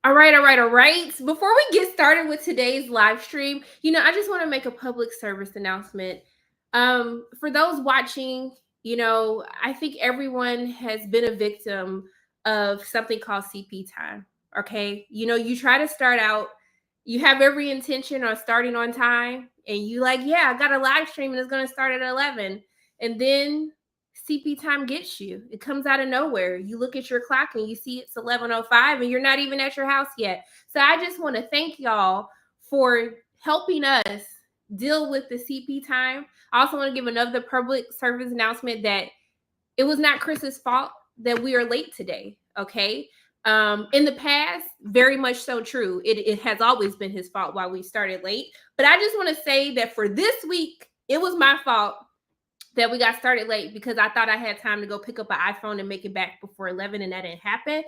All right. Before we get started with today's live stream, I just want to make a public service announcement. For those watching, I think everyone has been a victim of something called CP time. Okay. You try to start out, you have every intention on starting on time, and you like, yeah, I got a live stream and it's going to start at 11. And then CP time gets you. It comes out of nowhere. You look at your clock and you see it's 11:05 and you're not even at your house yet. So I just want to thank y'all for helping us deal with the CP time. I also want to give another public service announcement that it was not Chris's fault that we are late today. Okay. In the past, very much so true. It has always been his fault why we started late. But I just want to say that for this week, it was my fault that we got started late because I thought I had time to go pick up an iPhone and make it back before 11, and that didn't happen.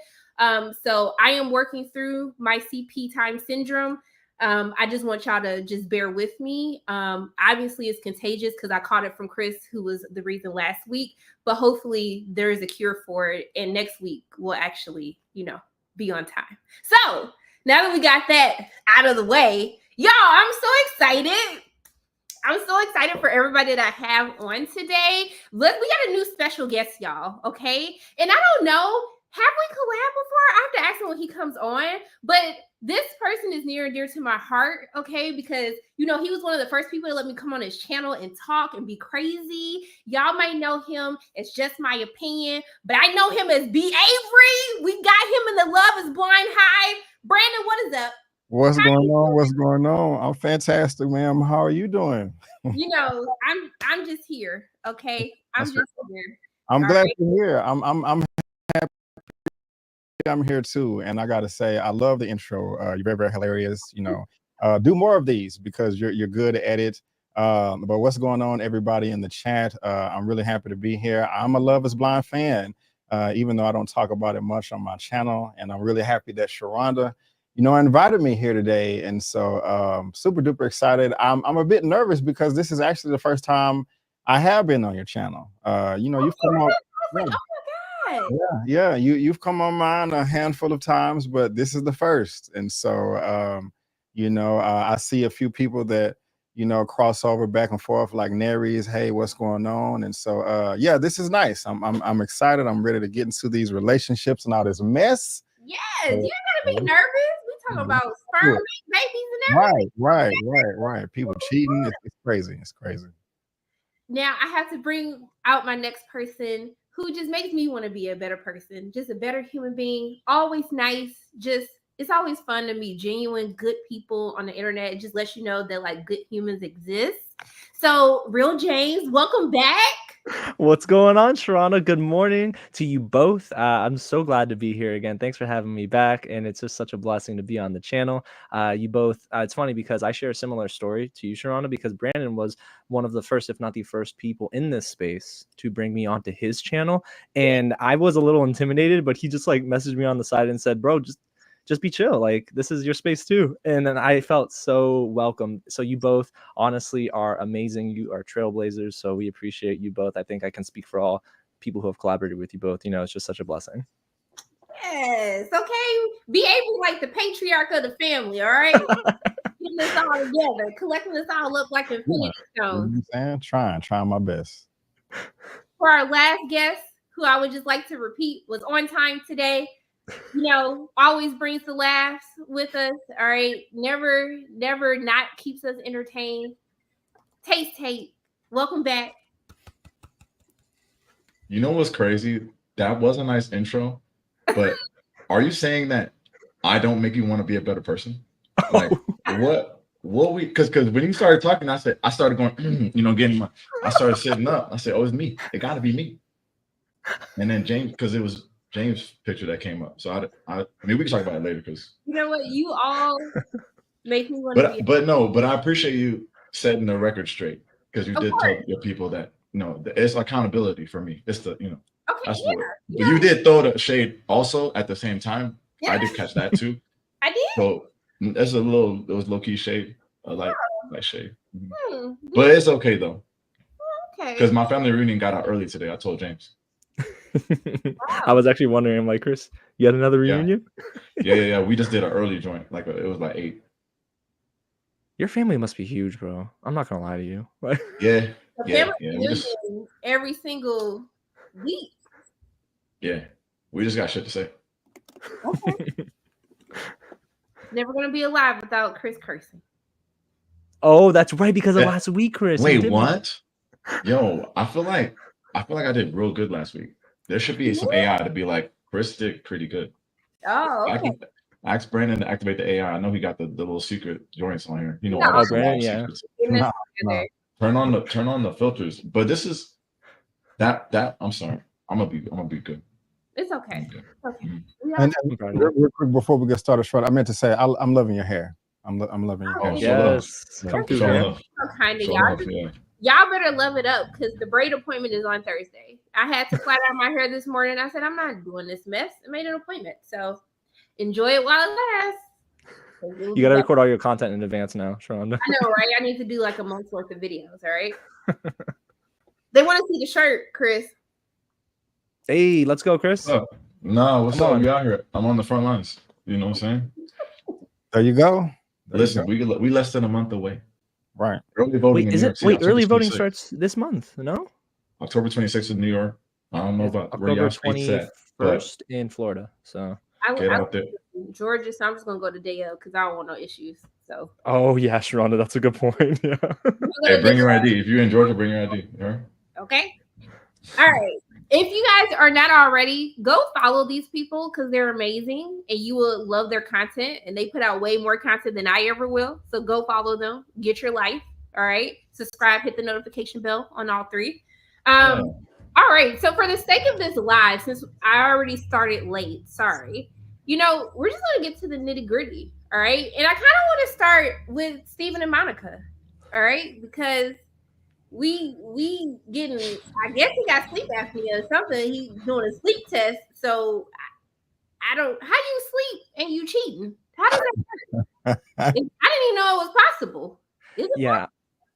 So I am working through my CP time syndrome. I just want y'all to just bear with me. Obviously, it's contagious because I caught it from Chris, who was the reason last week. But hopefully, there is a cure for it, and next week we'll actually, be on time. So now that we got that out of the way, y'all, I'm so excited. I'm so excited for everybody that I have on today. Look, we got a new special guest, y'all. Okay, and I don't know. Have we collabed before? I have to ask him when he comes on. But this person is near and dear to my heart, okay? Because, he was one of the first people to let me come on his channel and talk and be crazy. Y'all might know him as Just My Opinion, but I know him as B. Avery. We got him in the Love is Blind Hive. Brandon, what is up? What's going on? What's going on? I'm fantastic, ma'am. How are you doing? I'm just here, okay? I'm just here. I'm glad to hear. I'm happy I'm here too, and I gotta say I love the intro. You're very, very hilarious. Do more of these because you're good at it. But what's going on, everybody in the chat? I'm really happy to be here. I'm a Love is Blind fan, even though I don't talk about it much on my channel, and I'm really happy that Sharonda, invited me here today, and so super duper excited. I'm a bit nervous because this is actually the first time I have been on your channel. You've come on. Yeah, you've come on mine a handful of times, but this is the first. And so I see a few people that cross over back and forth, like Nary's, hey, what's going on? And so this is nice. I'm excited. I'm ready to get into these relationships and all this mess. Yes, you ain't gotta be nervous. We talking about sperm babies and everything. Right. People cheating. It's crazy. It's crazy. Now I have to bring out my next person who just makes me want to be a better person, just a better human being, always nice. It's always fun to meet genuine, good people on the internet. It just lets you know that like good humans exist. So Real James, welcome back. What's going on, Sharana? Good morning to you both. I'm so glad to be here again. Thanks for having me back, and it's just such a blessing to be on the channel. You both, it's funny because I share a similar story to you, Sharana, because Brandon was one of the first, if not the first people in this space to bring me onto his channel, and I was a little intimidated, but he just like messaged me on the side and said, bro, just be chill. Like, this is your space too. And then I felt so welcome. So you both honestly are amazing. You are trailblazers. So we appreciate you both. I think I can speak for all people who have collaborated with you both. It's just such a blessing. Yes. Okay. Be able like the patriarch of the family. All right. Getting this all together, collecting this all up like infinity stones. Trying my best. For our last guest, who I would just like to repeat, was on time today. Always brings the laughs with us. All right. Never not keeps us entertained. Taste Tape. Welcome back. You know what's crazy? That was a nice intro, but are you saying that I don't make you want to be a better person? Like what we because when you started talking, I started going, I started sitting up. I said, oh, it's me. It gotta be me. And then James, because it was James' picture that came up. So I mean, we can talk about it later because you know what, you all make me want to be. But I appreciate you setting the record straight because you did tell your people that it's accountability for me. It's the Okay, that's what. But you did throw the shade also at the same time. Yeah. I did catch that too. I did. So it was low key shade, like shade. But it's okay though. Okay. Because my family reunion got out early today. I told James. I was actually wondering, I'm like, Chris, you had another Yeah. reunion? Yeah. We just did an early joint. Like it was like 8. Your family must be huge, bro. I'm not gonna lie to you. Like, Yeah. The Yeah. family Yeah. reunion every single week. We just got shit to say. Okay. Never gonna be alive without Chris cursing. oh, that's right, because of last week, Chris. you Wait, did- what? Yo, I feel like I did real good last week. There should be some AI to be like, Chris did pretty good. Oh, okay. I asked Brandon to activate the AI. I know he got the little secret joints on here. You know, No. all the Oh, small Brandon, yeah. secrets. Getting us No, together. Turn on the filters. But this is that I'm sorry. I'm gonna be good. It's okay. I'm good. Okay. Mhm. We all- And I'm proud of you. real quick before we get started, Shred, I meant to say I'm loving your hair. I'm loving your hair. Oh, show love. Yes, come through, Show man. love. so kind of Show y'all. love. Yeah. Y'all better love it up because the braid appointment is on Thursday. I had to flat out my hair this morning. I said I'm not doing this mess. I made an appointment, so enjoy it while it lasts. You gotta record all your content in advance now, Sharonda. I know, right? I need to do like a month's worth of videos. All right. They want to see the shirt, Chris. Hey, let's go, Chris. What's up? Nah, what's Come up? on. We out here. I'm on the front lines. You know what I'm saying? There you go. There you Listen, go. we less than a month away. Right. Early voting Wait, in is New it? York City, Wait, October early voting 26th. starts this month. No, October 26th in New York. I don't know it's about where October y'all states at, but 21st in Florida. So, get I out there. Georgia, so I'm just gonna go to Dale because I don't want no issues. So oh yeah, Sharonda, that's a good point. Yeah. Hey, bring your ID. If you're in Georgia, bring your ID. You heard? Okay. All right. If you guys are not already, go follow these people because they're amazing and you will love their content. And they put out way more content than I ever will. So go follow them. Get your life. All right. Subscribe, hit the notification bell on all 3. All right. So for the sake of this live, since I already started late, sorry. You know, we're just gonna get to the nitty-gritty. All right. And I kind of want to start with Stephen and Monica. All right, because we getting, I guess he got sleep apnea or something. He's doing a sleep test. So I don't, how you sleep and you cheating? How does that work? I didn't even know it was possible. Is it Yeah,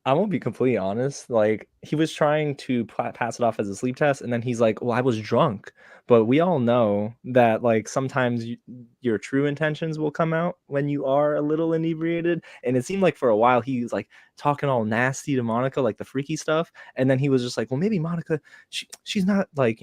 I won't be completely honest. Like, he was trying to pass it off as a sleep test, and then he's like, "Well, I was drunk." But we all know that, like, sometimes your true intentions will come out when you are a little inebriated. And it seemed like for a while he was like talking all nasty to Monica, like the freaky stuff. And then he was just like, "Well, maybe Monica, she's not like,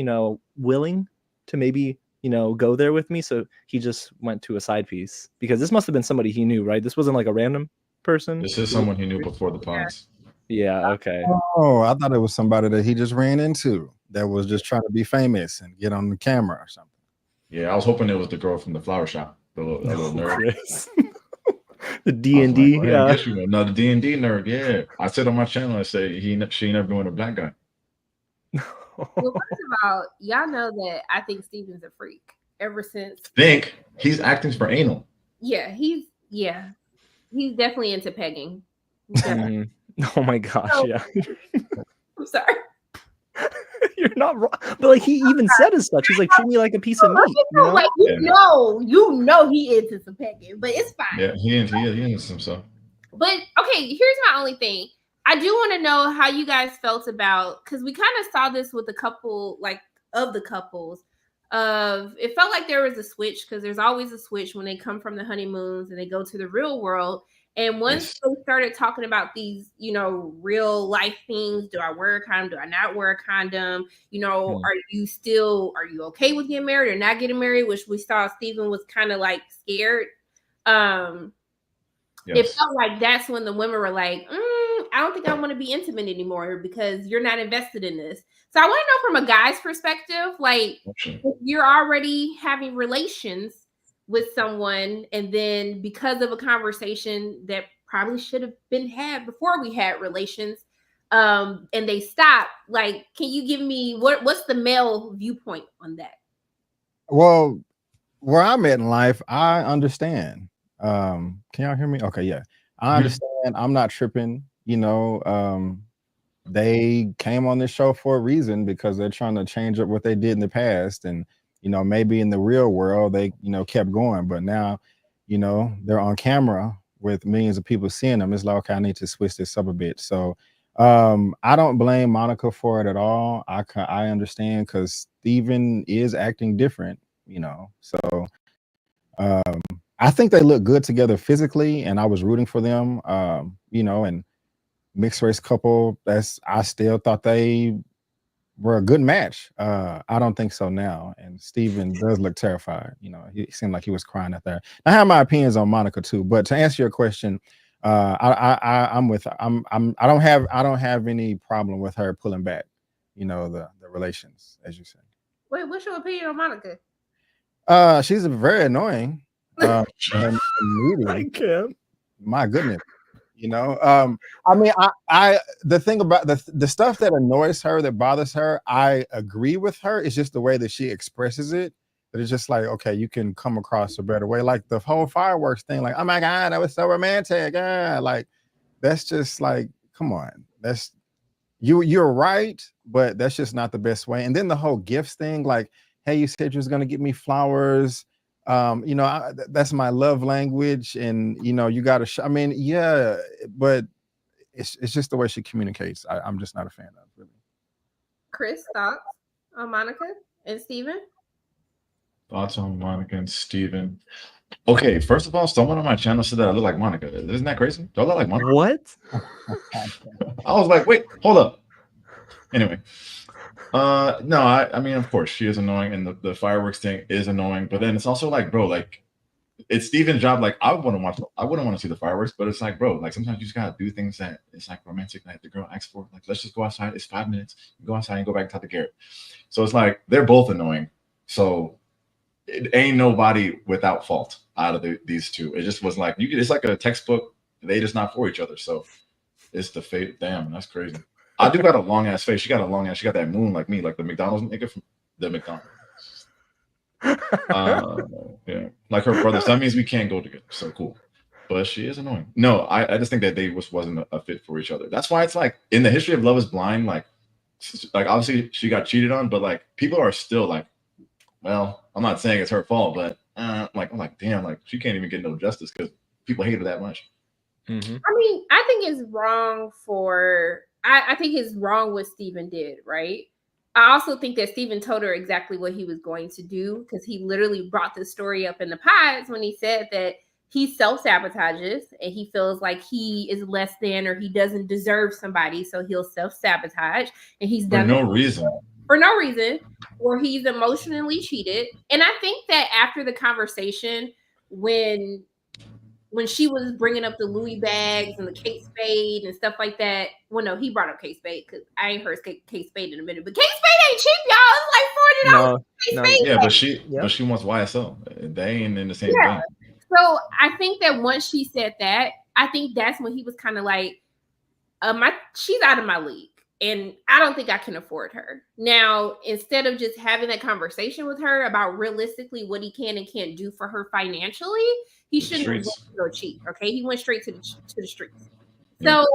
willing to maybe, go there with me." So he just went to a side piece because this must have been somebody he knew, right? This wasn't like a random person. This is someone he knew before the pods. Yeah. Okay. Oh, I thought it was somebody that he just ran into that was just trying to be famous and get on the camera or something. Yeah, I was hoping it was the girl from the flower shop, the little nerd. Chris. The D&D. No, the D&D nerd. Yeah, I said on my channel, I say she never been with a black guy. Well, first of all, y'all know that I think Steven's a freak ever since. Think he's acting for anal. Yeah, he's definitely into pegging. Mhm. Oh my gosh, So- yeah. I'm sorry. You're not wrong. But like he even said as such. He's like, treat me like a piece of meat. You know? Like, you know he into some pegging, but it's fine. Yeah, he into some stuff. But okay, here's my only thing. I do want to know how you guys felt about, because we kind of saw this with a couple, like, of the couples. It felt like there was a switch, because there's always a switch when they come from the honeymoons and they go to the real world. And once they started talking about these, real life things, do I wear a condom? Do I not wear a condom? Are you okay with getting married or not getting married? Which we saw Stephen was kind of like scared. It felt like that's when the women were like, I don't think I want to be intimate anymore because you're not invested in this. So I want to know from a guy's perspective, like, if you're already having relations with someone and then because of a conversation that probably should have been had before we had relations, and they stop, like, can you give me what's the male viewpoint on that? Well, where I'm at in life, I understand. Can y'all hear me? Okay, yeah. I understand. I'm not tripping, they came on this show for a reason because they're trying to change up what they did in the past. And, maybe in the real world, they, kept going. But now, they're on camera with millions of people seeing them. It's like, okay, I need to switch this up a bit. So I don't blame Monica for it at all. I understand because Steven is acting different, So I think they look good together physically, and I was rooting for them. And mixed race couple. I still thought they were a good match. I don't think so now. And Steven does look terrified. He seemed like he was crying out there. I have my opinions on Monica too, but to answer your question, I'm with. I don't have any problem with her pulling back. The relations, as you said. Wait, what's your opinion on Monica? She's very annoying. And needy. I can't. My goodness. I mean, I the thing about the stuff that annoys her, that bothers her, I agree with her. It's just the way that she expresses it. That it's just like, okay, you can come across a better way. Like the whole fireworks thing, like, oh my God, that was so romantic. Like that's just like, come on. That's you're right, but that's just not the best way. And then the whole gifts thing, like, hey, you said you was gonna get me flowers. That's my love language, and you got to. I mean, yeah, but it's just the way she communicates. I'm just not a fan of, really. Chris, thoughts on Monica and Steven? Thoughts on Monica and Steven? Okay, first of all, someone on my channel said that I look like Monica. Isn't that crazy? Do I look like Monica? What? I was like, wait, hold up. Anyway. No, I mean, of course, she is annoying, and the fireworks thing is annoying. But then it's also like, bro, like, it's Steven's job. Like, I wouldn't want to see the fireworks, but it's like, bro, like sometimes you just gotta do things that it's like romantic, like the girl asks for. Like, let's just go outside. It's 5 minutes. You go outside and go back and talk to Garrett. So it's like they're both annoying. So it ain't nobody without fault out of these two. It just was like it's like a textbook. They just not for each other. So it's the fate. Damn, that's crazy. I do got a long ass face. She got that moon like me, like the McDonald's nigga from the McDonald's. Yeah, like her brother. So that means we can't go together. So cool. But she is annoying. No, I just think that they wasn't a fit for each other. That's why it's like in the history of Love is Blind, like obviously she got cheated on, but like people are still like, well, I'm not saying it's her fault, but I'm like, damn, like she can't even get no justice because people hate her that much. Mm-hmm. I mean, I think it's wrong I think it's wrong what Steven did, right? I also think that Steven told her exactly what he was going to do because he literally brought the story up in the pods when he said that he self-sabotages and he feels like he is less than or he doesn't deserve somebody, so he'll self-sabotage. And he's done for no reason, or he's emotionally cheated. And I think that after the conversation, when she was bringing up the Louis bags and the Kate Spade and stuff like that. Well, no, he brought up Kate Spade because I ain't heard Kate Spade in a minute. But Kate Spade ain't cheap, y'all. It's like $40. No. Yeah, but she wants YSL. They ain't in the same thing. So I think that once she said that, I think that's when he was kind of like, she's out of my league. And I don't think I can afford her. Now, instead of just having that conversation with her about realistically what he can and can't do for her financially, he shouldn't go cheap. Okay, he went straight to the streets. So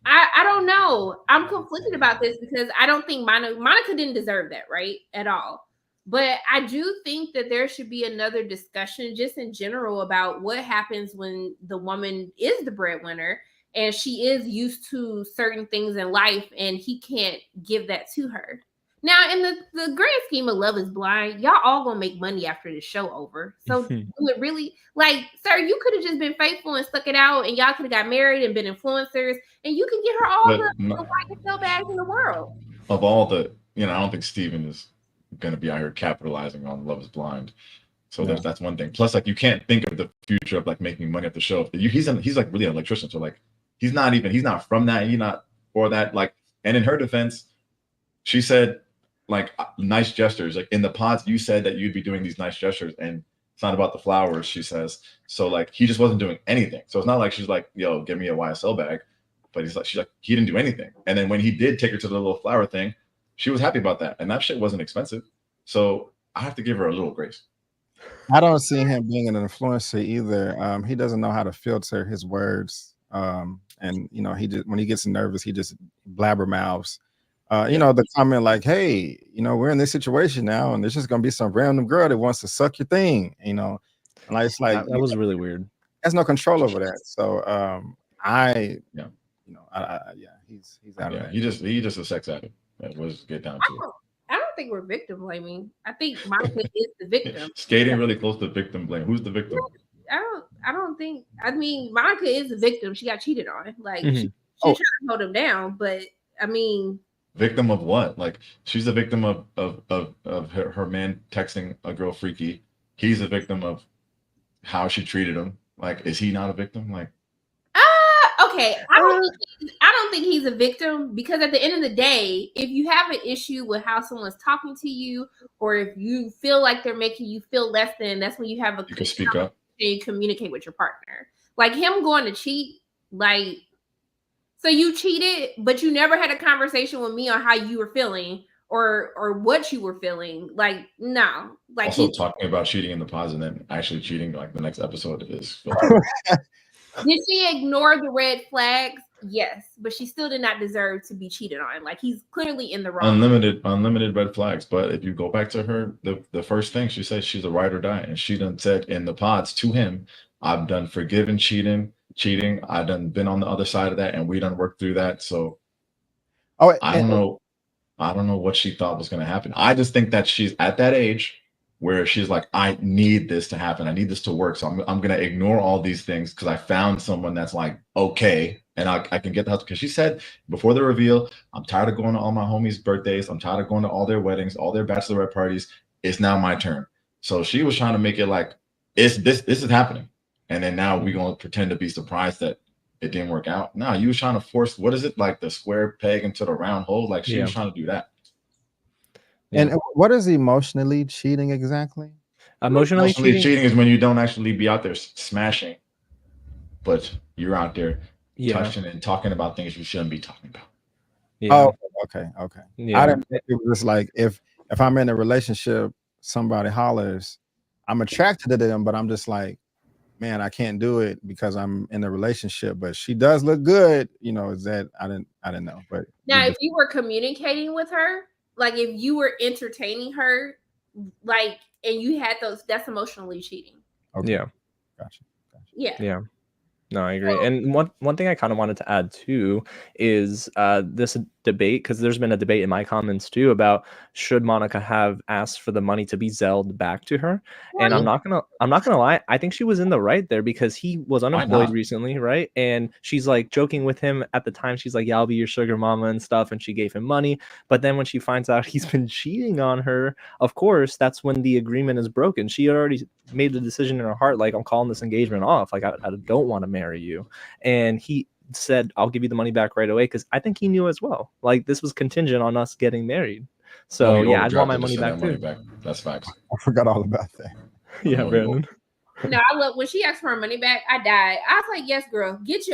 I don't know. I'm conflicted about this because I don't think Monica didn't deserve that, right, at all. But I do think that there should be another discussion, just in general, about what happens when the woman is the breadwinner and she is used to certain things in life and he can't give that to her. Now, in the grand scheme of Love is Blind, y'all all gonna make money after the show over. So do it really, like, sir, you could have just been faithful and stuck it out and y'all could have got married and been influencers and you can get her all the YSL bags in the world. Of all the, I don't think Steven is gonna be out here capitalizing on Love is Blind. So that's one thing. Plus, like, you can't think of the future of like making money at the show. He's like really an electrician. So like, he's not from that. He's not for that. Like, and in her defense, she said like nice gestures. Like in the pods, you said that you'd be doing these nice gestures, and it's not about the flowers. She says so. Like he just wasn't doing anything. So it's not like she's like, yo, give me a YSL bag. But she's like, he didn't do anything. And then when he did take her to the little flower thing, she was happy about that. And that shit wasn't expensive. So I have to give her a little grace. I don't see him being an influencer either. He doesn't know how to filter his words. And he just, when he gets nervous, he just blabbermouths. The comment like, hey, we're in this situation now, and there's just gonna be some random girl that wants to suck your thing, and like it's like that was really weird. Has no control over that. So he's out of Yeah, that. he just a sex addict. That was get down to it. I don't think we're victim blaming. I think Monica is the victim. Skating really close to victim blame. Who's the victim? I don't think. I mean, Monica is the victim. She got cheated on. Like she Oh. tried to hold him down, but I mean, Victim of what? Like she's the victim of her man texting a girl freaky. He's a victim of how she treated him. Like, is he not a victim? Like, okay. I don't think he's a victim, because at the end of the day, if you have an issue with how someone's talking to you, or if you feel like they're making you feel less than, that's when you have a you can speak up. and communicate with your partner. Like him going to cheat, like, so you cheated, but you never had a conversation with me on how you were feeling or what you were feeling. Like, no. Like Also talking about cheating in the pause and then actually cheating, like the next episode is. Did she ignore the red flags? Yes, but she still did not deserve to be cheated on. Like he's clearly in the wrong. Unlimited red flags. But if you go back to her, the first thing she said, she's a ride or die, and she done said in the pods to him, "I've done forgiven cheating. I've done been on the other side of that, and we done worked through that." So, I don't know what she thought was going to happen. I just think that she's at that age where she's like, I need this to happen. I need this to work. So I'm going to ignore all these things because I found someone that's like, okay. And I can get the house. Because she said before the reveal, I'm tired of going to all my homies' birthdays. I'm tired of going to all their weddings, all their bachelorette parties. It's now my turn. So she was trying to make it like, this is happening. And then now we're going to pretend to be surprised that it didn't work out. No, you was trying to force, what is it? Like the square peg into the round hole. Like she was trying to do that. And what is emotionally cheating exactly? Emotionally cheating is when you don't actually be out there smashing, but you're out there touching and talking about things you shouldn't be talking about. Oh, okay. Yeah. I didn't think it was like if I'm in a relationship, somebody hollers, I'm attracted to them, but I'm just like, man, I can't do it because I'm in a relationship. But she does look good, is that I didn't know. But now, if you were communicating with her, like if you were entertaining her, like, and you had those, that's emotionally cheating. Okay. Yeah. Gotcha. Yeah. No, I agree. And one thing I kind of wanted to add too is this debate, because there's been a debate in my comments too about should Monica have asked for the money to be Zelled back to her. And I'm not gonna lie, I think she was in the right there, because he was unemployed recently, right? And she's like joking with him at the time. She's like, yeah, I'll be your sugar mama and stuff, and she gave him money. But then when she finds out he's been cheating on her, of course that's when the agreement is broken. She had already made the decision in her heart, like, I'm calling this engagement off, like I don't want to marry you. And he said, I'll give you the money back right away, because I think he knew as well, like this was contingent on us getting married. So yeah, I want my money back too. That's facts. I forgot all about that. Yeah, Brandon. No, I love when she asked for her money back. I died. I was like, yes, girl, get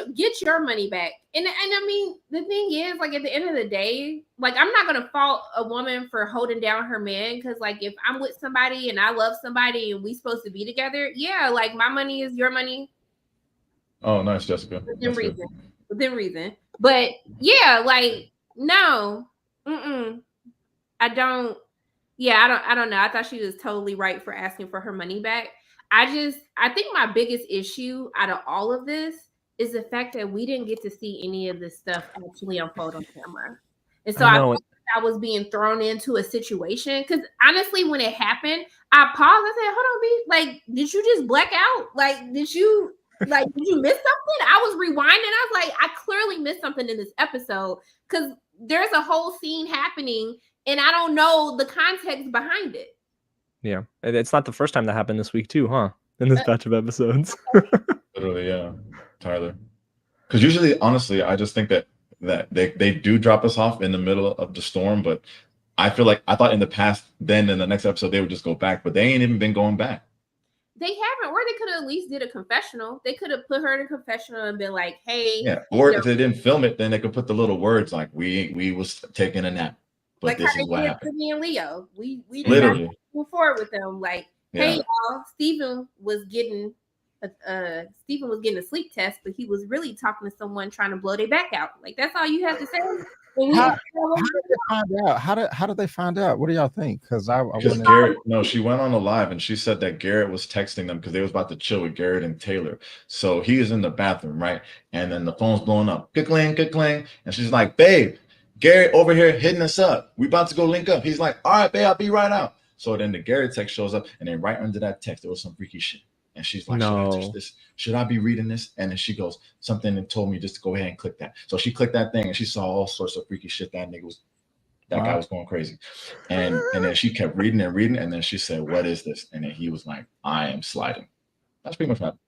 your money back. And I mean, the thing is, like, at the end of the day, like, I'm not gonna fault a woman for holding down her man, because like if I'm with somebody and I love somebody and we supposed to be together, yeah, like my money is your money. Oh, nice, Jessica. Within reason. But yeah, like, no, I don't know. I thought she was totally right for asking for her money back. I think my biggest issue out of all of this is the fact that we didn't get to see any of this stuff actually unfold on camera. And so I was being thrown into a situation, because honestly, when it happened, I paused. I said, hold on, B, like, did you just black out? Like, did you miss something? I was rewinding. I was like, I clearly missed something in this episode, because there's a whole scene happening and I don't know the context behind it. Yeah. It's not the first time that happened this week too, huh? In this batch of episodes. Literally, yeah. Tyler. Because usually, honestly, I just think that they do drop us off in the middle of the storm, but I feel like I thought in the past, then in the next episode, they would just go back, but they ain't even been going back. They haven't, or they could have at least did a confessional. They could have put her in a confessional and been like, hey. Yeah, or if they didn't film it, then they could put the little words like, we was taking a nap, but like this is what happened. Me and Leo, we literally move forward with them. Like, hey, y'all, Steven was getting Stephen was getting a sleep test, but he was really talking to someone trying to blow their back out. Like that's all you have to say. How did they find out? How did they find out? What do y'all think? Because Garrett, no, she went on a live and she said that Garrett was texting them because they was about to chill with Garrett and Taylor. So he is in the bathroom, right? And then the phone's blowing up, cling, cling, and she's like, "Babe, Garrett over here hitting us up. We about to go link up." He's like, "All right, babe, I'll be right out." So then the Garrett text shows up, and then right under that text there was some freaky shit. And she's like, No. "Should I touch this? Should I be reading this?" And then she goes, "Something and told me just to go ahead and click that." So she clicked that thing and she saw all sorts of freaky shit. That guy was going crazy. And then she kept reading and reading. And then she said, "What is this?" And then he was like, "I am sliding." That's pretty much what happened.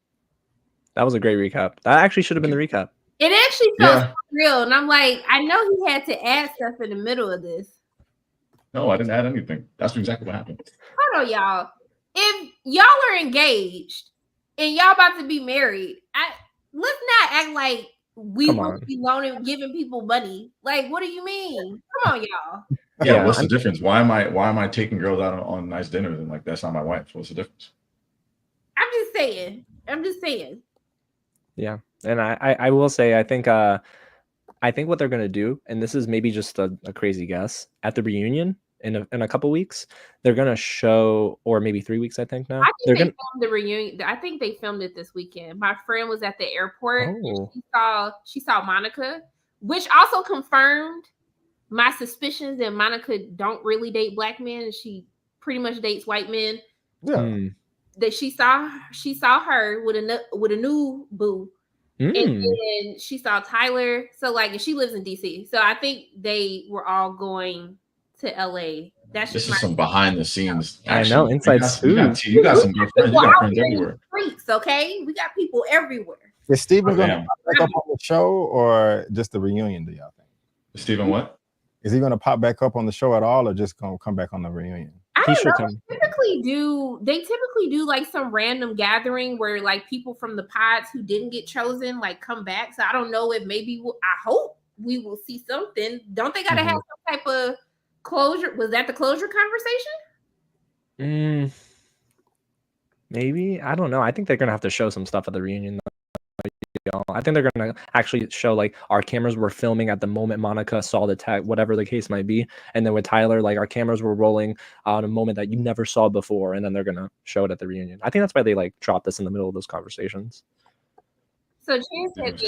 That was a great recap. That actually should have been the recap. It actually felt real. And I'm like, I know he had to add stuff in the middle of this. No, I didn't add anything. That's exactly what happened. Hold on, y'all. If y'all are engaged and y'all about to be married, let's not act like we will be giving people money. Like, what do you mean? Come on, y'all. Yeah, what's the difference? Why am I taking girls out on nice dinners and like that's not my wife? What's the difference? I'm just saying. Yeah. And I will say I think what they're gonna do, and this is maybe just a crazy guess, at the reunion in a couple weeks, they're gonna show, or maybe 3 weeks, I think now. They filmed the reunion. I think they filmed it this weekend. My friend was at the airport. And she saw Monica, which also confirmed my suspicions that Monica don't really date black men, and she pretty much dates white men. Yeah. That she saw her with a new boo. And then she saw Tyler. So like, and she lives in DC. So I think they were all going to LA. That's just some behind the scenes. I know, inside scoop. You got some good friends. You got friends everywhere. Freaks, okay? We got people everywhere. Is Stephen going to pop back up on the show or just the reunion? Do y'all think? Stephen, what? Is he going to pop back up on the show at all, or just going to come back on the reunion? I don't know. They typically do like some random gathering where like people from the pods who didn't get chosen like come back. So I don't know if maybe I hope we will see something. Don't they got to have some type of closure? Was that the closure conversation? Maybe, I don't know. I think they're gonna have to show some stuff at the reunion. I think they're gonna actually show like our cameras were filming at the moment Monica saw the tag, whatever the case might be, and then with Tyler, like our cameras were rolling on a moment that you never saw before, and then they're gonna show it at the reunion. I think that's why they like dropped this in the middle of those conversations. So Chance said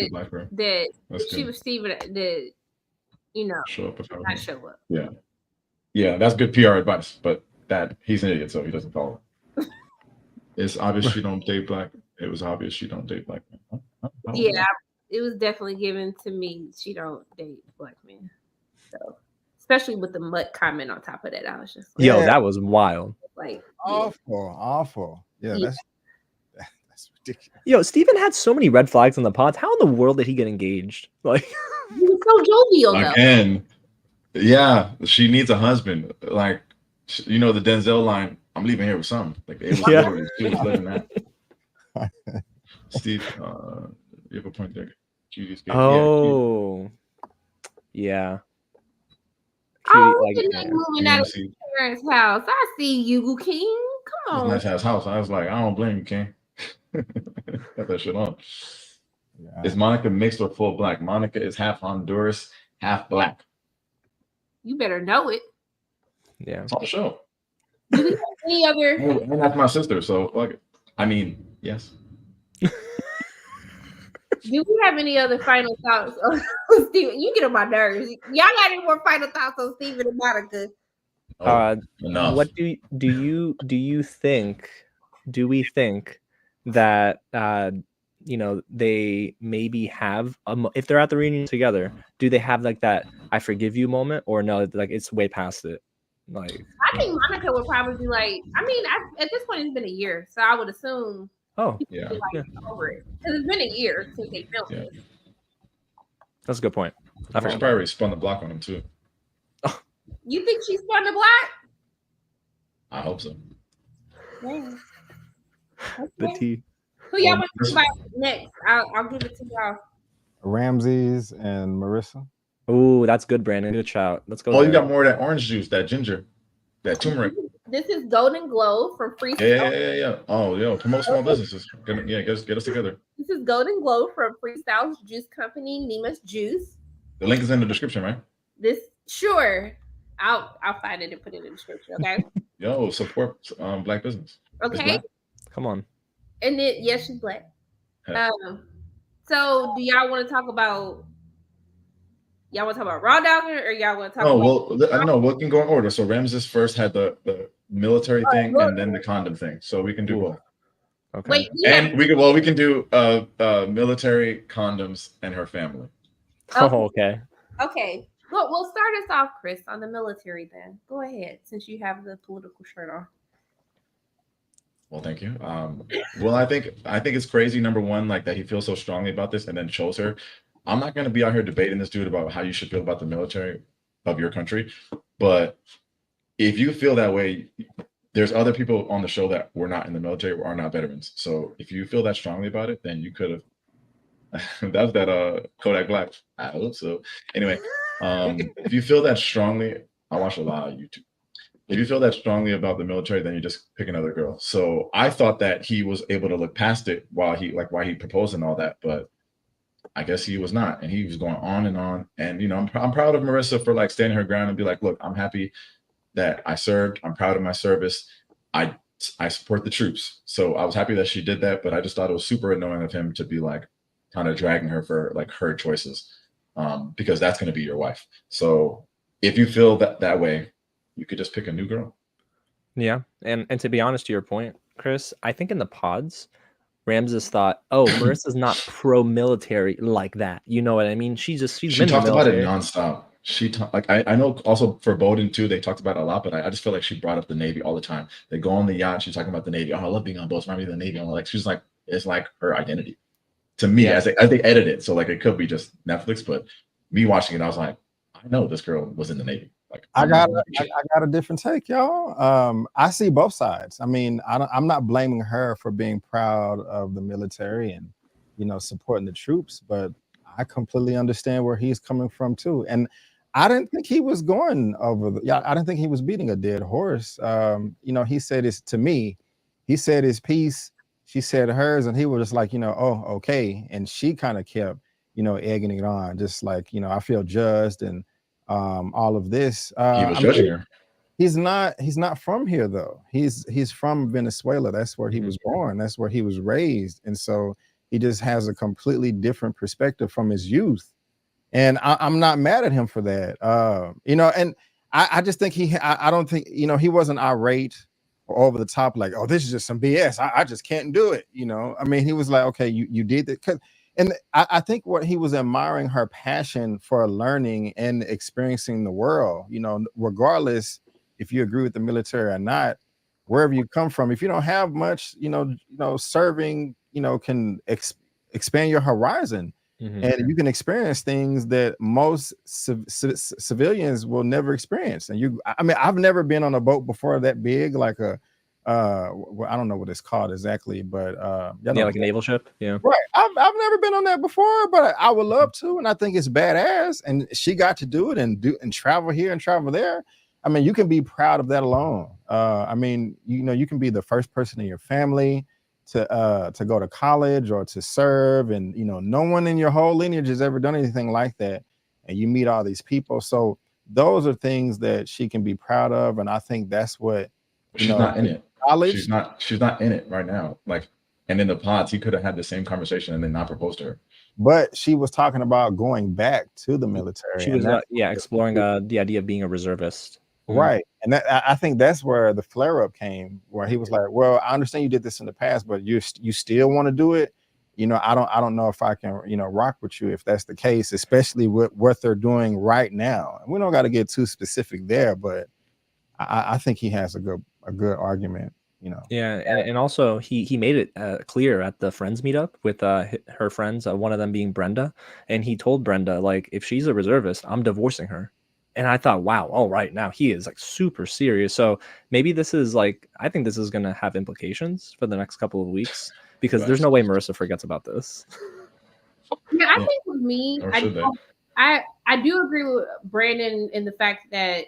that she was Steven that show up not show up. Yeah, that's good PR advice, but that he's an idiot, so he doesn't follow. It's obvious she don't date black. It was obvious she don't date black men. Yeah, it was definitely given to me. She don't date black men. So, especially with the mutt comment on top of that, I was just like, yo, that was wild. Like awful. Yeah, that's ridiculous. Yo, Stephen had so many red flags on the pods. How in the world did he get engaged? Like, he was so jovial again. Yeah, she needs a husband. Like, the Denzel line. I'm leaving here with something. Like, it was literally, she was living that. Steve, you have a point there. Oh, yeah. Moving out of his parents' house. I see you, King. Come on. Nice ass house. I was like, I don't blame you, King. Got that shit on. Yeah. Is Monica mixed or full black? Monica is half Honduras, half black. You better know it. Yeah. It's on the show. Do we have any other? And that's my sister, so fuck it. I mean, yes. Do we have any other final thoughts on Steven? You get on my nerves. Y'all got any more final thoughts on Steven and Monica? What do you think? Do we think that they maybe have if they're at the reunion together, do they have like that "I forgive you" moment, or no? Like it's way past it. Like I think Monica would probably be like. I mean, at this point, it's been a year, so I would assume. Oh, yeah. Over it. Because it's been a year since they filmed it. That's a good point. I forgot. She probably spun the block on him too. Oh. You think she spun the block? I hope so. Yeah. Okay. The tea. Who y'all want to talk about next? I'll give it to y'all. Ramses and Marissa. Oh, that's good, Brandon. Good shout. Let's go. Oh, you got more of that orange juice, that ginger, that turmeric. This is Golden Glow from Yeah. Oh, yo, promote small businesses. Get us together. This is Golden Glow from Freestyle's Juice Company, Nima's Juice. The link is in the description, right? Sure. I'll find it and put it in the description. Okay. Yo, support black business. Okay. Come on. And then yes, she's black. So do y'all want to talk about raw dogging, or y'all want to talk? I know we can go in order. So Ramses first had the military thing, and then the condom thing. So we can do both. Okay. Wait, and we can do military, condoms, and her family. Oh, okay. Okay. Well, we'll start us off, Chris, on the military then. Go ahead, since you have the political shirt on. Well, thank you. Well, I think it's crazy, number one, like that he feels so strongly about this and then chose her. I'm not going to be out here debating this dude about how you should feel about the military of your country. But if you feel that way, there's other people on the show that were not in the military or are not veterans. So if you feel that strongly about it, then you could have. That was that Kodak Black. I hope so. Anyway, if you feel that strongly, I watch a lot of YouTube. If you feel that strongly about the military, then you just pick another girl. So I thought that he was able to look past it while he proposed and all that, but I guess he was not, and he was going on and on. And you know, I'm proud of Marissa for like standing her ground and be like, look, I'm happy that I served. I'm proud of my service. I support the troops. So I was happy that she did that, but I just thought it was super annoying of him to be like kind of dragging her for like her choices, because that's going to be your wife. So if you feel that way, you could just pick a new girl. Yeah, and to be honest, to your point, Chris, I think in the pods, Ramses thought, oh, Marissa's not pro-military like that. You know what I mean? She talked about it nonstop. I know also for Bowden too, they talked about it a lot, but I just feel like she brought up the Navy all the time. They go on the yacht, she's talking about the Navy. Oh, I love being on boats, remind me of the Navy. And like she's like, it's like her identity to me, as they edit it. So like it could be just Netflix, but me watching it, I was like, I know this girl was in the Navy. Like I got a different take, y'all. I see both sides. I mean, I'm not blaming her for being proud of the military and, you know, supporting the troops, but I completely understand where he's coming from too. And I didn't think he was going over I didn't think he was beating a dead horse. You know, he said his to me, he said his piece, she said hers, and he was just like, you know, oh, okay. And she kind of kept, you know, egging it on, just like, you know, I feel judged and all of this. He was judging her. He's not from here though. He's from Venezuela. That's where he was born. That's where he was raised. And so he just has a completely different perspective from his youth. And I'm not mad at him for that. You know, and I just think I don't think, you know, he wasn't irate or over the top, like, oh, this is just some BS. I just can't do it. You know, I mean, he was like, okay, you did it. And I think what he was admiring her passion for learning and experiencing the world, you know, regardless if you agree with the military or not, wherever you come from, if you don't have much, you know, serving, you know, can expand your horizon. And you can experience things that most civilians will never experience. And I mean, I've never been on a boat before that big, like well, I don't know what it's called exactly, but like a naval ship. Yeah, right. I've never been on that before, but I would love to, and I think it's badass. And she got to do it and travel here and travel there. I mean, you can be proud of that alone. I mean, you know, you can be the first person in your family to go to college or to serve, and you know, no one in your whole lineage has ever done anything like that. And you meet all these people, so those are things that she can be proud of, and I think that's what she's not in it. College, she's not in it right now. Like, and in the pods, he could have had the same conversation and then not proposed to her. But she was talking about going back to the military. She was exploring the idea of being a reservist. Right. And I think that's where the flare up came, where he was like, well, I understand you did this in the past, but you still want to do it. You know, I don't know if I can, you know, rock with you if that's the case, especially with what they're doing right now. And we don't got to get too specific there, but I think he has a good argument, you know. Yeah, and also he made it clear at the friends meetup with her friends, one of them being Brenda, and he told Brenda, like, if she's a reservist, I'm divorcing her. And I thought, wow, all right, now he is like super serious. So maybe this is like, I think this is going to have implications for the next couple of weeks, because there's no way Marissa forgets about this. Yeah, I think with me, I do agree with Brandon in the fact that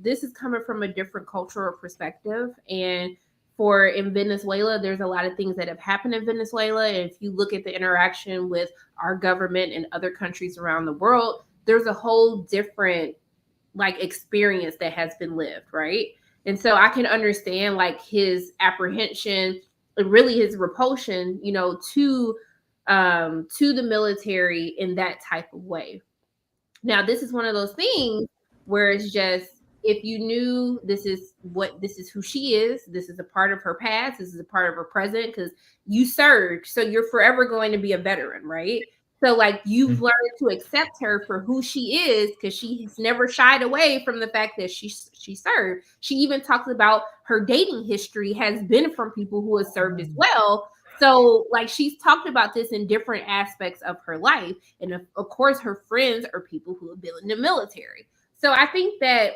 this is coming from a different cultural perspective. And in Venezuela, there's a lot of things that have happened in Venezuela. And if you look at the interaction with our government and other countries around the world, there's a whole different like experience that has been lived, right? And so I can understand like his apprehension and really his repulsion, to the military in that type of way. Now, this is one of those things where it's just, if you knew this is who she is, this is a part of her past, this is a part of her present, because you served, so you're forever going to be a veteran, right? So like you've learned to accept her for who she is, because she's never shied away from the fact that she served. She even talks about her dating history has been from people who have served as well. So like she's talked about this in different aspects of her life. And of course, her friends are people who have been in the military. So I think that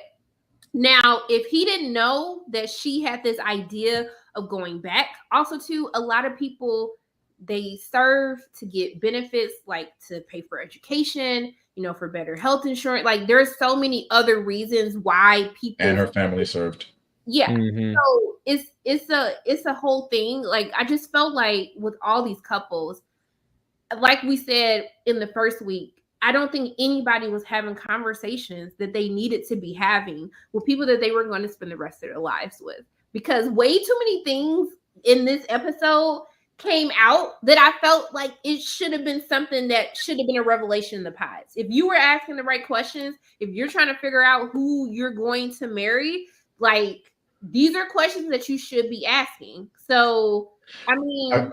now, if he didn't know that she had this idea of going back, also too, a lot of people, they serve to get benefits, like to pay for education, for better health insurance. Like there's so many other reasons why people, and her family served. Yeah. So it's a whole thing. Like I just felt like with all these couples, like we said in the first week, I don't think anybody was having conversations that they needed to be having with people that they were going to spend the rest of their lives with. Because way too many things in this episode came out that I felt like it should have been something that should have been a revelation in the pods. If you were asking the right questions, if you're trying to figure out who you're going to marry, like these are questions that you should be asking. So, I mean,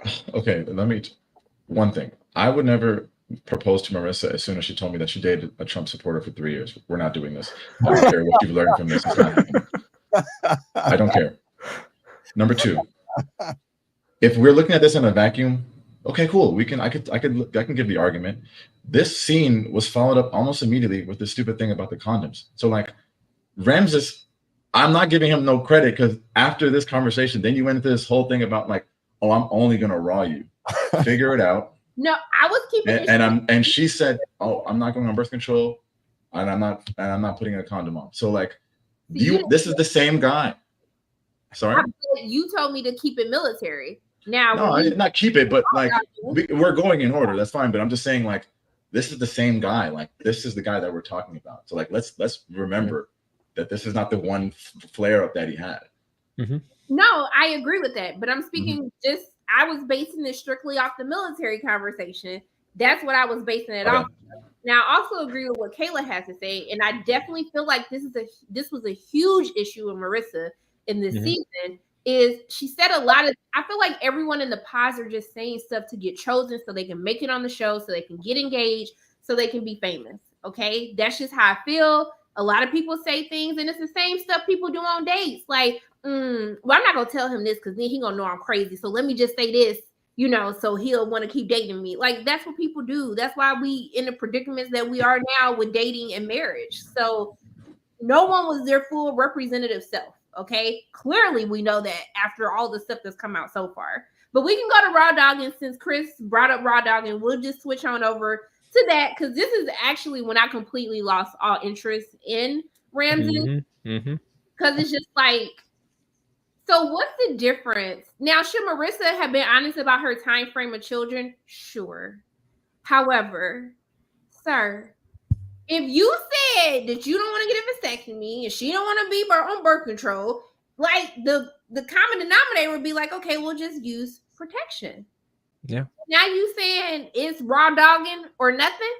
one thing. I would never propose to Marissa as soon as she told me that she dated a Trump supporter for 3 years. We're not doing this. I don't care what you've learned from this. It's not happening. I don't care. Number two, if we're looking at this in a vacuum, okay, cool. I can give the argument. This scene was followed up almost immediately with the stupid thing about the condoms. So like Ramses, I'm not giving him no credit, because after this conversation, then you went into this whole thing about like, oh, I'm only gonna raw you. Figure it out. No, I was keeping and she said, "Oh, I'm not going on birth control, and I'm not putting a condom on." So like, this is the same guy. Sorry, you told me to keep it military. Now, no, I did not keep it, but like we're going in order. That's fine. But I'm just saying, like, this is the same guy. Like, this is the guy that we're talking about. So like, let's remember that this is not the one flare up that he had. No, I agree with that, but I'm speaking I was basing this strictly off the military conversation. That's what I was basing it off. Now, I also agree with what Kayla has to say, and I definitely feel like this was a huge issue with Marissa in this season. Is she said a lot of, I feel like everyone in the pods are just saying stuff to get chosen so they can make it on the show, so they can get engaged, so they can be famous. Okay, that's just how I feel. A lot of people say things, and it's the same stuff people do on dates. Like, well, I'm not gonna tell him this because then he gonna know I'm crazy. So let me just say this, so he'll want to keep dating me. Like that's what people do. That's why we in the predicaments that we are now with dating and marriage. So no one was their full representative self. Okay, clearly we know that after all the stuff that's come out so far. But we can go to Raw Dog, and since Chris brought up Raw Dog, and we'll just switch on over to that, because this is actually when I completely lost all interest in Ramsey, because it's just like, so what's the difference now? Should Marissa have been honest about her time frame of children? Sure. However, sir, if you said that you don't want to get a vasectomy and she don't want to be on birth control, like the common denominator would be like, okay, we'll just use protection. Yeah. Now you saying it's raw dogging or nothing?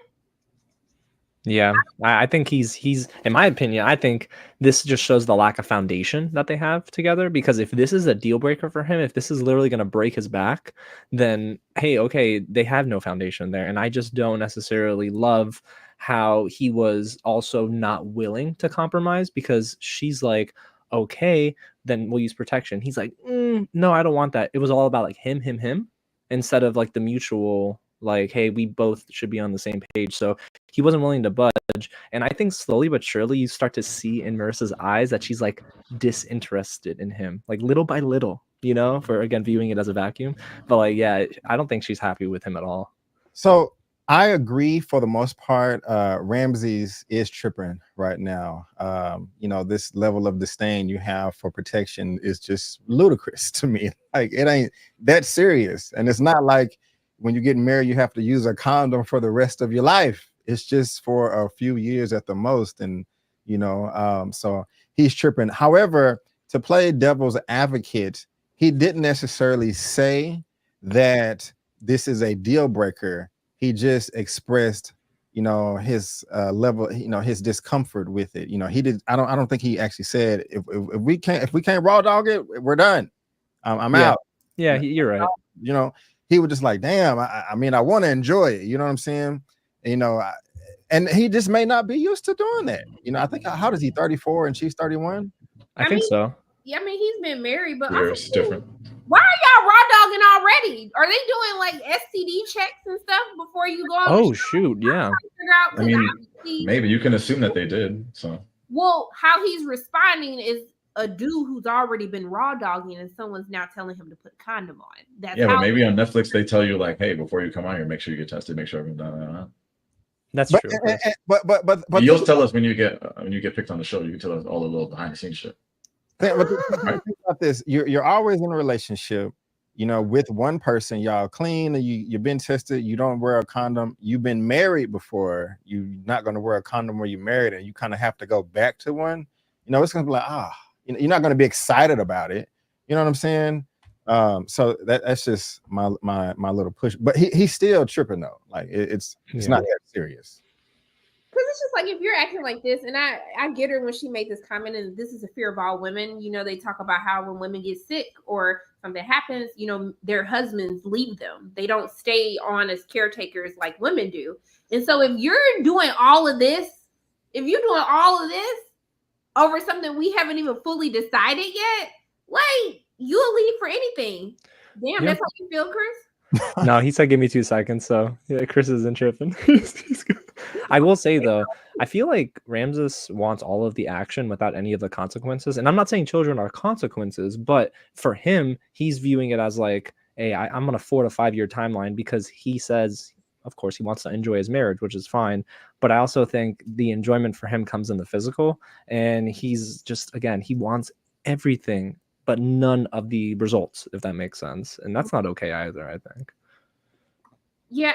Yeah, I think he's in my opinion, I think this just shows the lack of foundation that they have together, because if this is a deal breaker for him, if this is literally going to break his back, then hey, okay, they have no foundation there. And I just don't necessarily love how he was also not willing to compromise, because she's like, okay, then we'll use protection. He's like, no, I don't want that. It was all about like him, instead of like the mutual, like, hey, we both should be on the same page. So he wasn't willing to budge. And I think slowly but surely you start to see in Marissa's eyes that she's like disinterested in him, like little by little, for again viewing it as a vacuum. But like, yeah, I don't think she's happy with him at all. So I agree for the most part. Ramses is tripping right now. This level of disdain you have for protection is just ludicrous to me. Like it ain't that serious, and it's not like when you get married you have to use a condom for the rest of your life. It's just for a few years at the most, and so he's tripping. However, to play devil's advocate, he didn't necessarily say that this is a deal breaker. He just expressed his level, his discomfort with it. He did. I don't think he actually said if we can't raw dog it, we're done. I'm Yeah. out. Yeah, you're right. He was just like, damn, I mean, I want to enjoy it, you know what I'm saying? And he just may not be used to doing that. I think, how does he, 34 and she's 31? I think so. Yeah, I mean, he's been married, but Yeah, it's different. Why are y'all raw dogging already? Are they doing like STD checks and stuff before you go on? Oh shoot, yeah. I mean, maybe you can assume that they did. So, well, how he's responding is a dude who's already been raw dogging, and someone's now telling him to put a condom on. That's but maybe on Netflix they tell you like, hey, before you come out here, make sure you get tested, make sure everything's That's true. But you'll tell us when you get picked on the show. You can tell us all the little behind the scenes shit. Think about this. You're always in a relationship, with one person. Y'all clean, you've been tested. You don't wear a condom. You've been married before. You're not going to wear a condom when you're married, and you kind of have to go back to one. It's going to be like, you're not going to be excited about it. You know what I'm saying? So that's just my little push. But he's still tripping though. Like it's not that serious. Because it's just like, if you're acting like this, and I get her when she made this comment, and this is a fear of all women. They talk about how when women get sick or something happens, their husbands leave them. They don't stay on as caretakers like women do. And so if you're doing all of this over something we haven't even fully decided yet, like, you'll leave for anything. Damn, that's how you feel, Chris? No, he said give me 2 seconds. So yeah, Chris isn't tripping. I will say though, I feel like Ramses wants all of the action without any of the consequences. And I'm not saying children are consequences, but for him, he's viewing it as like, hey, I'm on a 4 to 5 year timeline, because he says, of course, he wants to enjoy his marriage, which is fine. But I also think the enjoyment for him comes in the physical. And he's just, again, he wants everything, but none of the results, if that makes sense. And that's not okay either, I think. Yeah,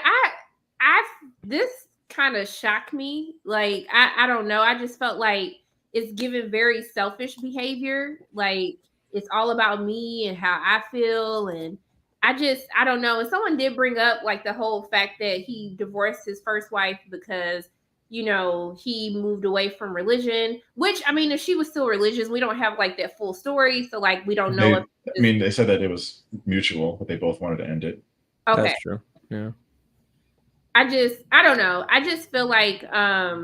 this kind of shocked me. Like, I don't know. I just felt like it's given very selfish behavior. Like, it's all about me and how I feel. And I don't know. And someone did bring up like the whole fact that he divorced his first wife because, he moved away from religion, which, I mean, if she was still religious, we don't have like that full story. So like, we don't know. They said that it was mutual, but they both wanted to end it. Okay. That's true. Yeah. I don't know. I just feel like I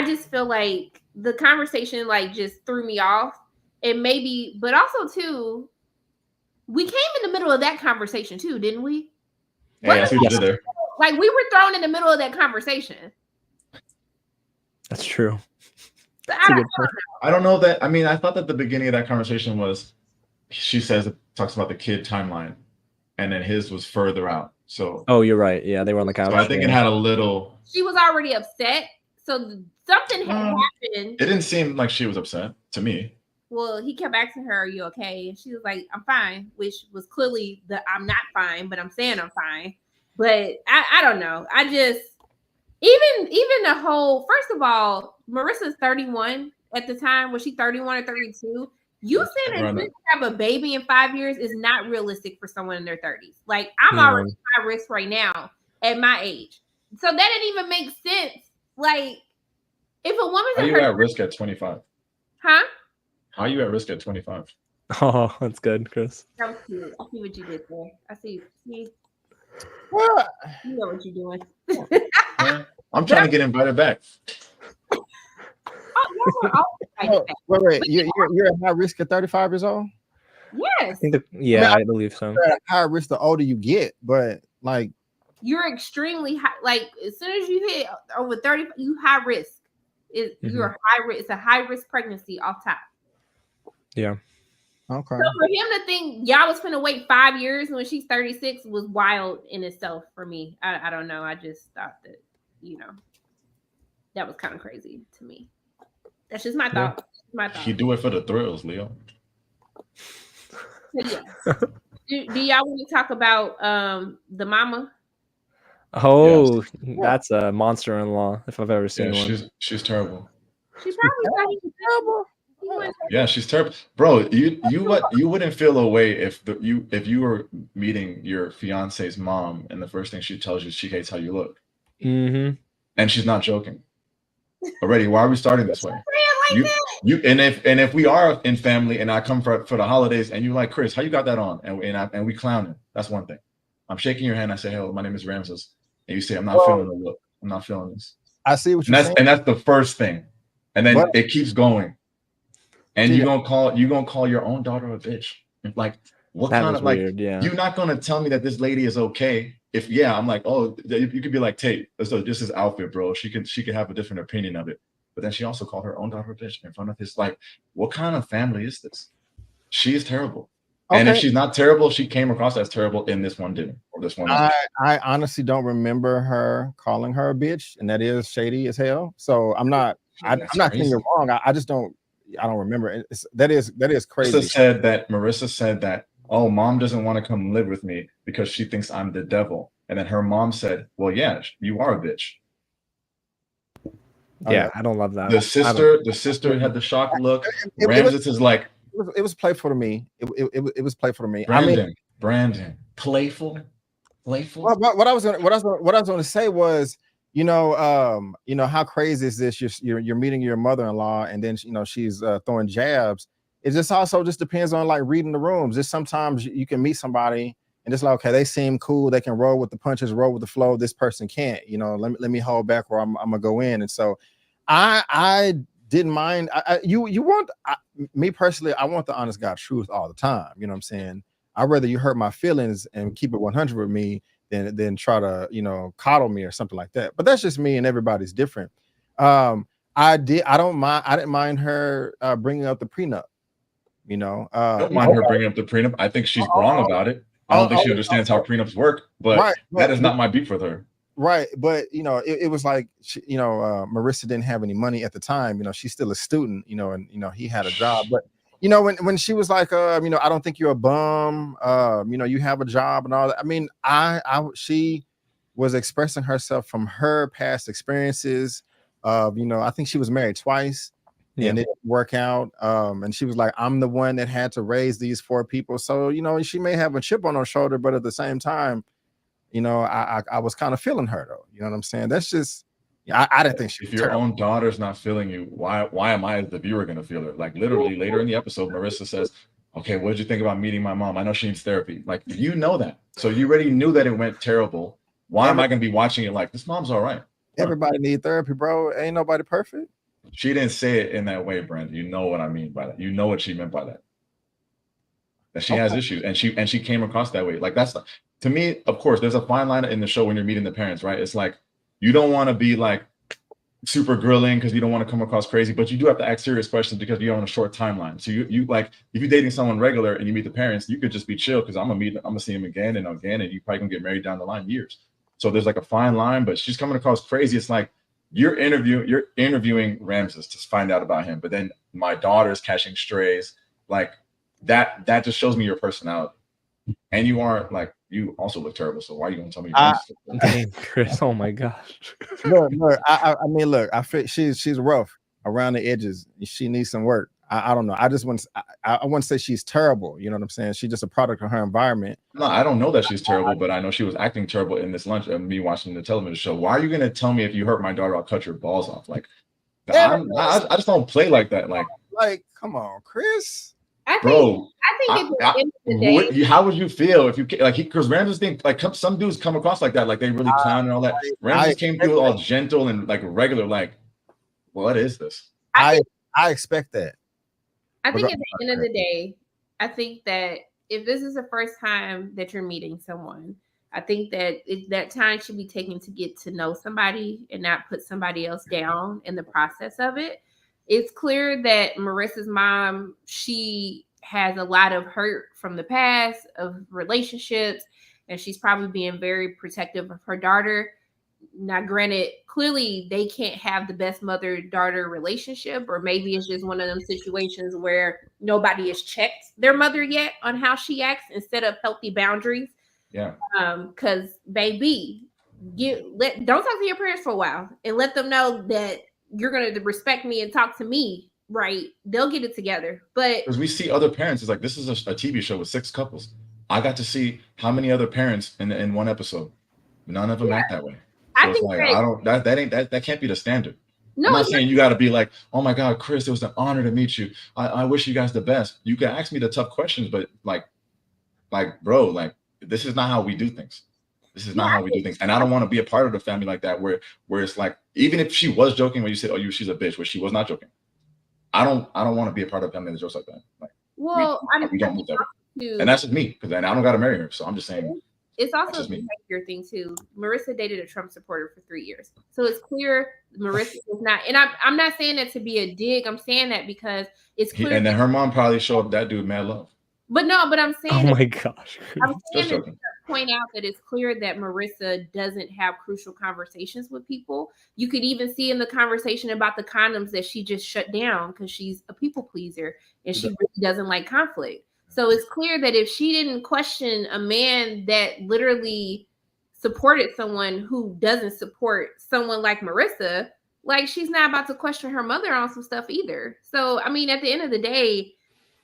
just feel like the conversation like just threw me off. And maybe, but also too, we came in the middle of that conversation too, didn't we? Hey, I see what you did there. Like, we were thrown in the middle of that conversation. That's true. I don't know that. I mean, I thought that the beginning of that conversation was, she says it talks about the kid timeline, and then his was further out. So, oh, you're right. Yeah, they were on the couch. So I think it had a little. She was already upset, so something had happened. It didn't seem like she was upset to me. Well, he kept asking her, "Are you okay?" And she was like, "I'm fine," which was clearly the "I'm not fine," but I'm saying I'm fine. But I don't know. I just even the whole, first of all, Marissa's 31 at the time. Was she 31 or 32? You saying that you have a baby in 5 years is not realistic for someone in their 30s. Like, I'm already high risk right now at my age. So that didn't even make sense. Like, if a woman's How are you at risk at 25? Huh? How are you at risk at 25? Oh, that's good, Chris. That was cute. I see what you did there. I see. What? You know what you're doing. I'm trying to get invited back. Wait. You're at high risk at 35 years old? Yes. I believe so. You're at high risk the older you get, but like, you're extremely high. Like, as soon as you hit over 30, you high risk. You're high risk. It's a high risk pregnancy off top. Yeah. Okay. So for him to think y'all was finna wait 5 years when she's 36 was wild in itself for me. I don't know. I just thought that, that was kind of crazy to me. That's just my thought. My thought. He do it for the thrills, Leo. But yes. Do y'all want to talk about the mama? Oh, that's a monster-in-law if I've ever seen one. She's terrible. She probably thought he was terrible. Yeah, she's terrible, bro. You wouldn't feel a way if you were meeting your fiance's mom and the first thing she tells you she hates how you look. Mm-hmm. And she's not joking. Already, why are we starting this way? If we are in family and I come for the holidays and you like, Chris, how you got that on? And we clowning. That's one thing. I'm shaking your hand. I say, hello, my name is Ramses. And you say, I'm not feeling the look. I'm not feeling this. I see what you're saying. And that's the first thing. And then it keeps going. And you're gonna call your own daughter a bitch. Like, what that kind was of like weird, yeah. You're not gonna tell me that this lady is okay. If I'm like, oh, you could be like, Tate, so this is outfit, bro. She could have a different opinion of it. But then she also called her own daughter a bitch in front of his, like, what kind of family is this? She is terrible. Okay. And if she's not terrible, she came across as terrible in this one dinner or this one. I honestly don't remember her calling her a bitch, and that is shady as hell. So I'm not saying you're wrong. I just don't remember. That is crazy. Marissa said that, oh, mom doesn't want to come live with me because she thinks I'm the devil. And then her mom said, well, yeah, you are a bitch. Yeah, I don't love that. The sister had the shocked look. Ramses is like, it was playful to me. It was playful to me. Brandon, playful. What I was going to say was, how crazy is this? You're meeting your mother-in-law, and then she's throwing jabs. It just also just depends on like reading the rooms. Just sometimes you can meet somebody and it's like, okay, they seem cool. They can roll with the punches, roll with the flow. This person can't. Let me hold back, or I'm gonna go in. And so, I didn't mind. Me personally, I want the honest God truth all the time. You know what I'm saying? I'd rather you hurt my feelings and keep it 100 with me than try to coddle me or something like that. But that's just me, and everybody's different. I didn't mind her bringing up the prenup. I don't mind her bringing up the prenup. I think she's wrong about it. I don't think she understands how prenups work, but that is not my beef with her. Right. But, it was like, Marissa didn't have any money at the time. She's still a student, and, he had a job. But, when she was like, I don't think you're a bum, you have a job and all that. I mean, she was expressing herself from her past experiences. I think she was married twice. Yeah. And it didn't work out. And she was like, I'm the one that had to raise these 4 people. So, she may have a chip on her shoulder, but at the same time, I was kind of feeling her though. You know what I'm saying? That's just, I didn't think she was If your own daughter's not feeling you, why am I as the viewer going to feel her? Like literally later in the episode, Marissa says, okay, what did you think about meeting my mom? I know she needs therapy. Like, that. So you already knew that it went terrible. Why am I going to be watching it like, this mom's all right? Everybody need therapy, bro. Ain't nobody perfect. She didn't say it in that way, Brandon. You know what I mean by that. You know what she meant by that. That she has issues, and she came across that way. Like, that's to me, of course, there's a fine line in the show when you're meeting the parents, right? It's like you don't want to be like super grilling because you don't want to come across crazy, but you do have to ask serious questions because you're on a short timeline. So you like, if you're dating someone regular and you meet the parents, you could just be chill because I'm gonna see him again and again, and you probably gonna get married down the line years. So there's like a fine line, but she's coming across crazy. It's like you're interviewing Ramses to find out about him, but then my daughter's catching strays. Like that just shows me your personality. And you aren't like, you also look terrible. So why are you gonna tell me? Dang, Chris! Oh my gosh! Look, I mean, look, I feel she's rough around the edges. She needs some work. I don't know. I wouldn't say she's terrible. You know what I'm saying? She's just a product of her environment. No, I don't know that she's terrible, but I know she was acting terrible in this lunch and me watching the television show. Why are you gonna tell me if you hurt my daughter, I'll cut your balls off? Like, I just don't play like that. Like, come on, Chris. I think at the end of the day, how would you feel if you like because Ramses think like some dudes come across like that, like they really clown and all that. Ramses came through all gentle and like regular, like, what is this? I expect that. I think at the end of the day, I think that if this is the first time that you're meeting someone, I think that that time should be taken to get to know somebody and not put somebody else down in the process of it. It's clear that Marissa's mom, she has a lot of hurt from the past of relationships, and she's probably being very protective of her daughter. Now, granted, clearly they can't have the best mother-daughter relationship, or maybe it's just one of them situations where nobody has checked their mother yet on how she acts and set up healthy boundaries. Yeah. Because baby, don't talk to your parents for a while and let them know that you're gonna respect me and talk to me. Right? They'll get it together. But because we see other parents, it's like this is a TV show with 6 couples. I got to see how many other parents in one episode. None of them act that way. So it's like that can't be the standard. No, I'm not saying you got to be like, oh my God, Chris, it was an honor to meet you. I wish you guys the best. You can ask me the tough questions, but like, bro, like this is not how we do things. This is not how we do things. And I don't want to be a part of the family like that, where it's like, even if she was joking when you said, oh, she's a bitch, where she was not joking. I don't want to be a part of a family that jokes like that. Like, we don't move that way. And that's just me, because then I don't got to marry her. So I'm just saying. It's also a behavior thing too. Marissa dated a Trump supporter for 3 years, so it's clear Marissa is not. And I'm not saying that to be a dig. I'm saying that because it's clear. And then her mom probably showed that dude mad love. But I'm saying. Oh my gosh. I'm saying to point out that it's clear that Marissa doesn't have crucial conversations with people. You could even see in the conversation about the condoms that she just shut down because she's a people pleaser and she really doesn't like conflict. So it's clear that if she didn't question a man that literally supported someone who doesn't support someone like Marissa, like she's not about to question her mother on some stuff either. So, I mean, at the end of the day,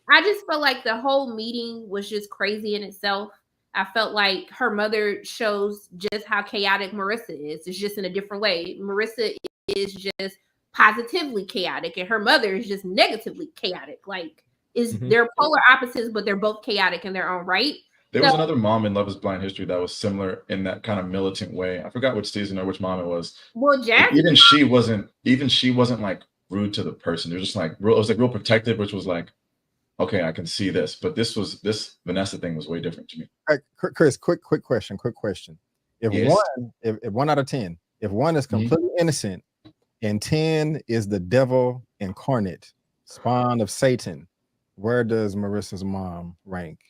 I just felt like the whole meeting was just crazy in itself. I felt like her mother shows just how chaotic Marissa is. It's just in a different way. Marissa is just positively chaotic and her mother is just negatively chaotic. Like, they're polar opposites, but they're both chaotic in their own right. There was another mom in Love is Blind History that was similar in that kind of militant way. I forgot which season or which mom it was. Well, Jasmine, even she wasn't like rude to the person. It was just like real, it was like real protective, which was like, okay, I can see this. But this Vanessa thing was way different to me. All right, Chris, quick question. If 1 out of 10, if 1 is completely innocent and 10 is the devil incarnate, spawn of Satan, where does Marissa's mom rank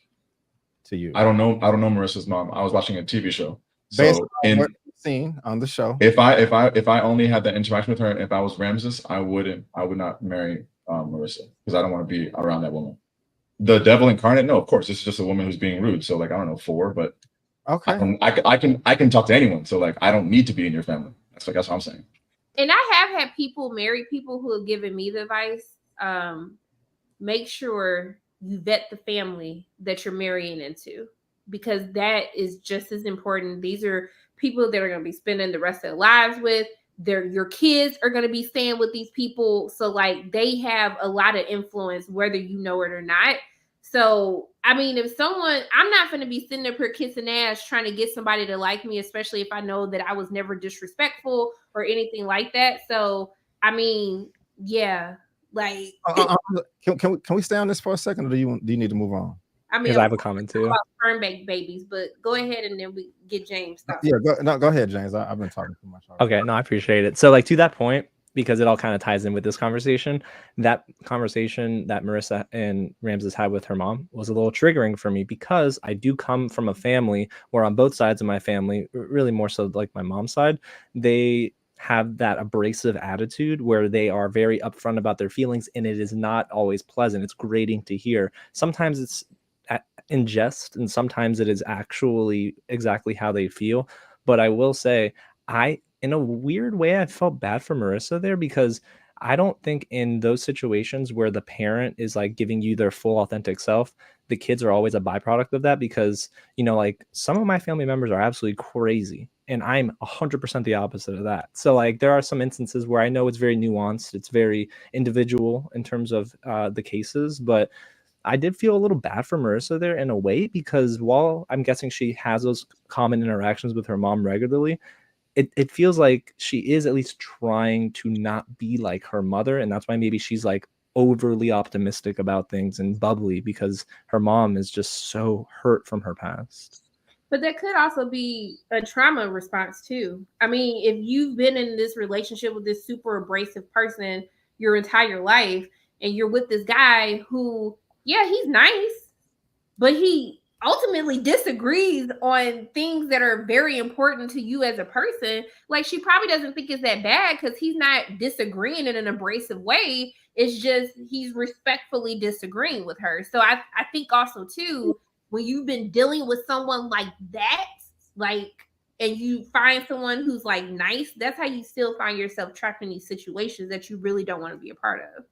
to you? I don't know Marissa's mom. I was watching a TV show. Based on what you've seen on the show. If I only had that interaction with her, if I was Ramses, I would not marry Marissa, because I don't want to be around that woman. The devil incarnate? No, of course. It's just a woman who's being rude. So like, I don't know, 4, but okay. I can talk to anyone. So like, I don't need to be in your family. That's what I'm saying. And I have had married people who have given me the advice. Make sure you vet the family that you're marrying into, because that is just as important. These are people that are going to be spending the rest of their lives with. Your kids are going to be staying with these people. So like, they have a lot of influence, whether you know it or not. So, I mean, I'm not going to be sitting up here kissing ass trying to get somebody to like me, especially if I know that I was never disrespectful or anything like that. So, I mean, yeah. Like, can we stay on this for a second, or do you need to move on? I mean, because I have a comment too about sperm babies, but go ahead and then we get James started. Yeah, go ahead, James. I've been talking too much already. Okay, no, I appreciate it. So like, to that point, because it all kind of ties in with this conversation, that conversation that Marissa and Ramses had with her mom was a little triggering for me, because I do come from a family where on both sides of my family, really more so like my mom's side, they have that abrasive attitude where they are very upfront about their feelings, and it is not always pleasant. It's grating to hear. Sometimes it's in jest, and sometimes it is actually exactly how they feel. But I will say, in a weird way, I felt bad for Marissa there, because I don't think in those situations where the parent is like giving you their full authentic self, the kids are always a byproduct of that, because, you know, like some of my family members are absolutely crazy and I'm 100% the opposite of that. So like, there are some instances where I know it's very nuanced, it's very individual in terms of the cases, but I did feel a little bad for Marissa there in a way, because while I'm guessing she has those common interactions with her mom regularly, it feels like she is at least trying to not be like her mother. And that's why maybe she's like overly optimistic about things and bubbly, because her mom is just so hurt from her past. But that could also be a trauma response too. I mean, if you've been in this relationship with this super abrasive person your entire life, and you're with this guy who Yeah, he's nice, but he ultimately disagrees on things that are very important to you as a person. Like, she probably doesn't think it's that bad because he's not disagreeing in an abrasive way. It's just he's respectfully disagreeing with her. So I think also too, when you've been dealing with someone like that, like, and you find someone who's like nice, that's how you still find yourself trapped in these situations that you really don't want to be a part of.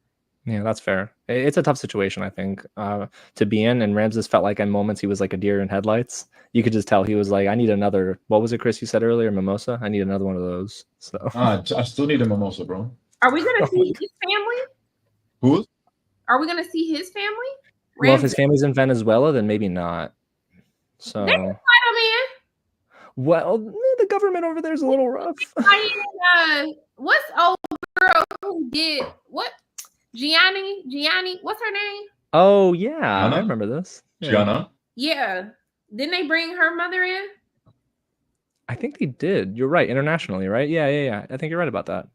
Yeah, that's fair. It's a tough situation, I think, to be in. And Ramses felt like in moments he was like a deer in headlights. You could just tell he was like, I need another. What was it, Chris? You said earlier, mimosa. I need another one of those. So I still need a mimosa, bro. Are we gonna see his family? Who? Are we gonna see his family? well, if Ramses. his family's in Venezuela, then maybe not. So They can fight him in. well, the government over there is a little rough. What's old girl who did what? Gianni, what's her name? Oh yeah, Gianna? I remember this. Yeah. Gianna? Yeah. Didn't they bring her mother in? I think they did. You're right. Internationally, right? Yeah. I think you're right about that.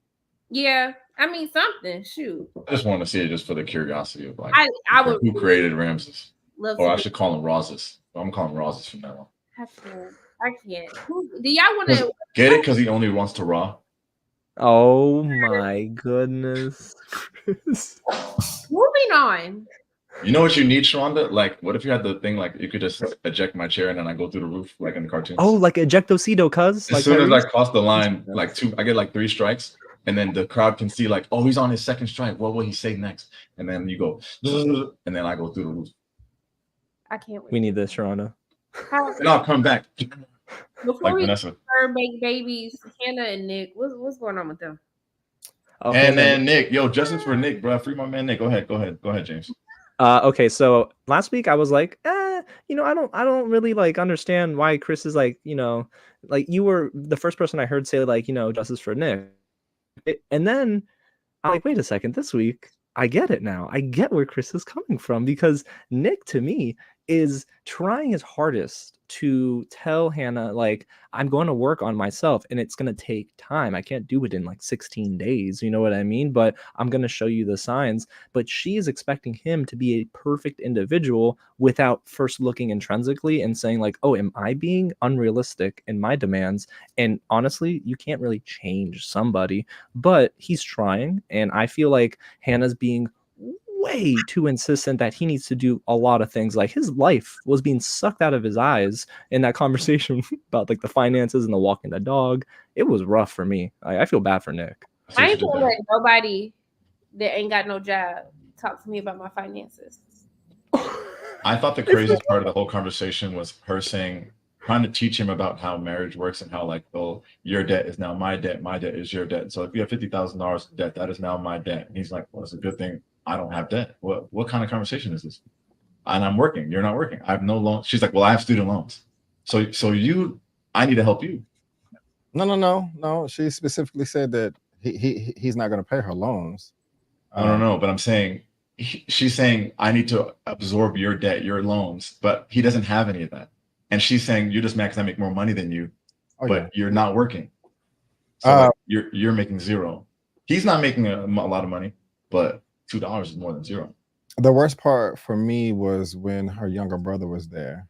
Yeah. I mean something. Shoot. I just want to see it just for the curiosity of like I would who created Ramses. love Or to I should call him Roses. I'm calling him Roses from now on. I can't. Do y'all want to Get it? Because he only wants to raw. Oh my goodness. Chris. moving on? You know what you need, Sharonda? Like, what if you had the thing like you could just eject my chair and then I go through the roof like in the cartoons? Oh, like ejectocito, cuz. As Like soon as I Tyrese? cross the line, like I get like 3 strikes, and then the crowd can see like, oh, he's on his second strike. What will he say next? And then you go, and then I go through the roof. I can't wait. We need this, Sharonda. And I'll come back. Before Like we Vanessa. make babies, Hannah and Nick, what's going on with them? Oh, And then Nick, yo, justice for Nick, bro. Free my man Nick. Go ahead, James. Okay, so last week I was like, I don't really like understand why Chris is like, like you were the first person I heard say like, justice for Nick. And then I'm like, wait a second, this week I get it now. I get where Chris is coming from because Nick to me is trying his hardest to tell Hannah, like, I'm going to work on myself and it's going to take time. I can't do it in like 16 days. You know what I mean? But I'm going to show you the signs. But she is expecting him to be a perfect individual without first looking intrinsically and saying, like, oh, am I being unrealistic in my demands? And honestly, you can't really change somebody, but he's trying. And I feel like Hannah's being way too insistent that he needs to do a lot of things. Like his life was being sucked out of his eyes in that conversation about like the finances and the walking the dog. It was rough for me. I feel bad for Nick. I ain't gonna let nobody that ain't got no job talk to me about my finances. I thought the craziest part of the whole conversation was her saying, trying to teach him about how marriage works and how like, oh, your debt is now my debt is your debt. So if you have $50,000 debt, that is now my debt. And he's like, well, it's a good thing I don't have debt. What kind of conversation is this? And I'm working. You're not working. I have no loans. She's like, well, I have student loans. So I need to help you. No. She specifically said that he's not going to pay her loans. I don't know, but I'm saying she's saying I need to absorb your debt, your loans, but he doesn't have any of that. And she's saying you're just mad because I make more money than you, but you're not working. So you're making zero. He's not making a lot of money, but $2 is more than zero. The worst part for me was when her younger brother was there.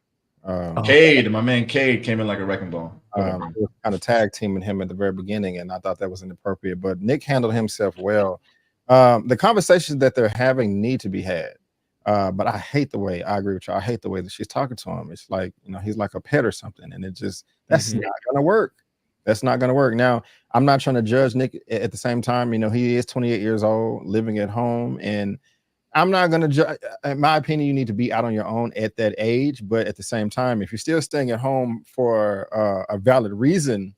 Cade, my man Cade came in like a wrecking ball. Kind of tag teaming him at the very beginning, and I thought that was inappropriate. But Nick handled himself well. The conversations that they're having need to be had. But I hate the way, I agree with you, I hate the way that she's talking to him. It's like, he's like a pet or something, and that's not gonna work. That's not gonna work. Now, I'm not trying to judge Nick at the same time. He is 28 years old, living at home, and I'm not gonna judge. In my opinion, you need to be out on your own at that age. But at the same time, if you're still staying at home for a valid reason,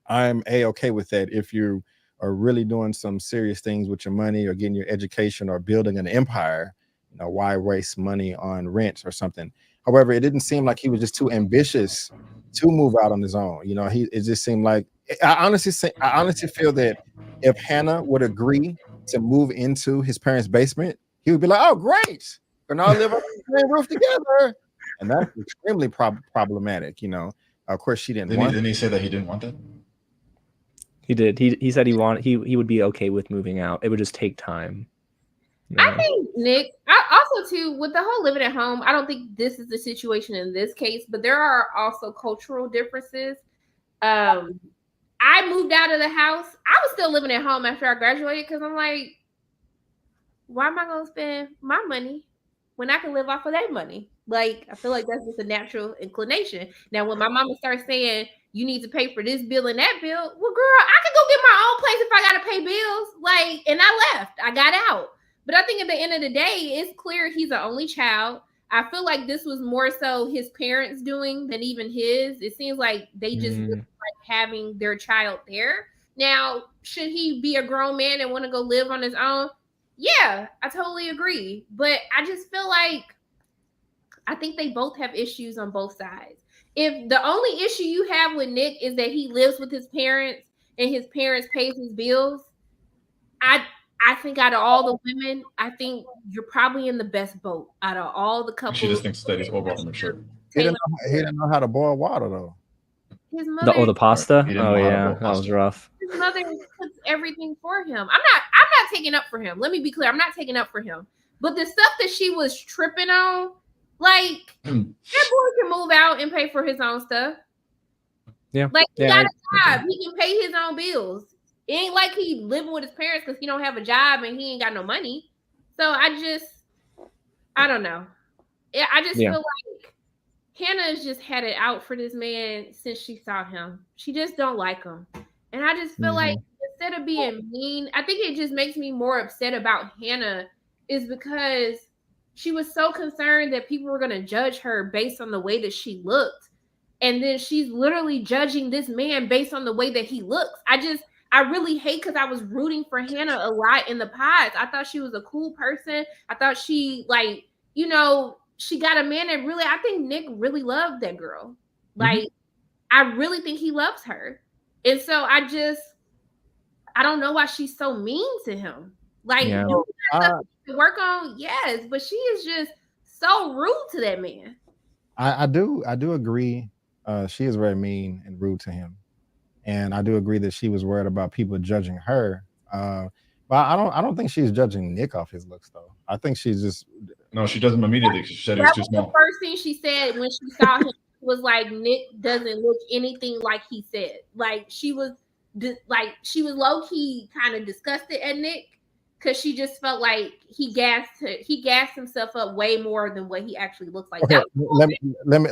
I'm okay with that. If you are really doing some serious things with your money or getting your education or building an empire, why waste money on rent or something? However, it didn't seem like he was just too ambitious to move out on his own. It just seemed like I honestly feel that if Hannah would agree to move into his parents' basement, he would be like, "Oh, great, we're now live under the same roof together," and that's extremely problematic. Of course, she didn't. Didn't he say that he didn't want that? He did. He said he would be okay with moving out. It would just take time. I think, Nick, I also too, with the whole living at home, I don't think this is the situation in this case, but there are also cultural differences. I moved out of the house. I was still living at home after I graduated because I'm like, why am I going to spend my money when I can live off of that money? Like, I feel like that's just a natural inclination. Now, when my mama starts saying, you need to pay for this bill and that bill, well, girl, I could go get my own place if I got to pay bills. Like, and I left. I got out. But I think at the end of the day, it's clear he's an only child. I feel like this was more so his parents doing than even his. It seems like they just like having their child there. Now, should he be a grown man and want to go live on his own? Yeah, I totally agree. But I just feel like I think they both have issues on both sides. If the only issue you have with Nick is that he lives with his parents and his parents pays his bills, I think out of all the women, I think you're probably in the best boat out of all the couples. She just thinks that he's overall mature. He didn't know how to boil water though. His mother, the pasta. Oh Yeah, that was rough. His mother cooks everything for him. I'm not taking up for him. Let me be clear. I'm not taking up for him. But the stuff that she was tripping on, like that boy can move out and pay for his own stuff. Yeah, like he got a job. He can pay his own bills. It ain't like he living with his parents because he don't have a job and he ain't got no money. So I don't know. I just feel like Hannah has just had it out for this man since she saw him. She just don't like him. And I just feel like instead of being mean, I think it just makes me more upset about Hannah is because she was so concerned that people were going to judge her based on the way that she looked. And then she's literally judging this man based on the way that he looks. I really hate because I was rooting for Hannah a lot in the pods. I thought she was a cool person. I thought she she got a man that really, I think Nick really loved that girl. Like, I really think he loves her. And so I don't know why she's so mean to him. Like, you have something to work on, yes, but she is just so rude to that man. I do agree. She is very mean and rude to him. And I do agree that she was worried about people judging her. But I don't think she's judging Nick off his looks, though. I think she's just... No, she doesn't immediately. She said it's too small. The first thing she said when she saw him was like, Nick doesn't look anything like he said. Like, she was low-key kind of disgusted at Nick because she just felt like he gassed himself up way more than what he actually looks like. Okay, let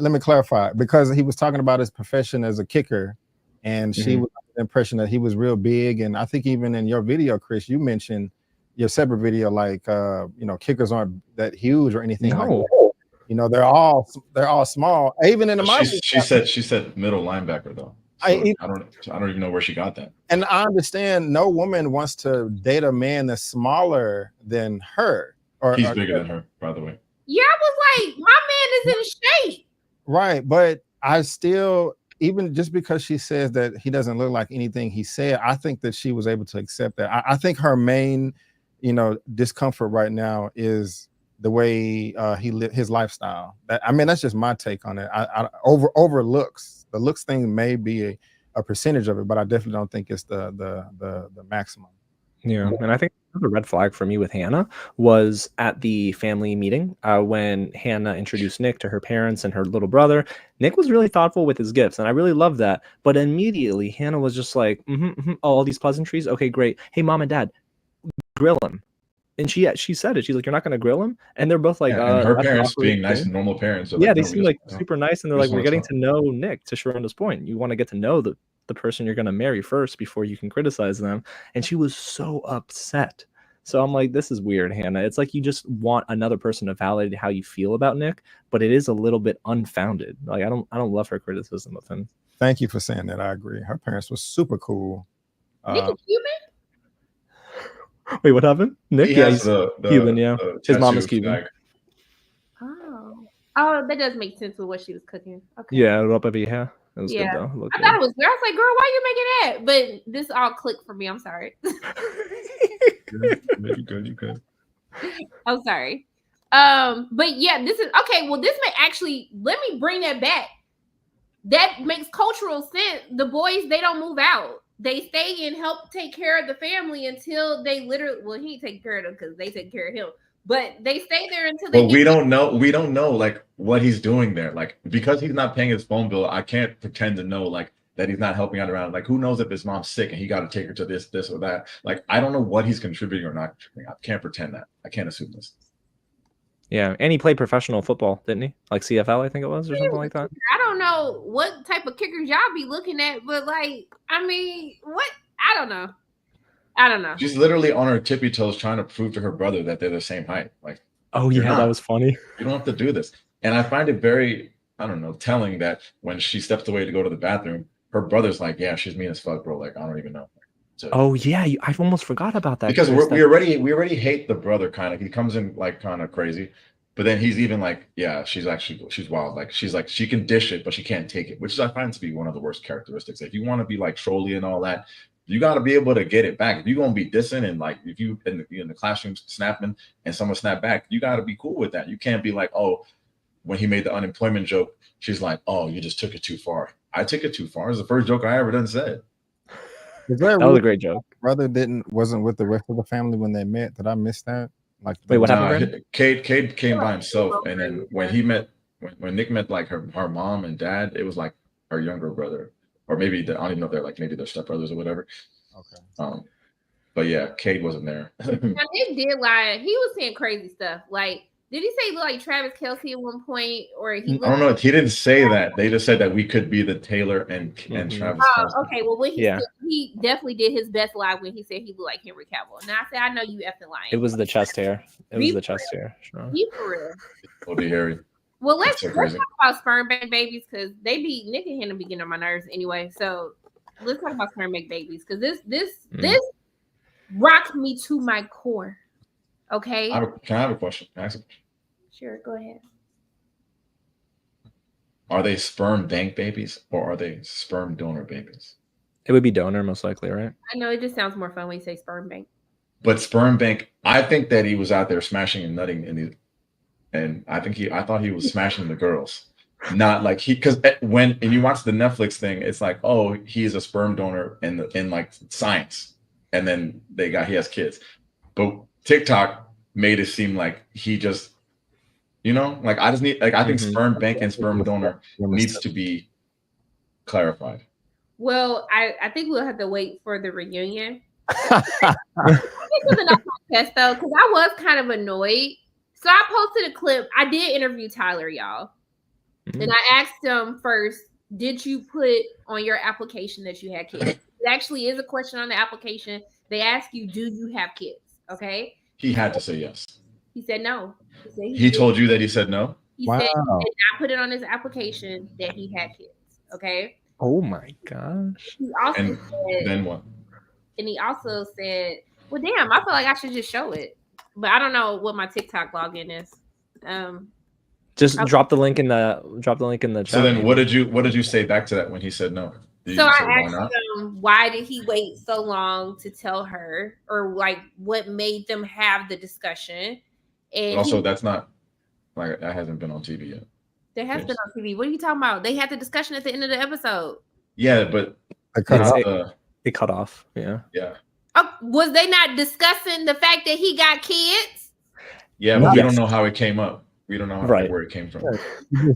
me clarify, because he was talking about his profession as a kicker. And she was under the impression that he was real big. And I think even in your video, Chris, you mentioned your separate video, like, kickers aren't that huge or anything like that. They're all small. Even in the she said middle linebacker, though. So I don't even know where she got that. And I understand no woman wants to date a man that's smaller than her. He's bigger than her, by the way. Yeah, I was like, my man is in shape. Right. But I still... Even just because she says that he doesn't look like anything he said, I think that she was able to accept that. I think her main, discomfort right now is the way he lived his lifestyle. That's just my take on it. Over looks. The looks thing may be a percentage of it, but I definitely don't think it's the maximum. Yeah, and I think the red flag for me with Hannah was at the family meeting when Hannah introduced Nick to her parents and her little brother. Nick was really thoughtful with his gifts, and I really loved that. But immediately, Hannah was just like, all these pleasantries. Okay, great. Hey, mom and dad, grill him. And she said it. She's like, you're not going to grill him? And they're both like, and her parents being nice and normal parents. So they seem like super nice, and they're like, we're getting to know Nick. To Sharonda's point, you want to get to know the person you're going to marry first before you can criticize them. And she was so upset. So I'm like, this is weird, Hannah. It's like you just want another person to validate how you feel about Nick, but it is a little bit unfounded. Like, I don't love her criticism of him. Thank you for saying that. I agree. Her parents were super cool. Nick is Cuban? Wait, what happened? Nick? He's Cuban, yeah. His mom is Cuban. Oh, that does make sense with what she was cooking. Okay. Yeah, Ropa Vieja. It was good, though. I thought it was weird. I was like, girl, why are you making that? But this all clicked for me. I'm sorry. You good. I'm sorry. But yeah, this is okay. Well, this may actually, let me bring that back. That makes cultural sense. The boys, they don't move out. they stay and help take care of the family until they literally. Well, he ain't take care of them because they take care of him. But they stay there until they. But we don't know. We don't know like what he's doing there. Like because he's not paying his phone bill, I can't pretend to know like that he's not helping out around. Like who knows if his mom's sick and he got to take her to this or that. Like I don't know what he's contributing or not contributing. I can't pretend that. I can't assume this. Yeah, and he played professional football, didn't he? Like CFL, I think it was, or something like that. I don't know what type of kickers y'all be looking at, but like, I mean, what? I don't know. She's literally on her tippy toes trying to prove to her brother that they're the same height. Like, oh yeah, that was funny. You don't have to do this. And I find it very, I don't know, telling that when she steps away to go to the bathroom, her brother's like, yeah, she's mean as fuck, bro. Like, I don't even know. So, oh yeah, I almost forgot about that. Because we already hate the brother kind of. He comes in like kind of crazy, but then he's even like, yeah, she's wild. Like she's like she can dish it, but she can't take it, which is I find to be one of the worst characteristics. If you want to be like trolly and all that, you got to be able to get it back. If you're gonna be dissing and like if you in the classroom snapping and someone snap back, you got to be cool with that. You can't be like, oh, when he made the unemployment joke, she's like, oh, you just took it too far. I took it too far. It's the first joke I ever done said. That was a great joke. Brother wasn't with the rest of the family when they met. Did I miss that? Like, wait, what happened? Cade came by himself, and then when he met, when Nick met like her mom and dad, it was like her younger brother, or maybe I don't even know if they're like maybe they're stepbrothers or whatever. Okay. But yeah, Cade wasn't there. Now, Nick did lie. He was saying crazy stuff. Like, did he say he looked like Travis Kelce at one point, or he? I don't know. He didn't say that. They just said that we could be the Taylor and Travis. Oh, okay. Well, when he definitely did his best lie when he said he looked like Henry Cavill. Now I said I know you effing lying. It was the chest hair. Be for real. It'll be hairy. Well, let's talk about sperm bank babies because they be Nick and Hannah be getting on my nerves anyway. So let's talk about sperm bank babies because this rocked me to my core. Okay. Can I have a question? Can I ask a question? Sure, go ahead. Are they sperm bank babies or are they sperm donor babies? It would be donor most likely, right? I know it just sounds more fun when you say sperm bank. But sperm bank, I think that he was out there smashing and nutting and I thought he was smashing the girls. Not like because when you watch the Netflix thing, it's like, oh, he's a sperm donor in like science, and then he has kids. But TikTok made it seem like he just, like I think sperm bank and sperm donor needs to be clarified. Well, I think we'll have to wait for the reunion. It was enough test though, because I was kind of annoyed. So I posted a clip. I did interview Tyler, y'all. And I asked him first, did you put on your application that you had kids? It actually is a question on the application. They ask you, do you have kids? Okay. He had to say yes. He said no. He told you that he said no? He said he did not put it on his application that he had kids. Okay. Oh my gosh. He also said, then what? And he also said, well, damn, I feel like I should just show it. But I don't know what my TikTok login is. Just drop the link in the chat. So then what did you say back to that when he said no? So I asked him, why did he wait so long to tell her, or like what made them have the discussion? And also, that's not like that hasn't been on TV yet. That has been on TV. What are you talking about? They had the discussion at the end of the episode. Yeah, but it cut off. Yeah. Yeah. Oh, was they not discussing the fact that he got kids? Yeah, but we don't know how it came up. We don't know where it came from.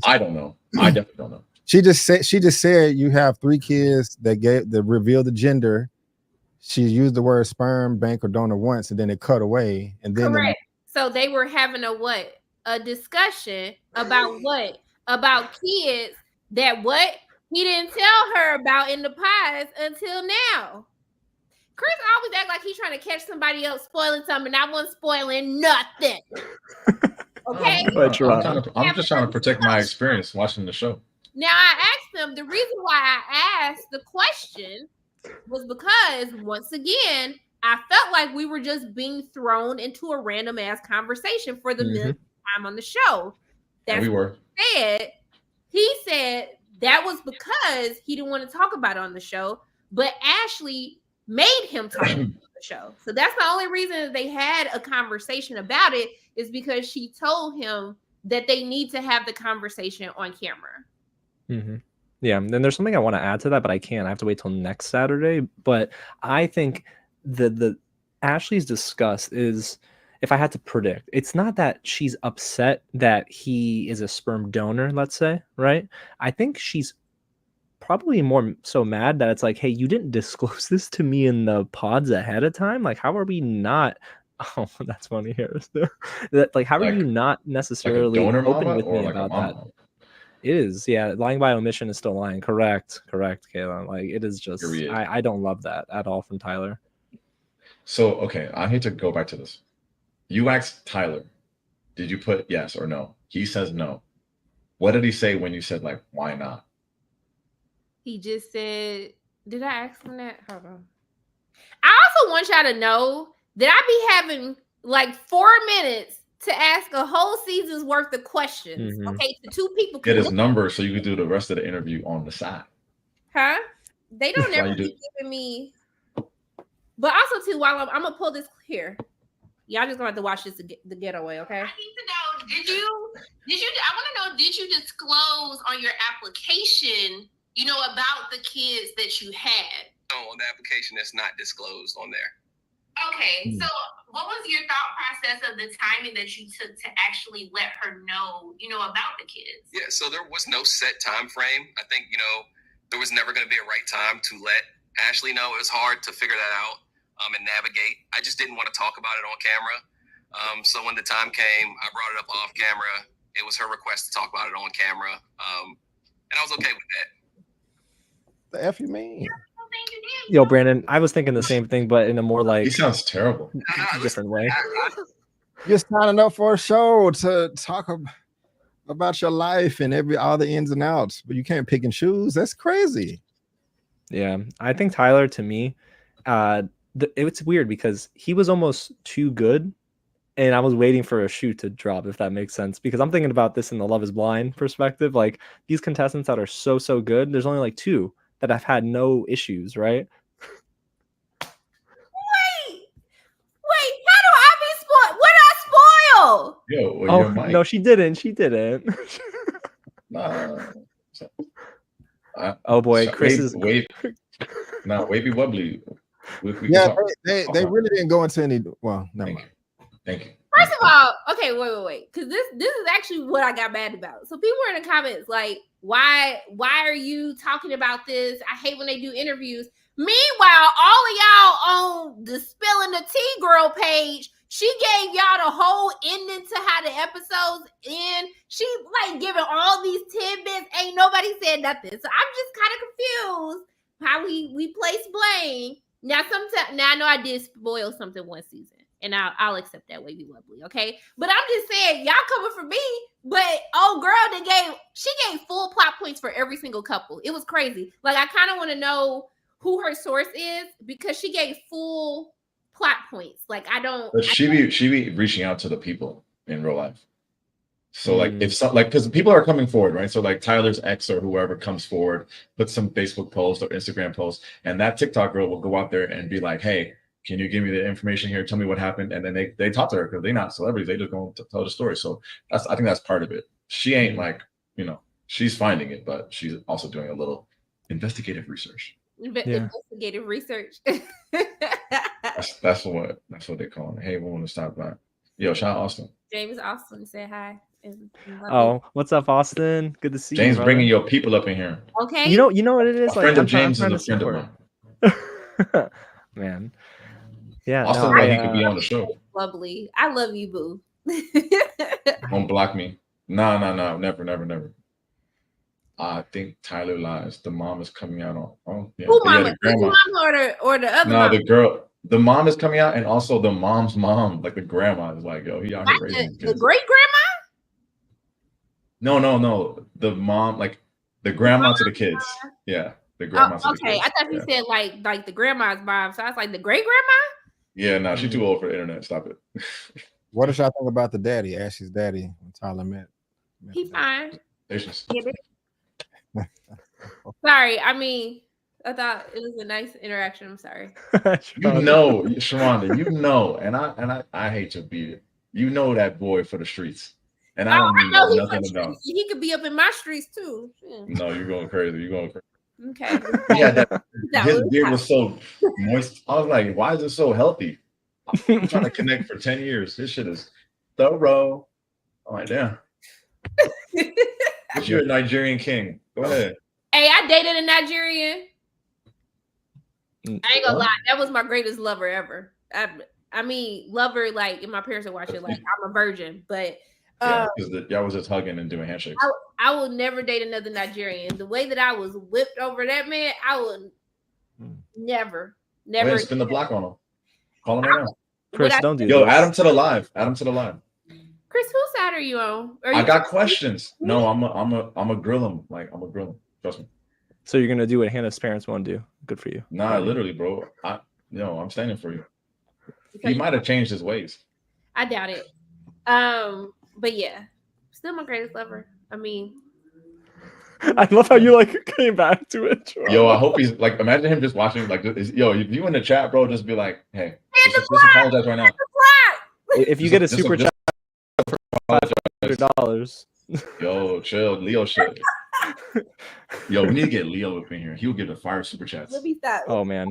I don't know. I definitely don't know. She just said you have 3 kids that revealed the gender. She used the word sperm bank or donor once, and then it cut away. And then correct. So they were having a discussion about what? About kids that he didn't tell her about in the pies until now. Chris always act like he's trying to catch somebody else spoiling something, and I wasn't spoiling nothing. Okay? I'm just trying to protect my experience watching the show. Now, I asked him, the reason why I asked the question was because, once again, I felt like we were just being thrown into a random ass conversation for the millionth time on the show. That's we were. He said that was because he didn't want to talk about it on the show, but Ashley made him talk about the show. So that's the only reason that they had a conversation about it, is because she told him that they need to have the conversation on camera. Yeah, and then there's something I want to add to that, but I can't. I have to wait till next Saturday. But I think the Ashley's disgust is, if I had to predict, it's not that she's upset that he is a sperm donor, let's say, right? I think she's probably more so mad that it's like, hey, you didn't disclose this to me in the pods ahead of time. Like, how are we not? Oh, that's funny, Harris. That, like, how are you not Like a necessarily donor open mama with or me like a about that? mama? It is, yeah. Lying by omission is still lying. Correct, Kayla. Like, it is just, Period. I don't love that at all from Tyler. So, okay, I hate to go back to this. You asked Tyler, did you put yes or no? He says no. What did he say when you said, like, why not? He just said, did I ask him that? Hold on. I also want y'all to know that I be having like 4 minutes to ask a whole season's worth of questions. Okay, to 2 people. Get his number so you can do the rest of the interview on the side. Huh? They don't Why ever you be giving me. But also too, while I'm gonna pull this here. Y'all just gonna have to watch this the getaway, okay? I need to know, did you I want to know, did you disclose on your application, about the kids that you had? On the application, that's not disclosed on there. Okay, so what was your thought process of the timing that you took to actually let her know, about the kids? Yeah, so there was no set time frame. I think, there was never going to be a right time to let Ashley know. It was hard to figure that out and navigate. I just didn't want to talk about it on camera. So when the time came, I brought it up off camera. It was her request to talk about it on camera. And I was okay with that. The F you mean? Yo, Brandon, I was thinking the same thing, but in a more like, he sounds terrible, different way. You're signing up for a show to talk about your life and all the ins and outs, but you can't pick and choose. That's crazy. Yeah, I think Tyler, to me, it's weird because he was almost too good, and I was waiting for a shoe to drop, if that makes sense. Because I'm thinking about this in the Love Is Blind perspective. Like, these contestants that are so good, there's only like 2 that have had no issues, right? Wait, how do I be spoiled? What did I spoil? Yo, well, Oh your mic. no, she didn't. Nah. Oh boy, Chris is wavy wobbly. Yeah, they really didn't go into any. Well, never mind. Thank you. First of all, okay, wait, because this is actually what I got mad about. So people were in the comments like, why are you talking about this? I hate when they do interviews. Meanwhile, all of y'all on the Spilling the Tea Girl page, she gave y'all the whole ending to how the episodes end. She like giving all these tidbits. Ain't nobody said nothing. So I'm just kind of confused how we place blame. Now I know I did spoil something one season. And I'll accept that, Wavy Lovely, okay? But I'm just saying, y'all coming for me, but old girl she gave full plot points for every single couple. It was crazy. Like, I kind of want to know who her source is because she gave full plot points. Like, I don't. But she be reaching out to the people in real life. So like because people are coming forward, right? So like Tyler's ex or whoever comes forward, puts some Facebook post or Instagram post, and that TikTok girl will go out there and be like, hey, can you give me the information here? Tell me what happened. And then they talk to her because they're not celebrities. They just go to tell the story. So I think that's part of it. She ain't like, she's finding it, but she's also doing a little investigative research. Investigative research. that's what they call it. Hey, we want to stop by. Yo, shout out Austin. James Austin said hi. Oh, what's up, Austin? Good to see you. James bringing your people up in here. Okay. You know what it is? A friend of James is a friend of mine. Man. Yeah, Austin, he could be on the show. Lovely. I love you, boo. Don't block me. No, never. I think Tyler lies. The mom is coming out on. Oh, yeah. Who mama? The grandma. Or the other? No, mama? the girl. The mom is coming out, and also the mom's mom, like the grandma, is like, yo, he out here raising kids. The great grandma? No. The mom, like the grandma to the kids. Yeah, the grandma to the kids. Okay, I thought you said like the grandma's mom. So I was like, the great grandma? Yeah, no, she's too old for the internet. Stop it. What did y'all think about the daddy, Ashley's daddy, when Tyler met? He fine. Patience. Sorry, I mean, I thought it was a nice interaction. I'm sorry. Sharonda, and I hate to beat it. You know that boy for the streets. And I don't need No, nothing about. he could be up in my streets too. Yeah. No, you're going crazy. You're going crazy. Okay. Yeah, That his was beard was so moist. I was like, why is it so healthy? I'm trying to connect for 10 years. This shit is thorough. I'm like, damn. But you're a Nigerian king. Go ahead. Hey, I dated a Nigerian. I ain't gonna lie, that was my greatest lover ever. I mean, lover, like, if my parents are watching, like, I'm a virgin, but yeah, because y'all was just hugging and doing handshakes. I will never date another Nigerian. The way that I was whipped over that man, I would never. Wait, spin the block on him. Call him right now. Chris, don't do Yo, this. add him to the live. Add him to the live. Chris, whose side are you on? I got questions. No, I'm a grill him. Like, I'm a grill him. Trust me. So you're gonna do what Hannah's parents won't do. Good for you. Nah, literally, bro. I'm standing for you. He might have changed his ways. I doubt it. But yeah, still my greatest lover. I mean, I love how you like came back to it. Yo, I hope he's like. Imagine him just watching. Like, yo, if you in the chat, bro, just be like, hey, just apologize right now. If you get a super chat for $500. Yo, chill, Leo shit. Yo, we need to get Leo up in here. He'll give the fire super chats. Let me stop. Oh man,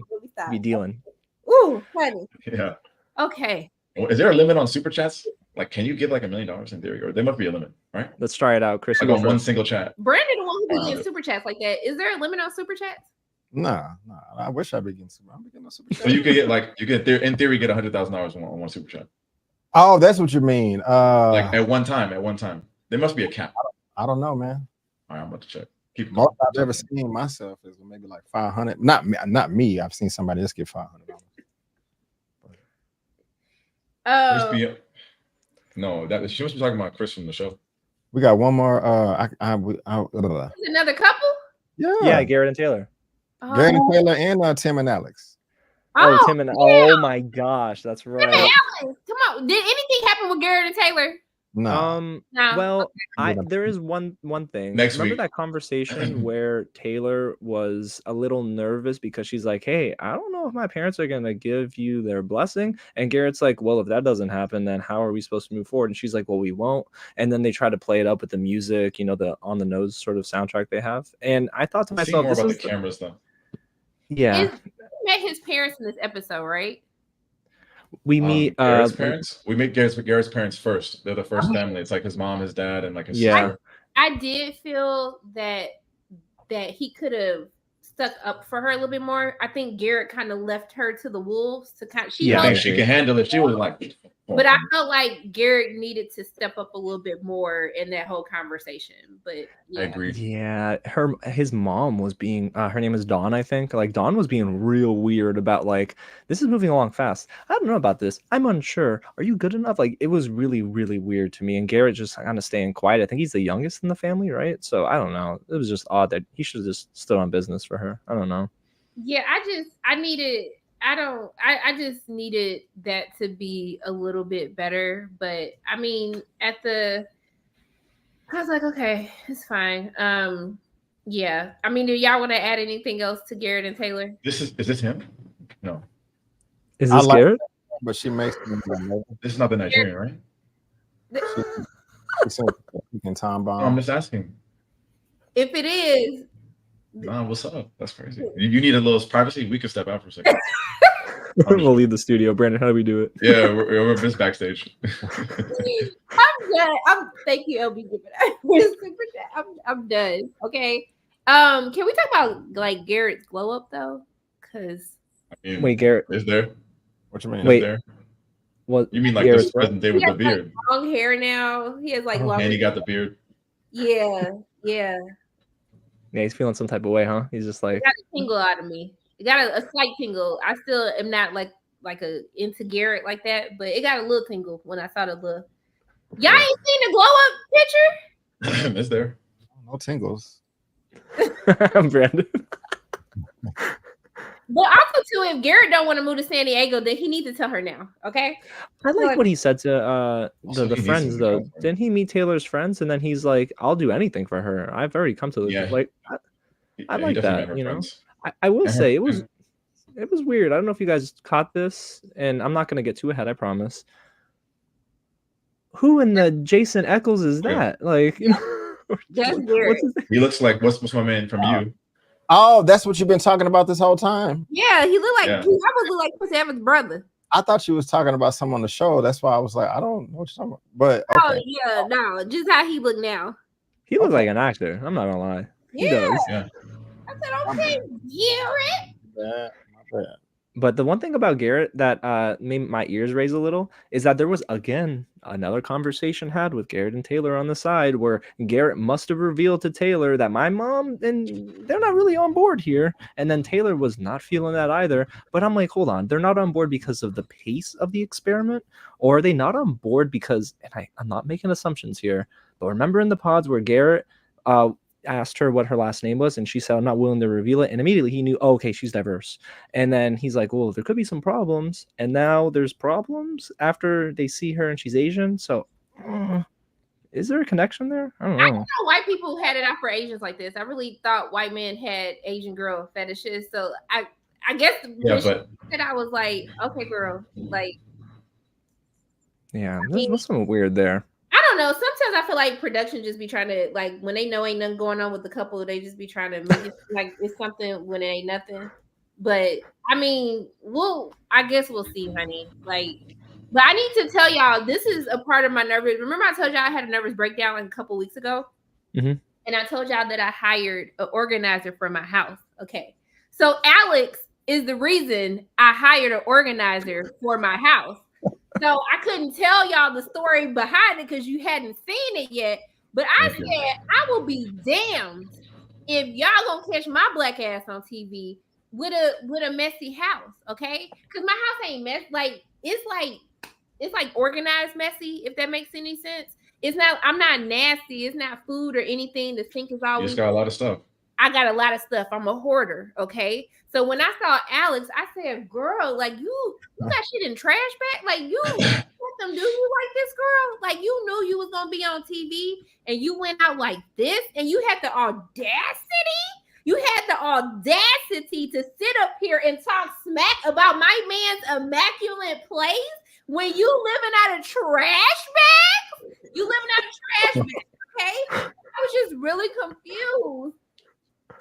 be dealing. Ooh, funny. Yeah. Okay. Is there a limit on super chats? Like, can you give like $1 million in theory, or there must be a limit, right? Let's try it out, Chris. Like on one single chat. Brandon, the one who be getting super chats like that. Is there a limit on super chats? Nah. I wish I'd be getting super. I'm getting no super chat. So you could get like in theory get $100,000 on one super chat. Oh, that's what you mean. Like at one time. There must be a cap. I don't know, man. All right, I'm about to check. Keep most I've ever seen myself is maybe like 500. Not me. I've seen somebody else get $500. No, that she must be talking about Chris from the show. We got one more. Another couple? Yeah, Garrett and Taylor. Garrett and Taylor and Tim and Alex. Oh, Tim and oh my gosh, that's right. Tim and Alex. Come on. Did anything happen with Garrett and Taylor? No. Well, there is one thing. Remember that conversation where Taylor was a little nervous because she's like, "Hey, I don't know if my parents are gonna give you their blessing." And Garrett's like, "Well, if that doesn't happen, then how are we supposed to move forward?" And she's like, "Well, we won't." And then they try to play it up with the music, the on the nose sort of soundtrack they have. And I thought to myself, more about the cameras though. Yeah. We met his parents in this episode, right? We meet Garrett's parents. We meet Garrett's parents first. They're the first family. It's like his mom, his dad, and like his sister. I did feel that he could have stuck up for her a little bit more. I think Garrett kind of left her to the wolves to kind of. I think she can handle it. She was like. But I felt like Garrett needed to step up a little bit more in that whole conversation. But I agree. Yeah, his mom was being her name is Dawn, I think. Like Dawn was being real weird about like, this is moving along fast. I don't know about this. I'm unsure. Are you good enough? Like it was really, really weird to me. And Garrett just kind of staying quiet. I think he's the youngest in the family, right? So I don't know. It was just odd that he should have just stood on business for her. I don't know. Yeah, I just needed that to be a little bit better. But I mean, I was like, okay, it's fine. Yeah. I mean, do y'all want to add anything else to Garrett and Taylor? Is this him? No. Is this Garrett? But she makes this is not the Nigerian, right? She time bomb. No, I'm just asking. If it is. Nah, what's up? That's crazy. You need a little privacy? We can step out for a second. We'll leave the studio. Brandon, how do we do it? Yeah, we're just backstage. I'm done. Thank you, LB. I'm done. Okay. Can we talk about like Garrett's glow up though? Because wait, Garrett is there? What you mean? Wait, there? What you mean? Like Garrett's this present day with the beard? Like long hair now. He has like long. And he got the beard. Yeah. Yeah, he's feeling some type of way, huh? He's just like it got a tingle out of me. It got a slight tingle. I still am not like into Garrett like that, but it got a little tingle when I saw the look. Y'all ain't seen the glow up picture? Is there? No tingles. Brandon. But also too, if Garrett don't want to move to San Diego, then he needs to tell her now. Okay. I like what he said to the friends though. Didn't he meet Taylor's friends and then he's like, "I'll do anything for her. I've already come to the like." I like that. I will say it was weird. I don't know if you guys caught this, and I'm not gonna get too ahead. I promise. who in the Jason Eccles is that? Like, you know, That's what's weird. his name? He looks like what's my man from you? Oh, that's what you've been talking about this whole time. Yeah, he looked like Yeah. he almost looked like Chris Evans' brother. I thought you was talking about someone on the show. That's why I was like, I don't know what you're talking about. But Oh okay. yeah, no, just how he look now. He looks Okay. like an actor. I'm not gonna lie. He Yeah. does. Yeah. I said, okay, Garrett. My bad. But the one thing about Garrett that made my ears raise a little is that there was, again, another conversation had with Garrett and Taylor on the side where Garrett must have revealed to Taylor that my mom and they're not really on board here. And then Taylor was not feeling that either. But I'm like, hold on, they're not on board because of the pace of the experiment? Or are they not on board because, and I'm not making assumptions here, but remember in the pods where Garrett asked her what her last name was and she said, I'm not willing to reveal it. And immediately he knew, oh, okay, she's diverse. And then he's like, well, there could be some problems. And now there's problems after they see her and she's Asian. So is there a connection there? I don't know. I didn't know white people had it out for Asians like this. I really thought white men had Asian girl fetishes. So I guess Yeah, when she but said, I was like, okay, girl, like, Yeah, there's something weird there. I don't know. Sometimes I feel like production just be trying to, like, when they know ain't nothing going on with the couple, they just be trying to make it like it's something when it ain't nothing. But I mean, I guess we'll see, honey. Like, but I need to tell y'all, this is a part of my nervous. Remember, I told y'all I had a nervous breakdown like a couple weeks ago, and I told y'all that I hired an organizer for my house. Okay, so Alex is the reason I hired an organizer for my house. So I couldn't tell y'all the story behind it because you hadn't seen it yet. But I said I will be damned if y'all gonna catch my black ass on TV with a messy house, okay? Because my house ain't mess. Like it's like organized messy. If that makes any sense. It's not. I'm not nasty. It's not food or anything. The sink is you always. just got a lot of stuff. I got a lot of stuff. I'm a hoarder, okay? So when I saw Alex, I said, girl, like you got shit in trash bag? Like you let them do you like this, girl? Like you knew you was gonna be on TV and you went out like this and you had the audacity? You had the audacity to sit up here and talk smack about my man's immaculate place when you living out of trash bags? You living out of trash bags, okay? I was just really confused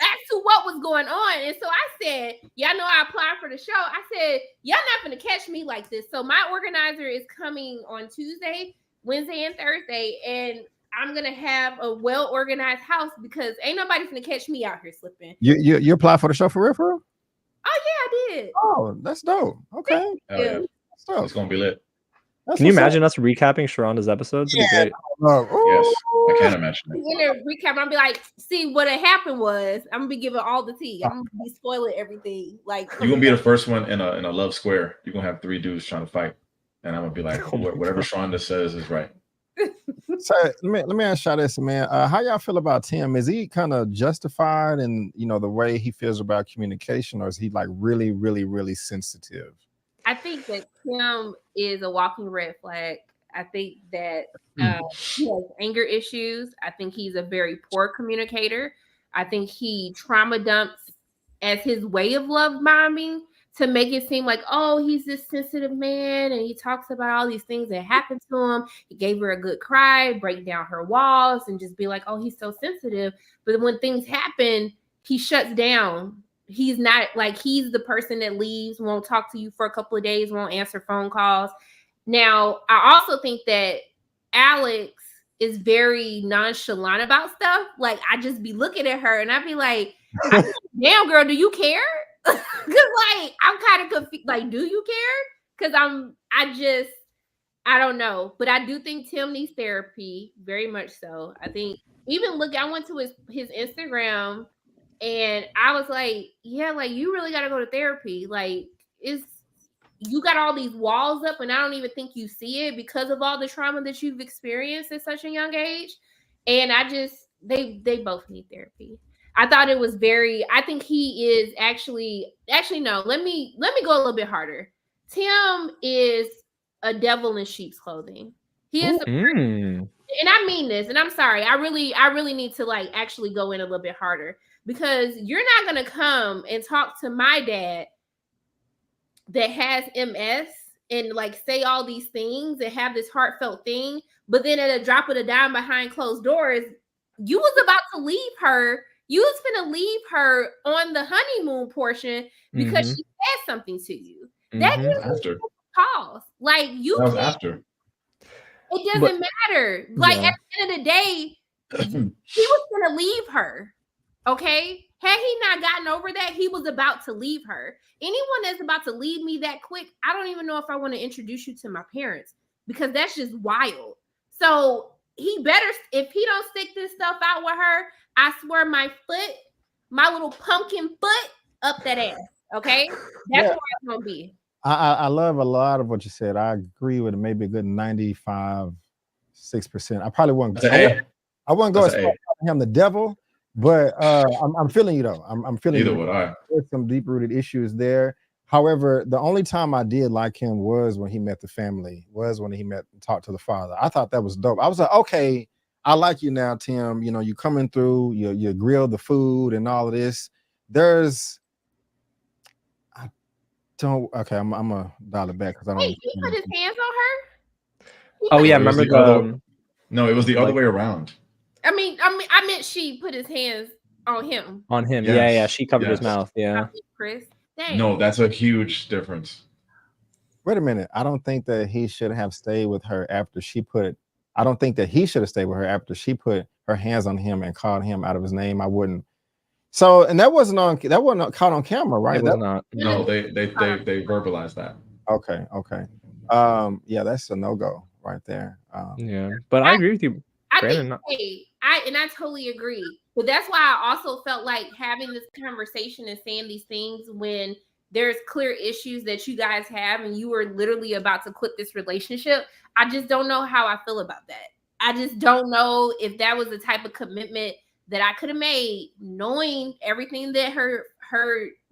as to what was going on. And so I said, y'all know I applied for the show. I said, y'all not gonna catch me like this. So my organizer is coming on Tuesday, Wednesday, and Thursday, and I'm gonna have a well-organized house because ain't nobody gonna catch me out here slipping. You applied for the show for real, for real? Oh yeah, I did. Oh, that's dope. Okay. Hell yeah. That's dope. It's gonna be lit. That's Can you what's up. imagine us recapping Sharonda's episodes? It'd be great. Oh, Yes, I can't imagine it. In a recap, I'm gonna be like, see what had happened was I'm gonna be giving all the tea. I'm gonna be spoiling everything. Like You're gonna be the first one in a love square. You're gonna have 3 dudes trying to fight, and I'm gonna be like, whatever Shonda says is right. So let me ask y'all this, man. How y'all feel about Tim? Is he kind of justified in the way he feels about communication, or is he like really, really, really sensitive? I think that Tim is a walking red flag. I think that he has anger issues. I think he's a very poor communicator. I think he trauma dumps as his way of love bombing to make it seem like, oh, he's this sensitive man and he talks about all these things that happened to him. He gave her a good cry, break down her walls, and just be like, oh, he's so sensitive. But when things happen, he shuts down. He's not like he's the person that leaves, won't talk to you for a couple of days, won't answer phone calls. Now, I also think that Alex is very nonchalant about stuff. Like, I just be looking at her and I'd be like, damn, girl, do you care? Because, like, I'm kind of confused. Like, do you care? Because I don't know. But I do think Tim needs therapy, very much so. I think, I went to his Instagram and I was like, yeah, like, you really got to go to therapy. Like, you got all these walls up and I don't even think you see it because of all the trauma that you've experienced at such a young age. And they both need therapy. I thought it was I think he is actually no, let me go a little bit harder. Tim is a devil in sheep's clothing. He is and I mean this, and I'm sorry, I really need to like actually go in a little bit harder because you're not gonna come and talk to my dad that has MS and like say all these things and have this heartfelt thing, but then at a drop of a dime behind closed doors, you was about to leave her. You was gonna leave her on the honeymoon portion because she said something to you. That gives After. me pause. Like you That was can't. after. It doesn't matter. Like at the end of the day, he was gonna leave her. Okay. Had he not gotten over that, he was about to leave her. Anyone that's about to leave me that quick, I don't even know if I want to introduce you to my parents because that's just wild. So he better, if he don't stick this stuff out with her, I swear my little pumpkin foot up that ass. Okay. That's where it's gonna be. I love a lot of what you said. I agree with maybe a good 95, 6%. I probably wouldn't. I wouldn't go as far as calling him the devil, but I'm feeling you though. I'm feeling either you. would I. There's some deep rooted issues there. However, the only time I did like him was when he met the family. Was when he met and talked to the father. I thought that was dope. I was like, okay, I like you now, Tim. You know, you coming through. You grill the food and all of this. Okay, I'm gonna dial it back because I don't. Wait, he put his hands on her? Oh yeah, remember the? No, it was the other way around. I meant she put his hands on him. On him, Yes. yeah. She covered his mouth, yeah. Chris, dang. No, that's a huge difference. Wait a minute. I don't think that he should have stayed with her after she put. I don't think that he should have stayed with her after she put her hands on him and called him out of his name. I wouldn't. So, and that wasn't caught on camera, right? It was not. No, they verbalized that. Okay. Yeah, that's a no-go right there. Yeah, but I agree with you, Brandon. I totally agree. But that's why I also felt like having this conversation and saying these things when there's clear issues that you guys have and you were literally about to quit this relationship. I just don't know how I feel about that. I just don't know if that was the type of commitment that I could have made, knowing everything that her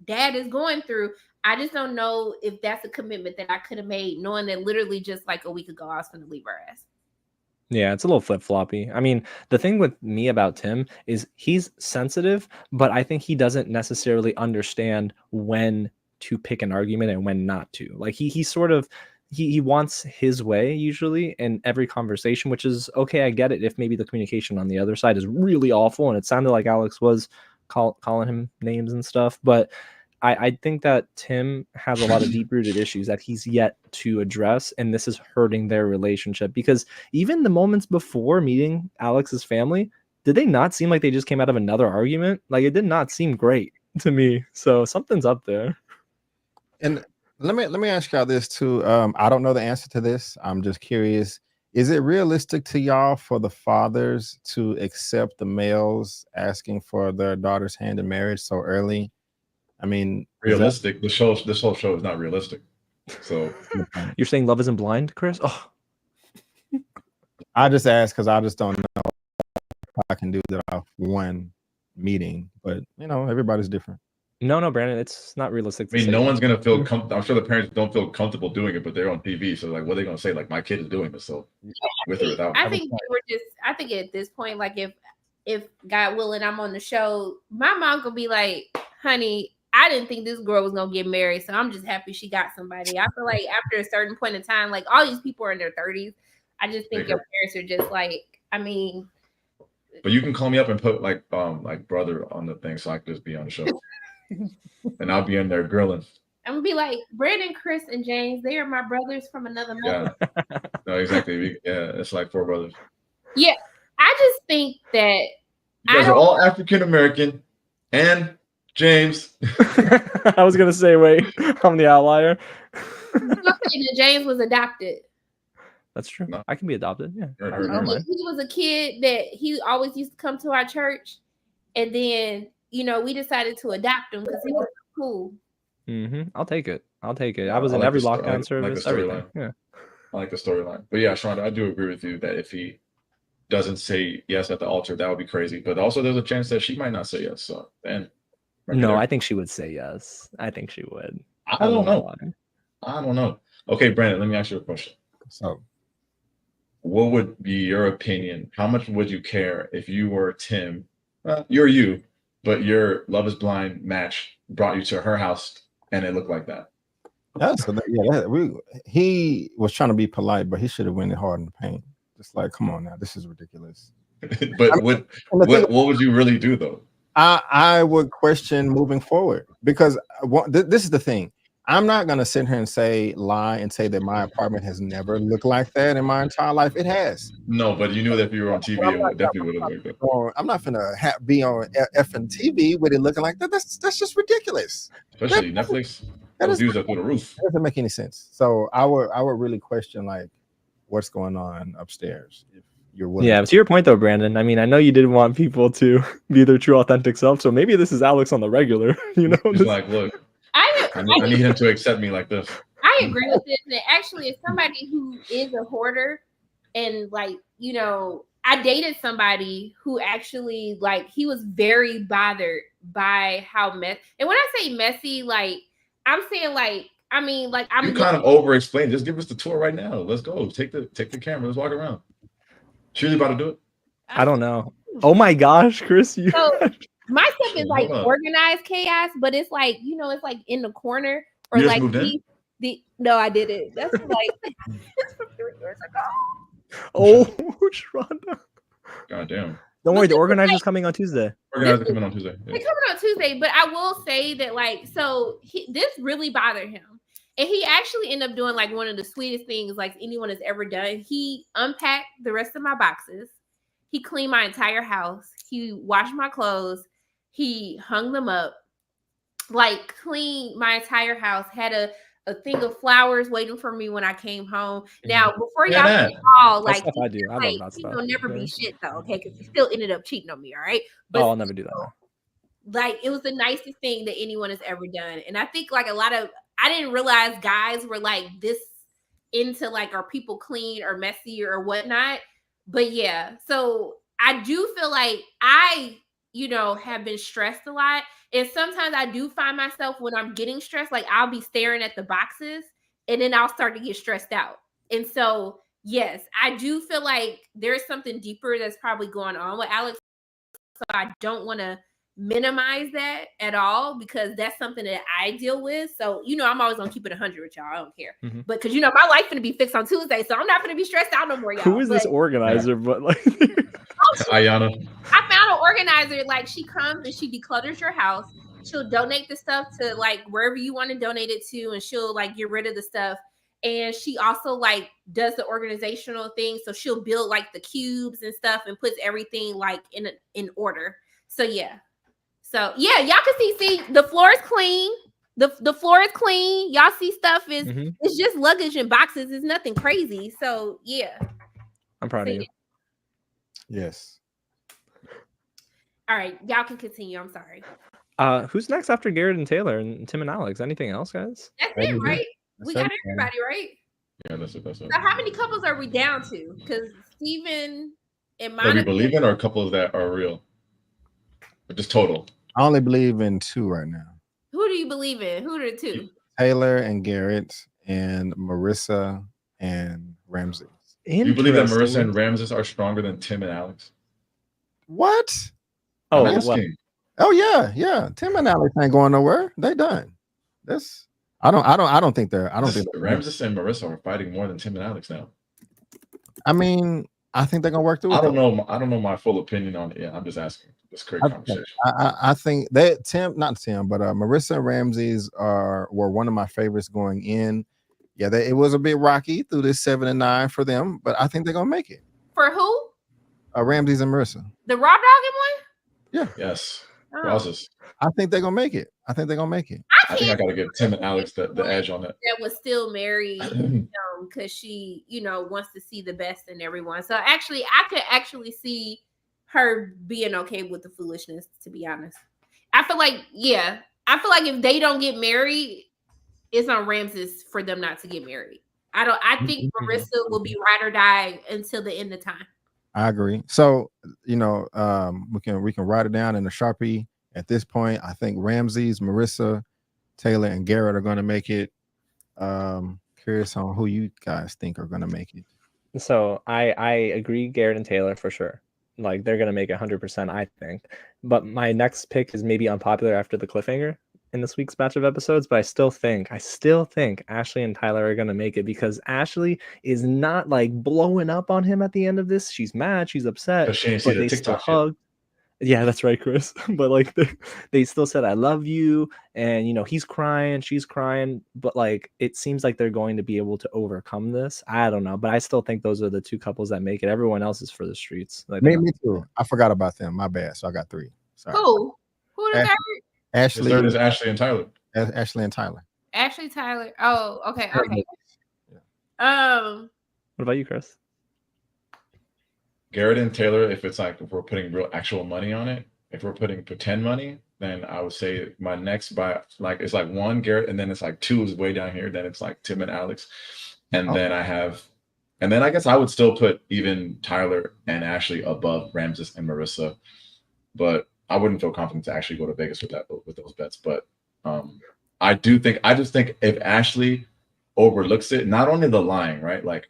dad is going through. I just don't know if that's a commitment that I could have made, knowing that literally just like a week ago I was going to leave her ass. Yeah, it's a little flip-floppy. I mean, the thing with me about Tim is he's sensitive, but I think he doesn't necessarily understand when to pick an argument and when not to. Like he sort of he wants his way usually in every conversation, which is okay. I get it if maybe the communication on the other side is really awful, and it sounded like Alex was calling him names and stuff, but I think that Tim has a lot of deep-rooted issues that he's yet to address, and this is hurting their relationship because even the moments before meeting Alex's family, did they not seem like they just came out of another argument? Like it did not seem great to me. So something's up there. And let me ask y'all this too. I don't know the answer to this. I'm just curious. Is it realistic to y'all for the fathers to accept the males asking for their daughter's hand in marriage so early? I mean, realistic. This whole show is not realistic. So you're saying Love Isn't Blind, Chris? Oh, I just asked because I just don't know if I can do that off one meeting. But you know, everybody's different. No, Brandon, it's not realistic. I mean, no one's gonna feel comfortable. I'm sure the parents don't feel comfortable doing it, but they're on TV. So like, what are they gonna say? Like, my kid is doing this. So with or without. I think at this point, like if God willing, I'm on the show, my mom could be like, honey, I didn't think this girl was gonna get married, so I'm just happy she got somebody. I feel like after a certain point in time, like all these people are in their 30s. I just think your parents are just like, I mean. But you can call me up and put like brother on the thing, so I can just be on the show, and I'll be in there grilling. I'm gonna be like Brandon, Chris, and James. They are my brothers from another mother. Yeah, no, exactly. Yeah, it's like 4 brothers. Yeah, I just think that you guys are all African American and James. I was gonna say, wait, I'm the outlier. James was adopted. That's true. No. I can be adopted. Yeah. He was a kid that he always used to come to our church, and then we decided to adopt him because he was cool. I'll take it. I was in every lockdown service. Everything. Yeah. I like the storyline, but yeah, Sharonda, I do agree with you that if he doesn't say yes at the altar, that would be crazy. But also, there's a chance that she might not say yes. So then. No, I think she would say yes. I think she would. I don't know. Okay, Brandon, let me ask you a question. So, what would be your opinion? How much would you care if you were Tim? You're you, but your Love Is Blind match brought you to her house and it looked like that? He was trying to be polite, but he should have went it hard in the paint. Just like, come on now, this is ridiculous. But what would you really do though? I would question moving forward because this is the thing. I'm not gonna sit here and lie and say that my apartment has never looked like that in my entire life. It has. No, but you knew that if you were on TV, it definitely would have looked like that. I'm not gonna be on effing TV with it looking like that. That's just ridiculous. Especially Netflix. Those views are through the roof. It doesn't make any sense. So I would really question like what's going on upstairs. If you're willing. Yeah, to your point though, Brandon. I mean, I know you didn't want people to be their true authentic self, so maybe this is Alex on the regular. You know, it's like, look, I need him to accept me like this. I agree with this. And actually, as somebody who is a hoarder, and like, you know, I dated somebody who actually like he was very bothered by how messy. And when I say messy, like I'm saying like I mean like I'm you kind of over explain. Just give us the tour right now. Let's go. Take the camera. Let's walk around. She really about to do it? I don't know. Oh my gosh, Chris, you. So, my stuff is like organized chaos, but it's like, you know, it's like in the corner or you like no, I didn't. That's like it's from 3 years ago. Oh, Shonda. God damn. Don't worry, the organizer's coming on Tuesday. Organizer's coming on Tuesday. Yeah. They're coming on Tuesday, but I will say that like so this really bothered him. And he actually ended up doing like one of the sweetest things like anyone has ever done. He unpacked the rest of my boxes. He cleaned my entire house. He washed my clothes. He hung them up, like cleaned my entire house, had a thing of flowers waiting for me when I came home. Now, before y'all call, like, I do. I love that stuff. He'll never be shit though, okay? Because he still ended up cheating on me, all right? But I'll never do that. Like, it was the nicest thing that anyone has ever done. And I think like I didn't realize guys were like this into like, are people clean or messy or whatnot? But yeah, so I do feel like I, you know, have been stressed a lot. And sometimes I do find myself when I'm getting stressed, like I'll be staring at the boxes and then I'll start to get stressed out. And so, yes, I do feel like there's something deeper that's probably going on with Alex. So I don't want to minimize that at all because that's something that I deal with. So, you know, I'm always gonna keep it 100 with y'all. I don't care. Mm-hmm. But because, you know, my life's gonna be fixed on Tuesday, so I'm not gonna be stressed out no more, y'all. Who is this organizer? But like Ayana. I found an organizer. Like, she comes and she declutters your house. She'll donate the stuff to like wherever you want to donate it to, and she'll like get rid of the stuff. And she also like does the organizational thing. So she'll build like the cubes and stuff and puts everything like in order. So yeah. So yeah, y'all can see the floor is clean. The floor is clean. Y'all see stuff is it's just luggage and boxes. It's nothing crazy. So yeah. I'm proud of you. Yes. All right, y'all can continue. I'm sorry. Who's next after Garrett and Taylor and Tim and Alex? Anything else, guys? That's it, right? We got everybody, right? Yeah, that's it. So how many couples are we down to? Because Steven and Monica. Do we believe in or couples that are real? Or just total? I only believe in 2 right now. Who do you believe in? Who are the 2? Taylor and Garrett and Marissa and Ramsey. You believe that Marissa and Ramses are stronger than Tim and Alex? What? Oh, oh yeah. Tim and Alex ain't going nowhere. They done. I don't think they're. Ramses and Marissa are fighting more than Tim and Alex now. I mean, I think they're gonna work through it. I don't know my full opinion on it. Yeah, I'm just asking. It's a great conversation. I think that Marissa and Ramses were one of my favorites going in. Yeah, it was a bit rocky through this 7 and 9 for them, but I think they're gonna make it. For who? Ramses and Marissa. The raw dogging one? Yeah. Yes. Process. I think they're gonna make it. I think I think I gotta give Tim and Alex the edge on that. That was still married because she, you know, wants to see the best in everyone. So actually, I could actually see her being okay with the foolishness, to be honest. I feel like if they don't get married, it's on Ramses for them not to get married. I think Marissa will be ride or die until the end of time. I agree. So, you know, we can write it down in a Sharpie at this point. I think Ramses, Marissa, Taylor, and Garrett are going to make it. Curious on who you guys think are going to make it. So I agree, Garrett and Taylor for sure. Like they're going to make it 100%, I think. But my next pick is maybe unpopular after the cliffhanger. in this week's batch of episodes, but I still think Ashley and Tyler are gonna make it because Ashley is not like blowing up on him at the end of this. She's mad, she's upset, Because she didn't see but the they still TikTok shit. hug. Yeah, that's right, Chris. But like they still said I love you, and you know he's crying, she's crying, but like it seems like they're going to be able to overcome this. I don't know, but I still think those are the two couples that make it. Everyone else is for the streets. Like Me too. I forgot about them. My bad. So I got 3. Sorry. Who the third? The Ashley, third is Ashley and Tyler. Ashley and Tyler. Ashley, Tyler. Oh, okay. Yeah. What about you, Chris? Garrett and Taylor, if we're putting real actual money on it, if we're putting pretend money, then I would say my next it's like 1 Garrett, and then it's like 2 is way down here. Then it's like Tim and Alex, and then I guess I would still put even Tyler and Ashley above Ramses and Marissa, but I wouldn't feel confident to actually go to Vegas with those bets. But I just think if Ashley overlooks it, not only the lying, right? Like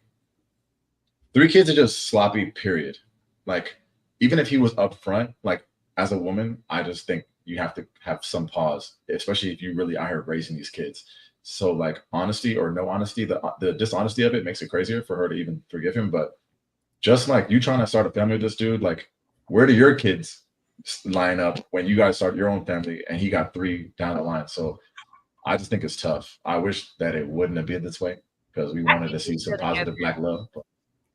3 kids are just sloppy, period. Like, even if he was upfront, like as a woman, I just think you have to have some pause, especially if you really are here raising these kids. So like honesty or no honesty, the dishonesty of it makes it crazier for her to even forgive him. But just like you trying to start a family with this dude, like where do your kids line up when you guys start your own family and he got 3 down the line? So I just think it's tough. I wish that it wouldn't have been this way because we wanted to see some positive black love. But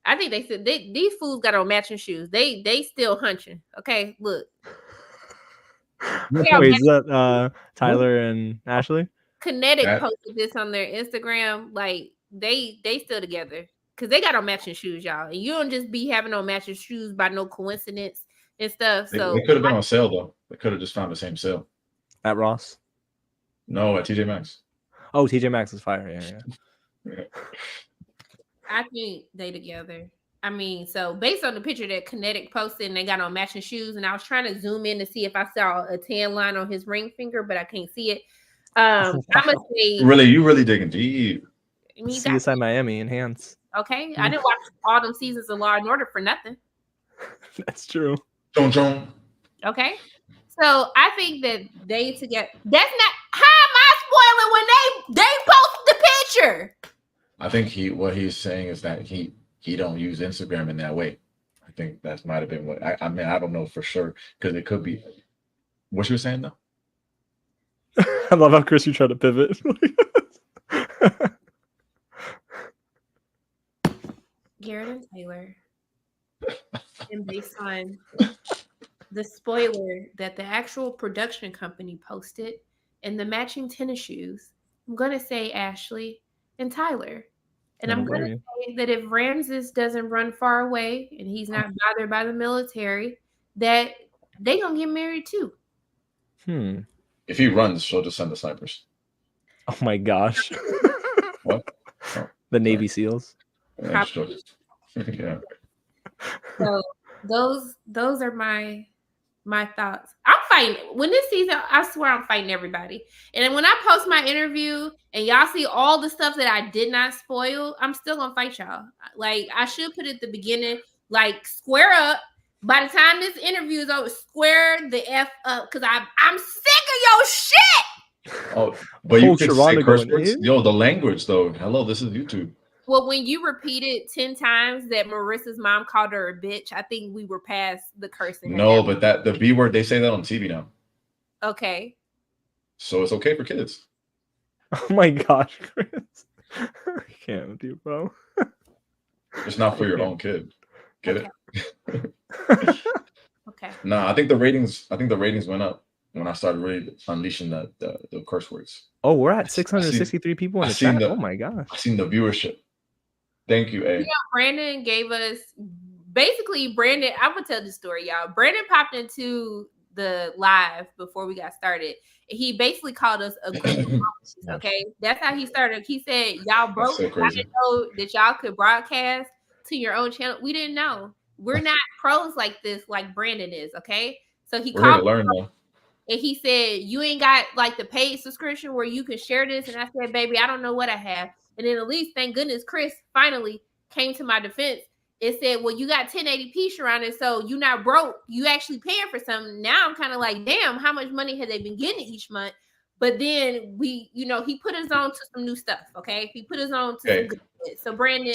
I think they said these fools got on matching shoes. They still hunching. Okay, look. Wait, is that Tyler and Ashley? Kinetic posted this on their Instagram. Like they still together because they got on matching shoes, y'all. And you don't just be having on matching shoes by no coincidence and stuff. So they could have been on sale though. They could have just found the same sale at Ross. No, at TJ Maxx. Oh, TJ Maxx is fire. Yeah. I think they together. I mean, so based on the picture that Kinetic posted, and they got on matching shoes, and I was trying to zoom in to see if I saw a tan line on his ring finger, but I can't see it. I'm gonna say, you really digging deep. CSI Miami enhance. Okay, I didn't watch all them seasons of Law and Order for nothing. That's true. Chon. Okay, so I think that they together. That's not. How am I spoiling when they posted the picture? I think what he's saying is that he don't use Instagram in that way. I think that might have been what I mean. I don't know for sure because it could be. What you were saying though? I love how Chris, you try to pivot. Garrett and Taylor, and based on the spoiler that the actual production company posted and the matching tennis shoes, I'm gonna say Ashley and Tyler. And I'm going to say that if Ramses doesn't run far away and he's not bothered by the military, that they going to get married too. If he runs, she'll just send the snipers. Oh my gosh. What? Oh, the Navy SEALs. Yeah. Yeah. So those are my thoughts. I'm fighting when this season. I swear I'm fighting everybody. And then when I post my interview and y'all see all the stuff that I did not spoil, I'm still gonna fight y'all. Like I should put at the beginning, like square up. By the time this interview is over, square the F up because I'm sick of your shit. Oh, but you can say curse words. Yo, the language though. Hello, this is YouTube. Well, when you repeated 10 times that Marissa's mom called her a bitch, I think we were past the cursing. No, but the B word, they say that on TV now. Okay. So it's okay for kids. Oh my gosh, Chris. I can't with you, bro. It's not for your own kid. Get it? Okay. No, I think the ratings went up when I started really unleashing the curse words. Oh, we're at 663 people in the chat. Oh my gosh. I've seen the viewership. Thank you, A. You know, Brandon gave us Brandon, I'm gonna tell the story, y'all. Brandon popped into the live before we got started. He basically called us a group. Okay, that's how he started. He said, "Y'all broke. So I didn't know that y'all could broadcast to your own channel. We didn't know. We're not pros like this, like Brandon is." Okay, so he called learn though. And he said, "You ain't got like the paid subscription where you can share this." And I said, "Baby, I don't know what I have." And then at least, thank goodness, Chris finally came to my defense. It said, "Well, you got 1080p, Sharonda, so you not broke. You actually paying for something." Now I'm kind of like, damn, how much money have they been getting each month? But then he put us on to some new stuff. Okay, he put us on to some good shit. So Brandon,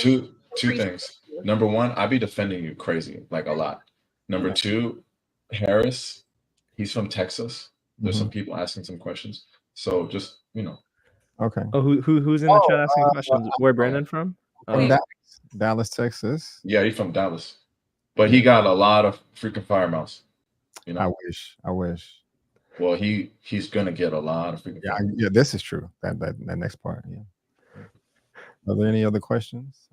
two things. Number one, I be defending you crazy, like a lot. Number two, Harris, he's from Texas. There's some people asking some questions. So just, Okay. Oh, who's in the chat asking questions? Where Brandon from? From Dallas, Texas. Yeah, he's from Dallas. But he got a lot of freaking fire mouths. I wish. Well, he's gonna get a lot of freaking fire. Yeah, this is true. That next part. Yeah. Are there any other questions?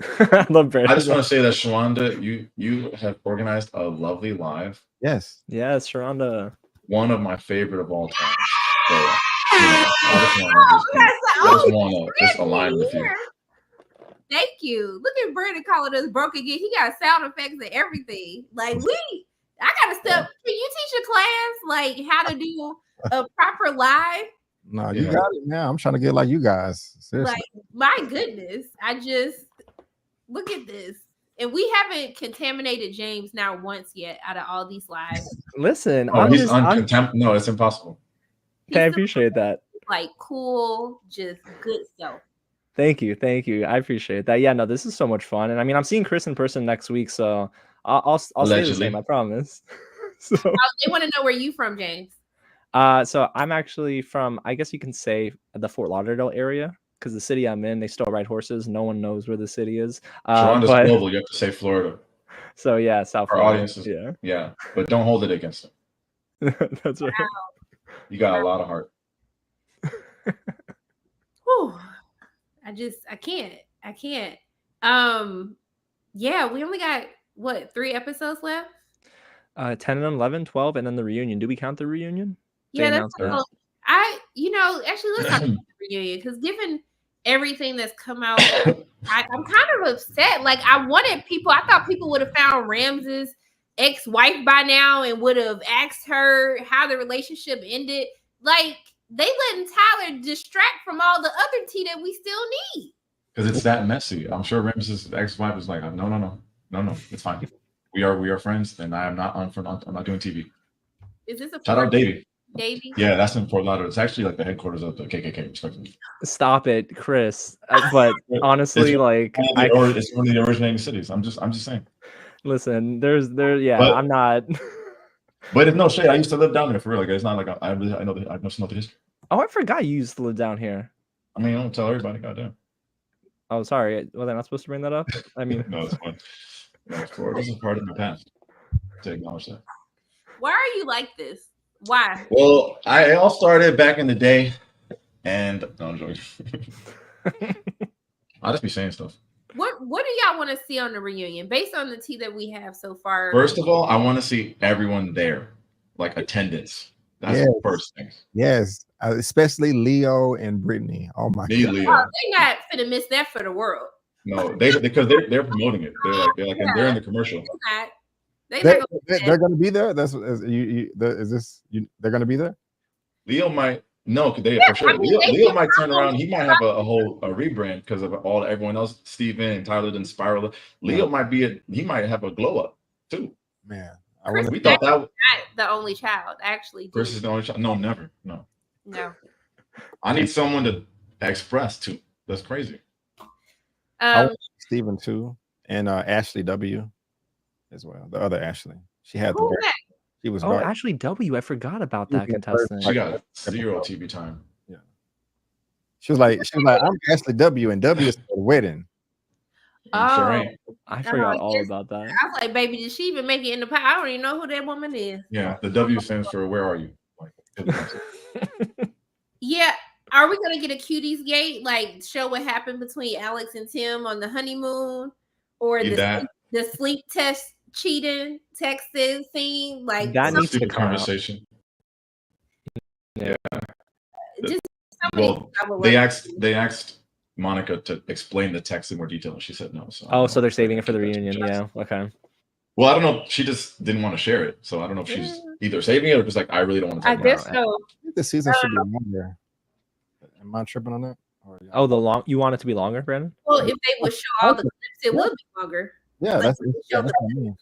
I love Brandon. I just want to say that Shawanda, you have organized a lovely live. Yes, Shawanda. One of my favorite of all time. So, I just want to align with you. Thank you. Look at Brandon calling us broke again. He got sound effects and everything. Like I gotta step. Can you teach a class like how to do a proper live? No, you got it now. I'm trying to get like you guys. Seriously. Like, my goodness. I just look at this. And we haven't contaminated James not once yet out of all these lives. Listen, no, it's impossible. I appreciate that. Like cool, just good stuff. Thank you. I appreciate that. Yeah, no, this is so much fun. And I mean, I'm seeing Chris in person next week, so I'll say the same, I promise. So they want to know where you from, James. So I'm actually from, I guess you can say, the Fort Lauderdale area, because the city I'm in, they still ride horses. No one knows where the city is. Toronto's global. You have to say Florida. So yeah, South Our Florida. audiences, yeah, but don't hold it against them. That's right. You got a lot of heart. Whew. I can't. Yeah, we only got 3 episodes left? 10 and 11, 12, and then the reunion. Do we count the reunion? Yeah, that's actually let's talk about the reunion, because given everything that's come out, I'm kind of upset. Like I thought people would have found Rams's ex-wife by now and would have asked her how the relationship ended. Like they letting Tyler distract from all the other tea that we still need. Because it's that messy. I'm sure Rams's ex-wife was like, no, it's fine. We are friends, and I'm not doing TV. Is this a shout out Davey? Davey? Yeah, that's in Fort Lauderdale. It's actually like the headquarters of the KKK. Respectively. Stop it, Chris. But honestly, it's one of the originating cities. I'm just saying. Listen, I'm not. But it's no shade. I used to live down there for real. Like it's not like I know the history. Oh, I forgot you used to live down here. I mean, I don't tell everybody. Goddamn. Oh, sorry. Was I not supposed to bring that up? I mean, no, it's fine. This is part of my past. To acknowledge that. Why are you like this? Why? Well, it all started back in the day, and no, I'm joking. I'll just be saying stuff. What do y'all want to see on the reunion based on the tea that we have so far? First of all, I want to see everyone there, like attendance. That's the first thing. Yes, especially Leo and Brittany. Oh my God. Leo. Oh, they're not gonna miss that for the world. No, because they're promoting it. They're like and they're in the commercial. They're gonna be there. They're gonna be there. Leo might for sure. Leo might turn around. He might have a whole rebrand because of everyone else. Steven and Tyler didn't spiral. Leo he might have a glow up too. Man, we thought that was not the only child. Actually, Chris is the only child. No, never. No. I need someone to express too. That's crazy. Steven too, and Ashley W as well. The other Ashley, she had she was. Ashley W. I forgot about that contestant. She got 0 TV time. Yeah, she was like, I'm Ashley W, and W is for the wedding. Sure ain't. I forgot all about that. I was like, baby, did she even make it in the pie? I don't even know who that woman is. Yeah, the W stands for where are you? Yeah. Are we gonna get a Cuties Gate, like show what happened between Alex and Tim on the honeymoon, or the sleep test cheating texting scene? Like that needs to conversation. Yeah. Just they asked Monica to explain the text in more detail, and she said no. So they're saving it for the reunion. Yeah. Okay. Well, I don't know. She just didn't want to share it, so I don't know if she's either saving it or just like I really don't want to. I guess so. I think the season should be longer. Am I tripping on that? You want it to be longer, Brandon? Well, if they would show all the clips, it would be longer. Yeah, that's what I mean.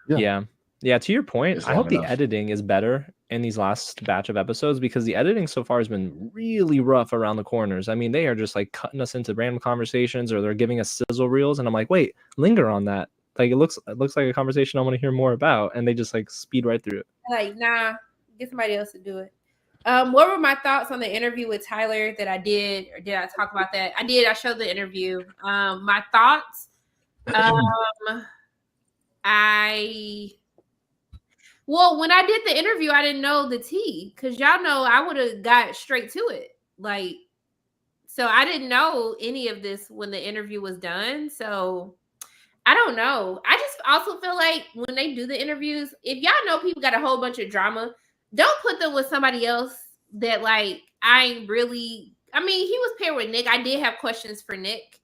Yeah. Yeah, to your point, It's I hope long the enough. editing is better in these last batch of episodes because the editing so far has been really rough around the corners. I mean, they are just like cutting us into random conversations or they're giving us sizzle reels, and I'm like, wait, linger on that. Like it looks like a conversation I want to hear more about, and they just like speed right through it. Like, nah, get somebody else to do it. What were my thoughts on the interview with Tyler that I did, or did I talk about that? I did. I showed the interview. My thoughts. Well, when I did the interview, I didn't know the tea because y'all know I would have got straight to it. Like, so I didn't know any of this when the interview was done. So I don't know. I just also feel like when they do the interviews, if y'all know people got a whole bunch of drama, don't put them with somebody else that like I ain't really. I mean, he was paired with Nick. I did have questions for Nick.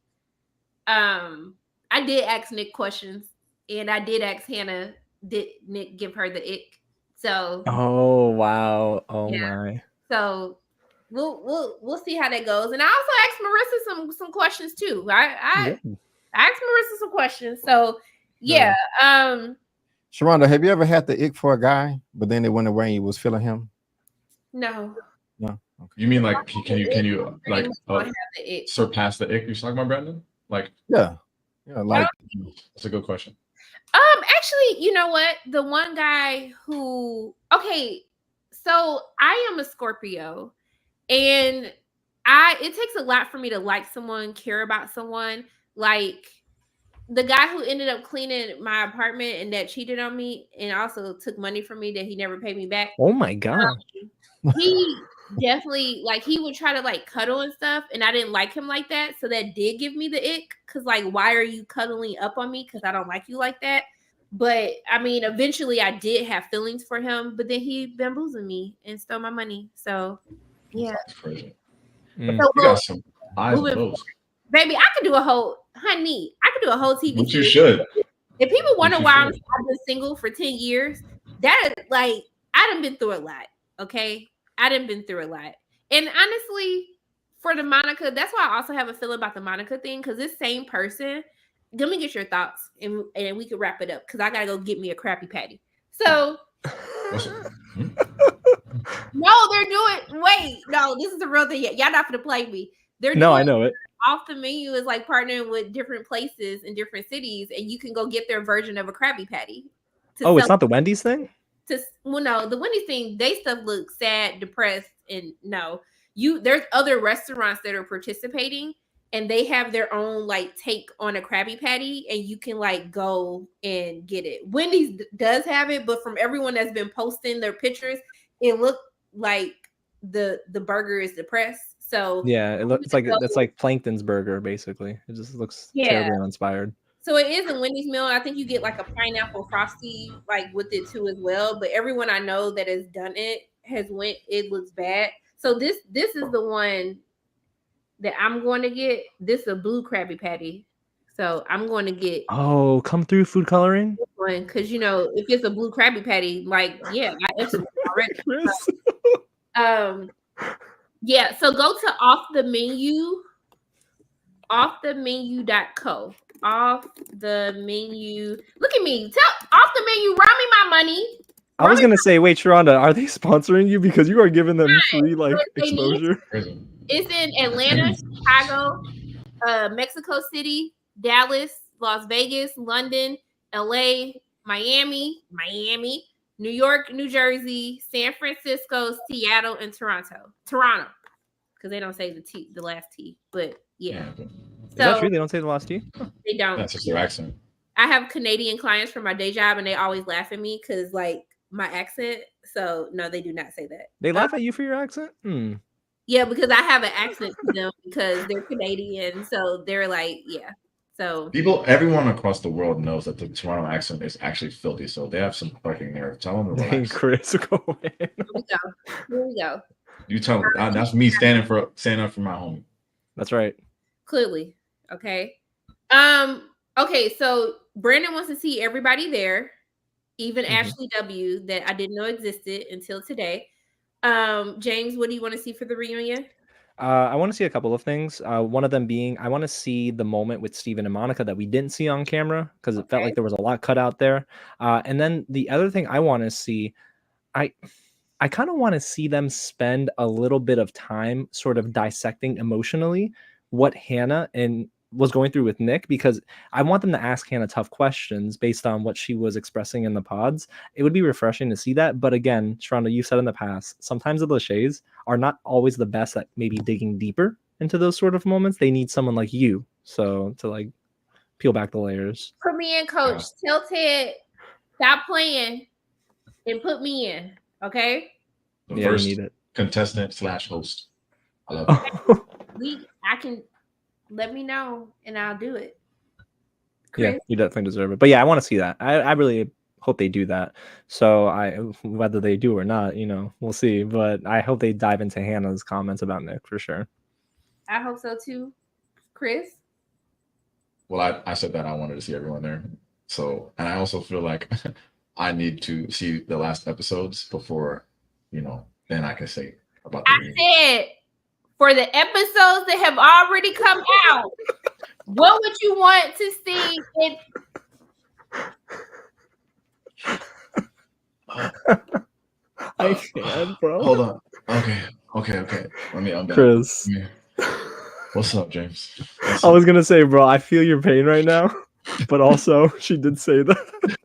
I did ask Nick questions, and I did ask Hannah, did Nick give her the ick? So Oh wow. Oh yeah. my. So we'll see how that goes. And I also asked Marissa some questions too. I asked Marissa some questions. So yeah. Sharonda, have you ever had the ick for a guy, but then it went away and you was feeling him? No. No. Okay. You mean like can you like don't have the ick. surpass the ick you're talking about, Brandon? Like Yeah. Like that's a good question. Actually, you know what? The one guy who so I am a Scorpio, and it takes a lot for me to like someone, care about someone. Like the guy who ended up cleaning my apartment and that cheated on me and also took money from me that he never paid me back. Oh my god. He definitely like he would try to like cuddle and stuff, and I didn't like him like that. So that did give me the ick because like, why are you cuddling up on me? Because I don't like you like that. But I mean, eventually I did have feelings for him, but then he bamboozled me and stole my money. So yeah. That's crazy. So, You got some eyes on those. Baby, I could do a whole TV Which you series. should. If people wonder why I've been single for 10 years, that is like I done been through a lot. Okay. I done been through a lot. And honestly, for the Monica, that's why I also have a feeling about the Monica thing, because this same person, let me get your thoughts and we can wrap it up because I gotta go get me a Krabby Patty. So no, they're doing this is the real thing. Y'all not gonna play me. I know it. Off the menu is like partnering with different places in different cities, and you can go get their version of a Krabby Patty. Oh, it's not the Wendy's thing? No, the Wendy's thing, they stuff looks sad, depressed, and no. There's other restaurants that are participating, and they have their own like take on a Krabby Patty, and you can like go and get it. Wendy's does have it, but from everyone that's been posting their pictures, it looked like the burger is depressed. So yeah, it's like that's like Plankton's burger basically. It just looks terribly uninspired. So it is a Wendy's meal. I think you get like a pineapple frosty like with it too as well. But everyone I know that has done it it looks bad. So this is the one that I'm going to get. This is a blue Krabby Patty. So I'm going to get come through food coloring one because if it's a blue Krabby Patty, like I actually already. Yeah, so go to offthemenu.co. Off the menu. Look at me. Off the menu. Run me my money. I was gonna say, wait, Sharonda, are they sponsoring you because you are giving them free like exposure? It's in Atlanta, Chicago, Mexico City, Dallas, Las Vegas, London, LA, Miami, New York, New Jersey, San Francisco, Seattle, and Toronto, because they don't say the last T, but yeah. Is that true? They don't say the last T? They don't. That's just their accent. I have Canadian clients for my day job, and they always laugh at me because like my accent. So no, they do not say that. They laugh at you for your accent? Yeah, because I have an accent to them because they're Canadian. So they're like, yeah. So everyone across the world knows that the Toronto accent is actually filthy. So they have some fucking nerve. Tell them to relax. Chris, go in. Here we go. You tell them. That's me standing up for my homie. That's right. Clearly. Okay. Okay, so Brandon wants to see everybody there, even Ashley W, that I didn't know existed until today. James, what do you want to see for the reunion? I want to see a couple of things. One of them being, I want to see the moment with Steven and Monica that we didn't see on camera because it felt like there was a lot cut out there. And then the other thing I want to see, I kind of want to see them spend a little bit of time sort of dissecting emotionally what Hannah was going through with Nick, because I want them to ask Hannah tough questions based on what she was expressing in the pods. It would be refreshing to see that. But again, Sharonda, you said in the past, sometimes the Lacheys are not always the best at maybe digging deeper into those sort of moments. They need someone like you. So to like peel back the layers. Put me in, coach. Tell Ted, stop playing and put me in. Okay. The Yeah, first you need it. contestant / host. I love it. I can let me know and I'll do it. Yeah, Chris? you definitely deserve it. But yeah, I want to see that. I really hope they do that. So whether they do or not, we'll see. But I hope they dive into Hannah's comments about Nick for sure. I hope so too. Chris? Well, I said that I wanted to see everyone there. So, and I also feel like I need to see the last episodes before, then I can say about the reunion. I said for the episodes that have already come out, what would you want to see? I can't, bro. Hold on. Okay. Let me Chris. What's up, James? I was gonna say, bro, I feel your pain right now, but also she did say that.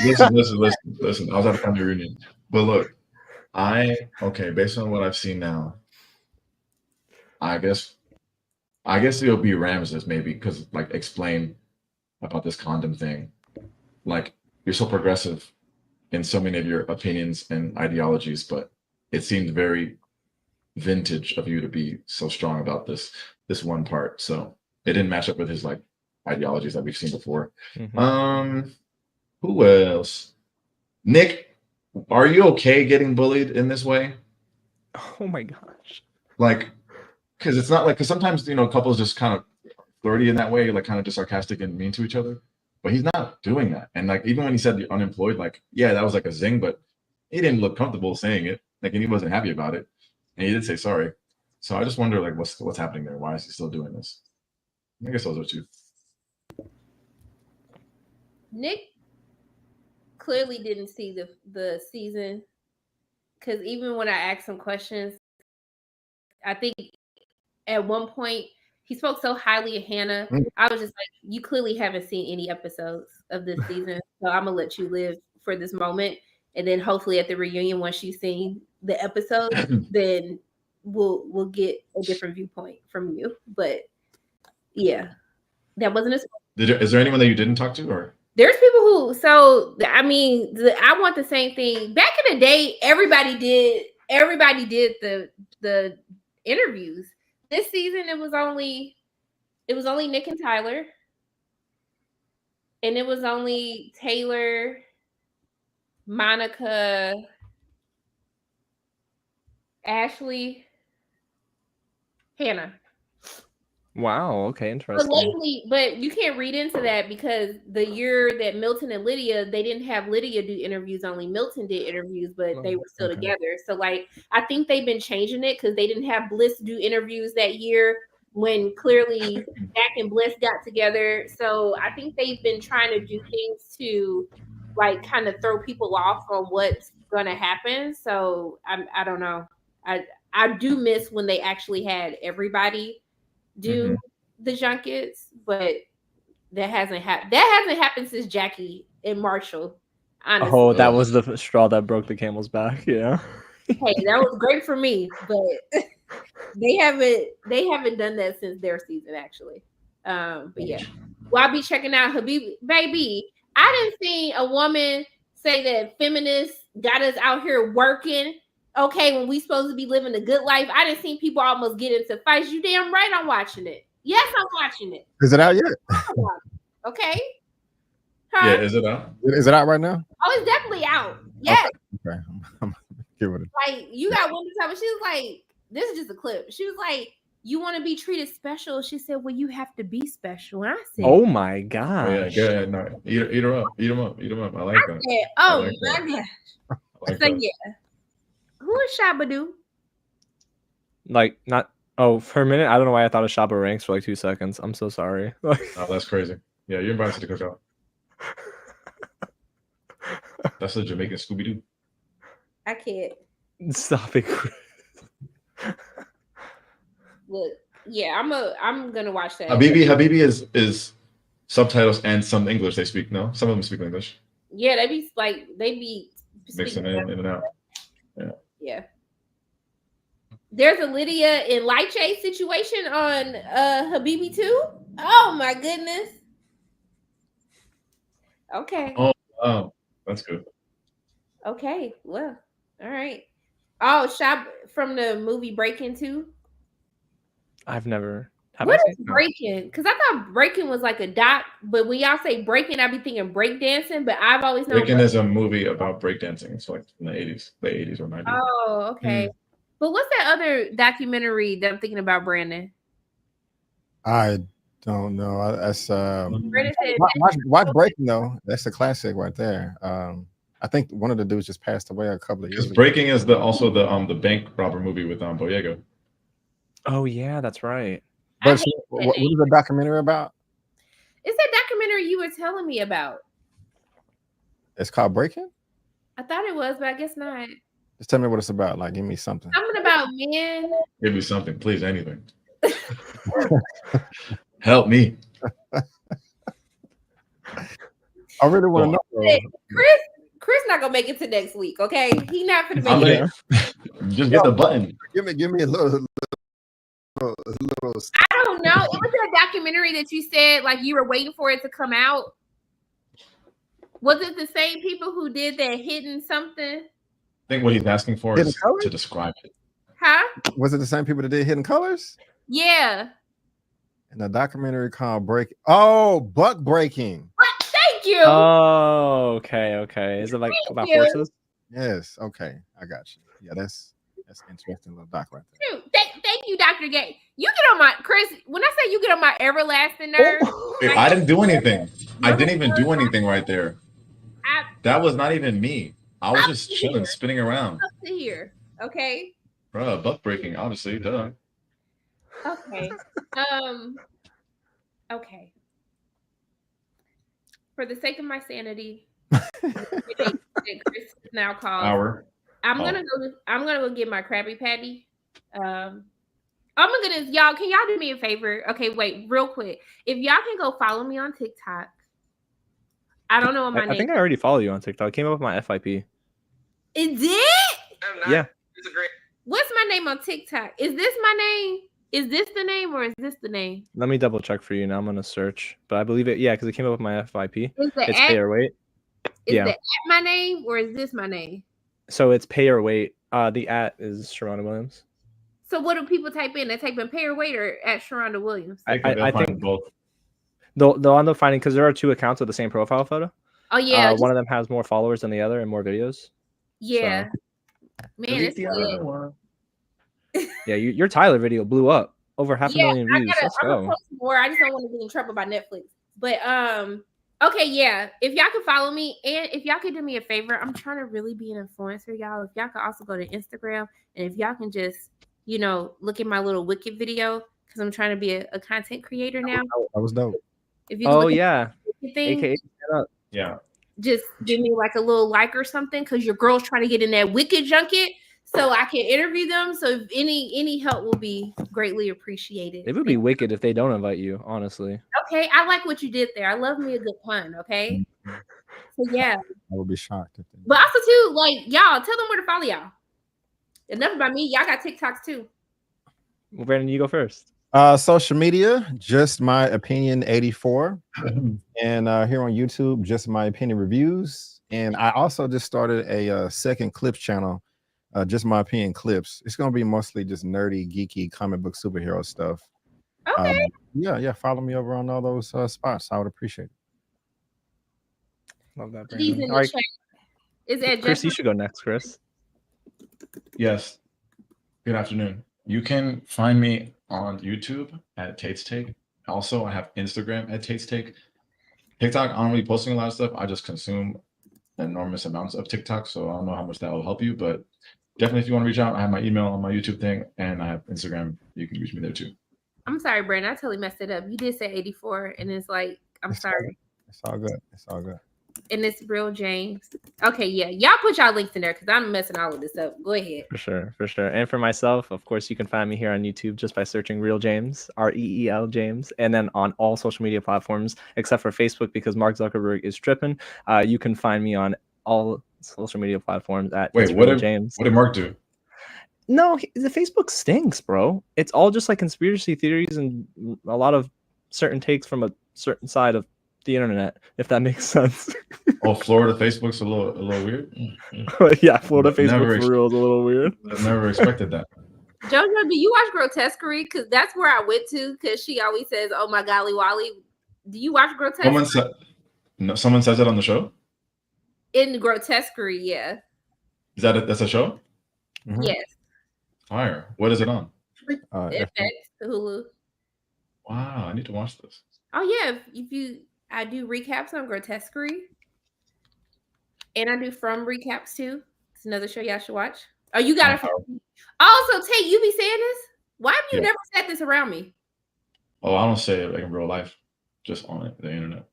Listen. I was at a family reunion, but look, based on what I've seen now, I guess it'll be Ramses maybe, because like explain about this condom thing. Like, you're so progressive in so many of your opinions and ideologies, but it seemed very vintage of you to be so strong about this one part. So it didn't match up with his like ideologies that we've seen before. Mm-hmm. Who else? Nick, are you okay getting bullied in this way? Oh my gosh. Like, because it's not like, because sometimes couples just kind of flirty in that way, like kind of just sarcastic and mean to each other. But he's not doing that. And like, even when he said the unemployed, like, yeah, that was like a zing, but he didn't look comfortable saying it. Like, and he wasn't happy about it. And he did say sorry. So I just wonder, like, what's happening there? Why is he still doing this? I guess those are two. Nick clearly didn't see the season, because even when I asked him questions, I think at one point he spoke so highly of Hannah. I was just like, you clearly haven't seen any episodes of this season, so I'm gonna let you live for this moment, and then hopefully at the reunion, once you've seen the episode, then we'll get a different viewpoint from you. But yeah, that wasn't Is there anyone that you didn't talk to, or? There's people who, I want the same thing. Back in the day, everybody did the interviews. This season, it was only Nick and Tyler, and it was only Taylor, Monica, Ashley, Hannah. Wow. Okay. Interesting. But you can't read into that, because the year that Milton and Lydia, they didn't have Lydia do interviews. Only Milton did interviews, but they were still together. So like, I think they've been changing it, because they didn't have Bliss do interviews that year when clearly Jack and Bliss got together. So I think they've been trying to do things to like kind of throw people off on what's going to happen. So I don't know. I do miss when they actually had everybody do the junkets, but that hasn't happened since Jackie and Marshall. Honestly. Oh, that was the straw that broke the camel's back. Yeah. Hey, that was great for me, but they haven't done that since their season, actually. But yeah, well, I'll be checking out Habib. Baby, I didn't see a woman say that feminists got us out here working. Okay, when we supposed to be living a good life. I didn't see people almost get into fights. You damn right I'm watching it. Yes, I'm watching it. Is it out yet? Okay. Huh? Yeah, is it out? Is it out right now? Oh, it's definitely out. Yes. Okay. I'm give it like, you got one time, she was like, this is just a clip. She was like, you want to be treated special? She said, well, you have to be special. And I said, oh my gosh. Oh, yeah, good. No, eat her up. I like that. Said, oh my gosh. So yeah. Who is Shabadoo? Like, not Oh, for a minute, I don't know why I thought of Shaba Ranks for like 2 seconds. I'm so sorry. Oh, that's crazy. Yeah, you're invited to the cookout. That's a Jamaican Scooby Doo. I can't. Stop it, Chris. Look, yeah, I'm gonna watch that. Habibi is subtitles and some English they speak. No, some of them speak English. Yeah, they be Mixing in and out. Yeah. There's a Lydia and Lachey situation on Habibi too. Oh my goodness. Okay. Oh, wow. That's good. Okay. Well, all right. Oh, Shop from the movie Breaking too. I've never. What is breaking? Because I thought breaking was like a doc, but when y'all say breaking, I be thinking breakdancing. But I've always known Breaking is a movie about breakdancing. It's like in the 80s, late 80s or 90s. Oh, okay. But what's that other documentary that I'm thinking about, Brandon? I don't know. That's Brandon said, watch Breaking though. That's a classic right there. I think one of the dudes just passed away a couple of years ago. Breaking is also the bank robber movie with Boyega. Oh yeah, that's right. But what is the documentary about? It's that documentary you were telling me about. It's called Breaking? I thought it was, but I guess not. Just tell me what it's about. Like, give me something. Something about men. Give me something, please, anything. Help me. I really want to know. Chris not gonna make it to next week, okay? He not gonna make it. Just get the button. Give me a little. I don't know. It was that documentary that you said like you were waiting for it to come out. Was it the same people who did that hidden something? I think what he's asking for is to describe it. Huh? Was it the same people that did Hidden Colors? Yeah. And a documentary called Buck Breaking. What? Thank you. Oh, okay. Is it like about horses? Yes. Okay, I got you. Yeah, that's interesting little doc right there. Dude, thank you, Dr. Gay. You get on my Chris. When I say you get on my everlasting nerve, I didn't do anything. I didn't even do anything right there. That was not even me. I was just chilling, spinning around. Up to here, okay. Bro, buck breaking, obviously, duh. Okay. Okay. For the sake of my sanity, Chris now called. I'm gonna go get my Krabby Patty. Oh my goodness, y'all! Can y'all do me a favor? Okay, wait, real quick. If y'all can go follow me on TikTok. I don't know what my name. I think I already follow you on TikTok. It came up with my FIP. It did? Yeah. It's a great. What's my name on TikTok? Is this my name? Is this the name or is this the name? Let me double check for you now. I'm gonna search, but I believe it. Yeah, because it came up with my FIP. It's at, pay or wait. Is the at my name or is this my name? So it's pay or wait. The at is Sharonda Williams. So what do people type in? They type in pay or wait or at Sharonda Williams? I think both. They'll end up finding, because there are two accounts with the same profile photo. Oh yeah. One of them has more followers than the other and more videos. Yeah. So. Man, it's good. Yeah, your Tyler video blew up. Over 500,000 views. Let's go. Post more. I just don't want to get in trouble by Netflix. But okay, yeah. If y'all could follow me and if y'all could do me a favor, I'm trying to really be an influencer, y'all. If y'all could also go to Instagram and if y'all can just, look at my little Wicked video because I'm trying to be a content creator now. That was dope. If you look at thing, AKA, yeah. Just give me like a little like or something because your girl's trying to get in that Wicked junket so I can interview them. So if any help will be greatly appreciated. It would be wicked if they don't invite you, honestly. Okay, I like what you did there. I love me a good pun, okay? So yeah. I would be shocked. But also too, like y'all, tell them where to follow y'all. Enough about me. Y'all got TikToks too. Well, Brandon, you go first. Social media, just my opinion 84. And here on YouTube, just my opinion reviews. And I also just started a second clips channel, just my opinion clips. It's gonna be mostly just nerdy, geeky comic book superhero stuff. Okay. Yeah. Follow me over on all those spots. I would appreciate it. Love that, Brandon. All right. Is it Chris? You should go next, Chris. Yes. Good afternoon. You can find me on YouTube at Tate's Take. Also, I have Instagram at Tate's Take. TikTok, I'm really posting a lot of stuff. I just consume enormous amounts of TikTok, so I don't know how much that will help you, but definitely, if you want to reach out, I have my email on my YouTube thing, and I have Instagram. You can reach me there too. I'm sorry, Brandon. I totally messed it up. You did say 84, and it's like, I'm sorry. It's all good. It's all good. And it's Real James. Okay, yeah. Y'all put y'all links in there because I'm messing all of this up. Go ahead. For sure, for sure. And for myself, of course, you can find me here on YouTube just by searching Real James, REEL James, and then on all social media platforms except for Facebook because Mark Zuckerberg is tripping. You can find me on all social media platforms at Wait, It's what Real did James. what did Mark do? No, the Facebook stinks, bro. It's all just like conspiracy theories and a lot of certain takes from a certain side of the internet, if that makes sense. Oh, Florida Facebook's a little weird. Yeah, Florida Never Facebook for real is a little weird. I never expected that. JoJo, do you watch Grotesquerie? Because that's where I went to because she always says, oh my golly Wally. Do you watch Grotesquerie? Someone says it on the show? In Grotesquerie, yeah. Is that's a show? Mhm. Yes. Fire. What is it on? FX, Hulu. Wow, I need to watch this. Oh yeah, I do recaps on Grotesquerie. And I do From recaps too. It's another show y'all should watch. Oh, you got it. Also, Tate, you be saying this? Why have you never said this around me? Oh, I don't say it like in real life, just on the internet.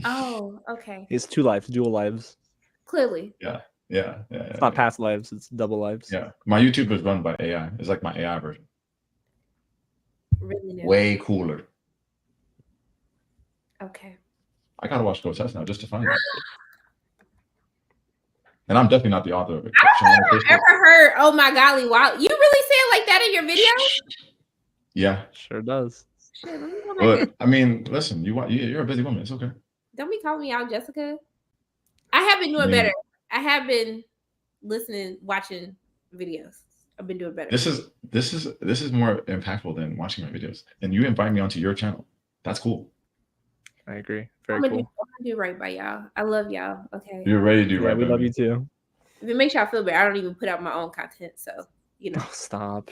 Oh, okay. It's two lives, dual lives. Clearly. Yeah. It's not past lives, it's double lives. Yeah. My YouTube is run by AI. It's like my AI version. Really? Way cooler. Okay. I gotta watch Grotesque now just to find it. And I'm definitely not the author of it. I've ever heard, oh my golly, wow. You really say it like that in your videos? Yeah. Sure does. Shit, let me go back But and- I mean, listen, you're a busy woman. It's okay. Don't be calling me out, Jessica. I have been doing better. I have been watching videos. I've been doing better. This is more impactful than watching my videos. And you invite me onto your channel. That's cool. I agree. Very I'm gonna cool. do right by y'all. I love y'all. Okay. You're ready to do Yeah, right we by love me. you too. If it makes y'all feel better, I don't even put out my own content. So, you know. Oh, stop.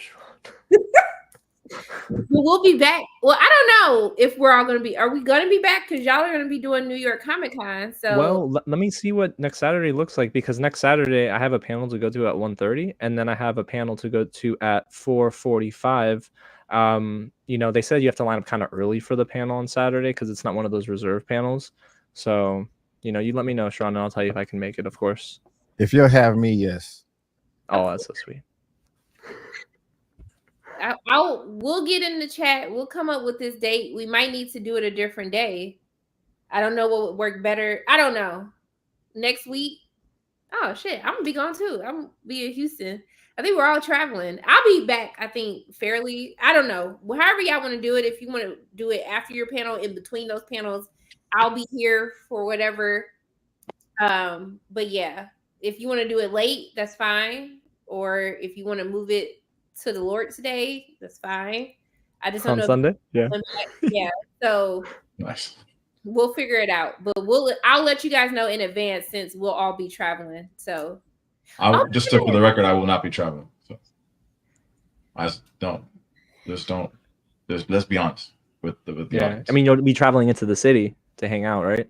We'll be back. Well, I don't know if we're all going to be. Are we going to be back? Because y'all are going to be doing New York Comic Con. So, well, let me see what next Saturday looks like because next Saturday I have a panel to go to at 1:30 and then I have a panel to go to at 4:45. You know, they said you have to line up kind of early for the panel on Saturday because it's not one of those reserve panels. So, you know, you let me know, Sean, and I'll tell you if I can make it, of course. If you'll have me, yes. Oh, that's so sweet. we'll get in the chat. We'll come up with this date. We might need to do it a different day. I don't know what would work better. I don't know. Next week. Oh shit, I'm gonna be gone too. I'm gonna be in Houston. I think we're all traveling. I'll be back, I think, fairly. I don't know. However y'all want to do it. If you want to do it after your panel, in between those panels, I'll be here for whatever. But yeah, if you want to do it late, that's fine. Or if you want to move it to the Lord's Day, that's fine. I just don't On know. Sunday? Yeah. Yeah. So Nice. we'll figure it out. But I'll let you guys know in advance since we'll all be traveling. So Just for the record, I will not be traveling. So let's be honest with the audience. I mean, you'll be traveling into the city to hang out, right?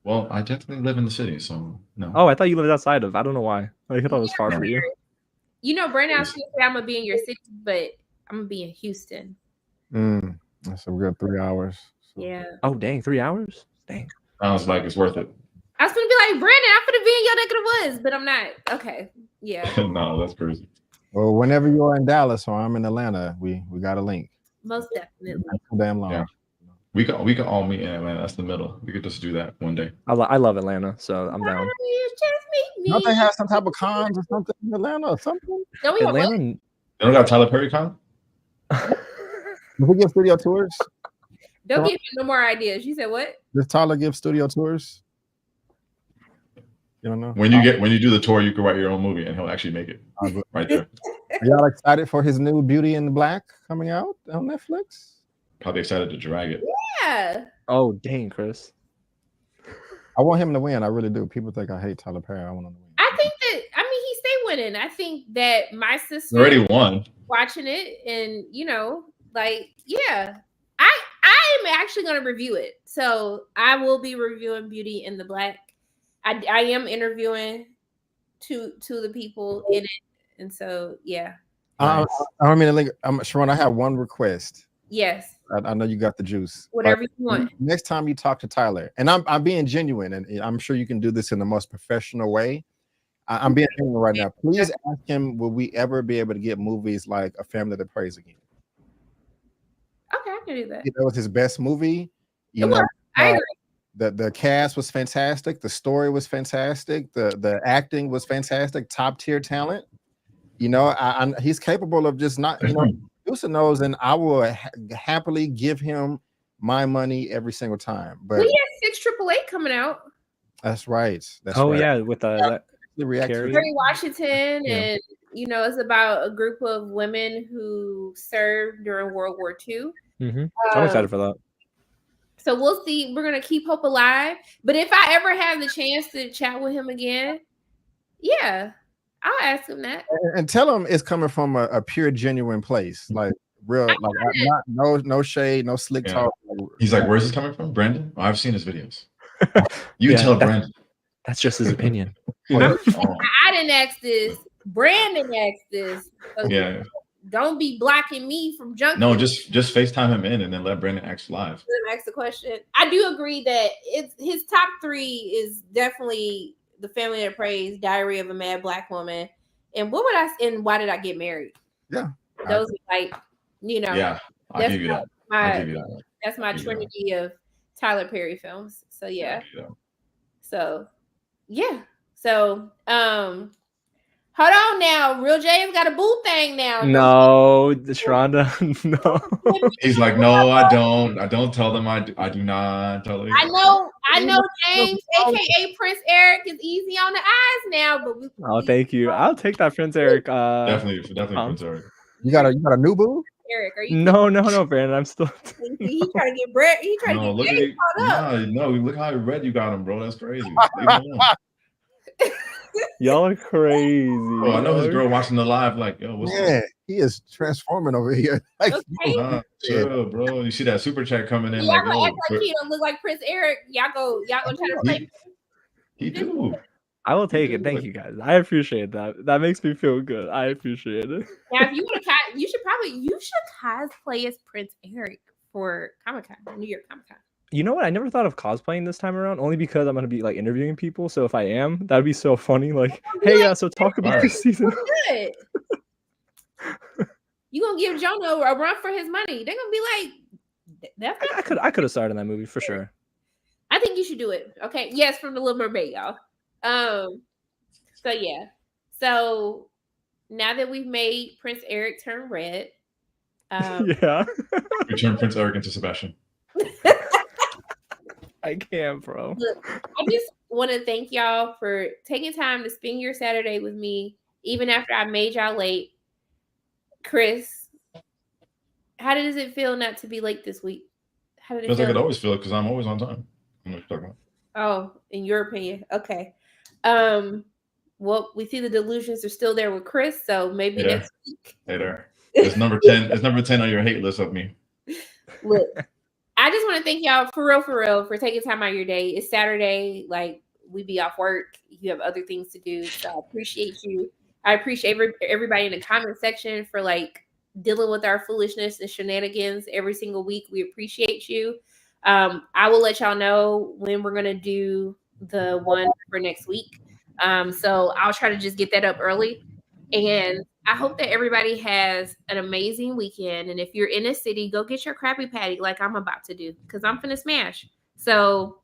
Well, I definitely live in the city, so no. Oh, I thought you lived outside of. I don't know why. I thought it was far for you. you know, Brandon, I was gonna say I'm gonna be in your city, but I'm gonna be in Houston. That's a good 3 hours. So. Yeah. Oh, dang, 3 hours? Dang. Sounds like it's worth it. I was gonna be like, Brandon, I'm gonna be in your neck of the woods, but I'm not. Okay. Yeah. No, that's crazy. Well, whenever you are in Dallas or I'm in Atlanta, we got a link. Most definitely. Not too damn long. Yeah. We could all meet in Atlanta. That's the middle. We could just do that one day. I love Atlanta, so I'm down. Don't they have some type of cons or something in Atlanta or something? Don't we have what? Atlanta. They don't got Tyler Perry con? Do we give studio tours? Don't give me no more ideas. You said what? Does Tyler give studio tours? You don't know? When you do the tour, you can write your own movie and he'll actually make it right there. Are y'all excited for his new Beauty in the Black coming out on Netflix? Probably excited to drag it. Yeah. Oh, dang, Chris. I want him to win. I really do. People think I hate Tyler Perry. I want him to win. I think that he stay winning. I think that my sister He already won. watching it, and you know, like, yeah. I am actually gonna review it. So I will be reviewing Beauty in the Black. I am interviewing two of the people in it. And so, yeah. I don't mean to link. Sharon, I have one request. Yes. I know you got the juice. Whatever you want. Next time you talk to Tyler, and I'm being genuine, and I'm sure you can do this in the most professional way. I'm being genuine right now. Please ask him, will we ever be able to get movies like A Family That Prays again? Okay, I can do that. That was his best movie. I agree. The cast was fantastic. The story was fantastic. The acting was fantastic. Top tier talent. He's capable of just not. Producer knows, and I will happily give him my money every single time. But we have 6 AAA coming out. That's right. Yeah, with Kerry Washington, and it's about a group of women who served during World War II. I'm excited for that. So we'll see. We're gonna keep hope alive. But if I ever have the chance to chat with him again, yeah, I'll ask him that. And tell him it's coming from a pure, genuine place, like real, like no shade, no slick talk. He's like, where's this coming from, Brandon? Oh, I've seen his videos. You tell Brandon. That's just his opinion. I didn't ask this. Brandon asked this. So yeah. Don't be blocking me from junking. No, just FaceTime him in and then let Brandon ask live. Let him ask the question. I do agree that it's his top 3 is definitely The Family That Prays, Diary of a Mad Black Woman, and Why Did I Get Married? Yeah. Those are Yeah, I'll give you that. That's my trinity of Tyler Perry films. So yeah. So yeah. So hold on now. Real J's got a boo thing now. No, Sharonda, no. He's like, no, I don't. I don't tell them I do not tell them. I know James, aka Prince Eric, is easy on the eyes now, but thank you. I'll take that, Prince Eric. Definitely Prince Eric. You got a new boo? Eric, are you? No, Brandon. I'm still. He trying to get bread. He trying to get James caught up. No, look how red you got him, bro. That's crazy. Y'all are crazy. Bro, I know his girl watching the live, like, yo, what's up? He is transforming over here. Like, chill, bro. You see that super chat coming in? Y'all act like he don't look like Prince Eric. Y'all go try to play. He do. I will take it. Thank you, guys. I appreciate that. That makes me feel good. I appreciate it. Now, if you want to, you should cosplay as Prince Eric for Comic-Con, New York Comic-Con. You know what? I never thought of cosplaying this time around, only because I'm going to be like interviewing people. So if I am, that'd be so funny. Like, hey, so talk about this season. Good. You gonna give Jonah a run for his money? They're gonna be like, "That's." I could have started in that movie for sure. I think you should do it. Okay. Yes, from the Little Mermaid, y'all. So yeah. So now that we've made Prince Eric turn red, yeah, we turn Prince Eric into Sebastian. I can't, bro. Look, I just want to thank y'all for taking time to spend your Saturday with me, even after I made y'all late. Chris, how does it feel not to be late this week? How did it Feels feel? like it always feels because I'm always on time. I know what you're talking about. Oh, in your opinion, okay. Well, we see the delusions are still there with Chris, so maybe next week. Hey there. It's number 10. It's number 10 on your hate list of me. Look, I just want to thank y'all for real, for taking time out of your day. It's Saturday, like we be off work. You have other things to do, so I appreciate you. I appreciate everybody in the comment section for like dealing with our foolishness and shenanigans every single week. We appreciate you. I will let y'all know when we're gonna do the one for next week. So I'll try to just get that up early. And I hope that everybody has an amazing weekend. And if you're in a city, go get your Krabby Patty like I'm about to do, because I'm finna smash. So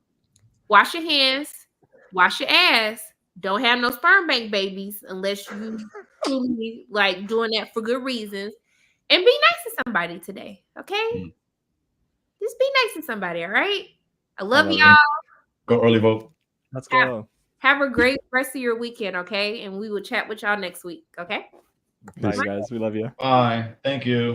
wash your hands, wash your ass. Don't have no sperm bank babies unless you truly like doing that for good reasons. And be nice to somebody today, okay? Just be nice to somebody, all right? I love y'all. Go early vote. Let's go. Have a great rest of your weekend, okay? And we will chat with y'all next week, okay? Bye, guys. We love you. Bye. Thank you.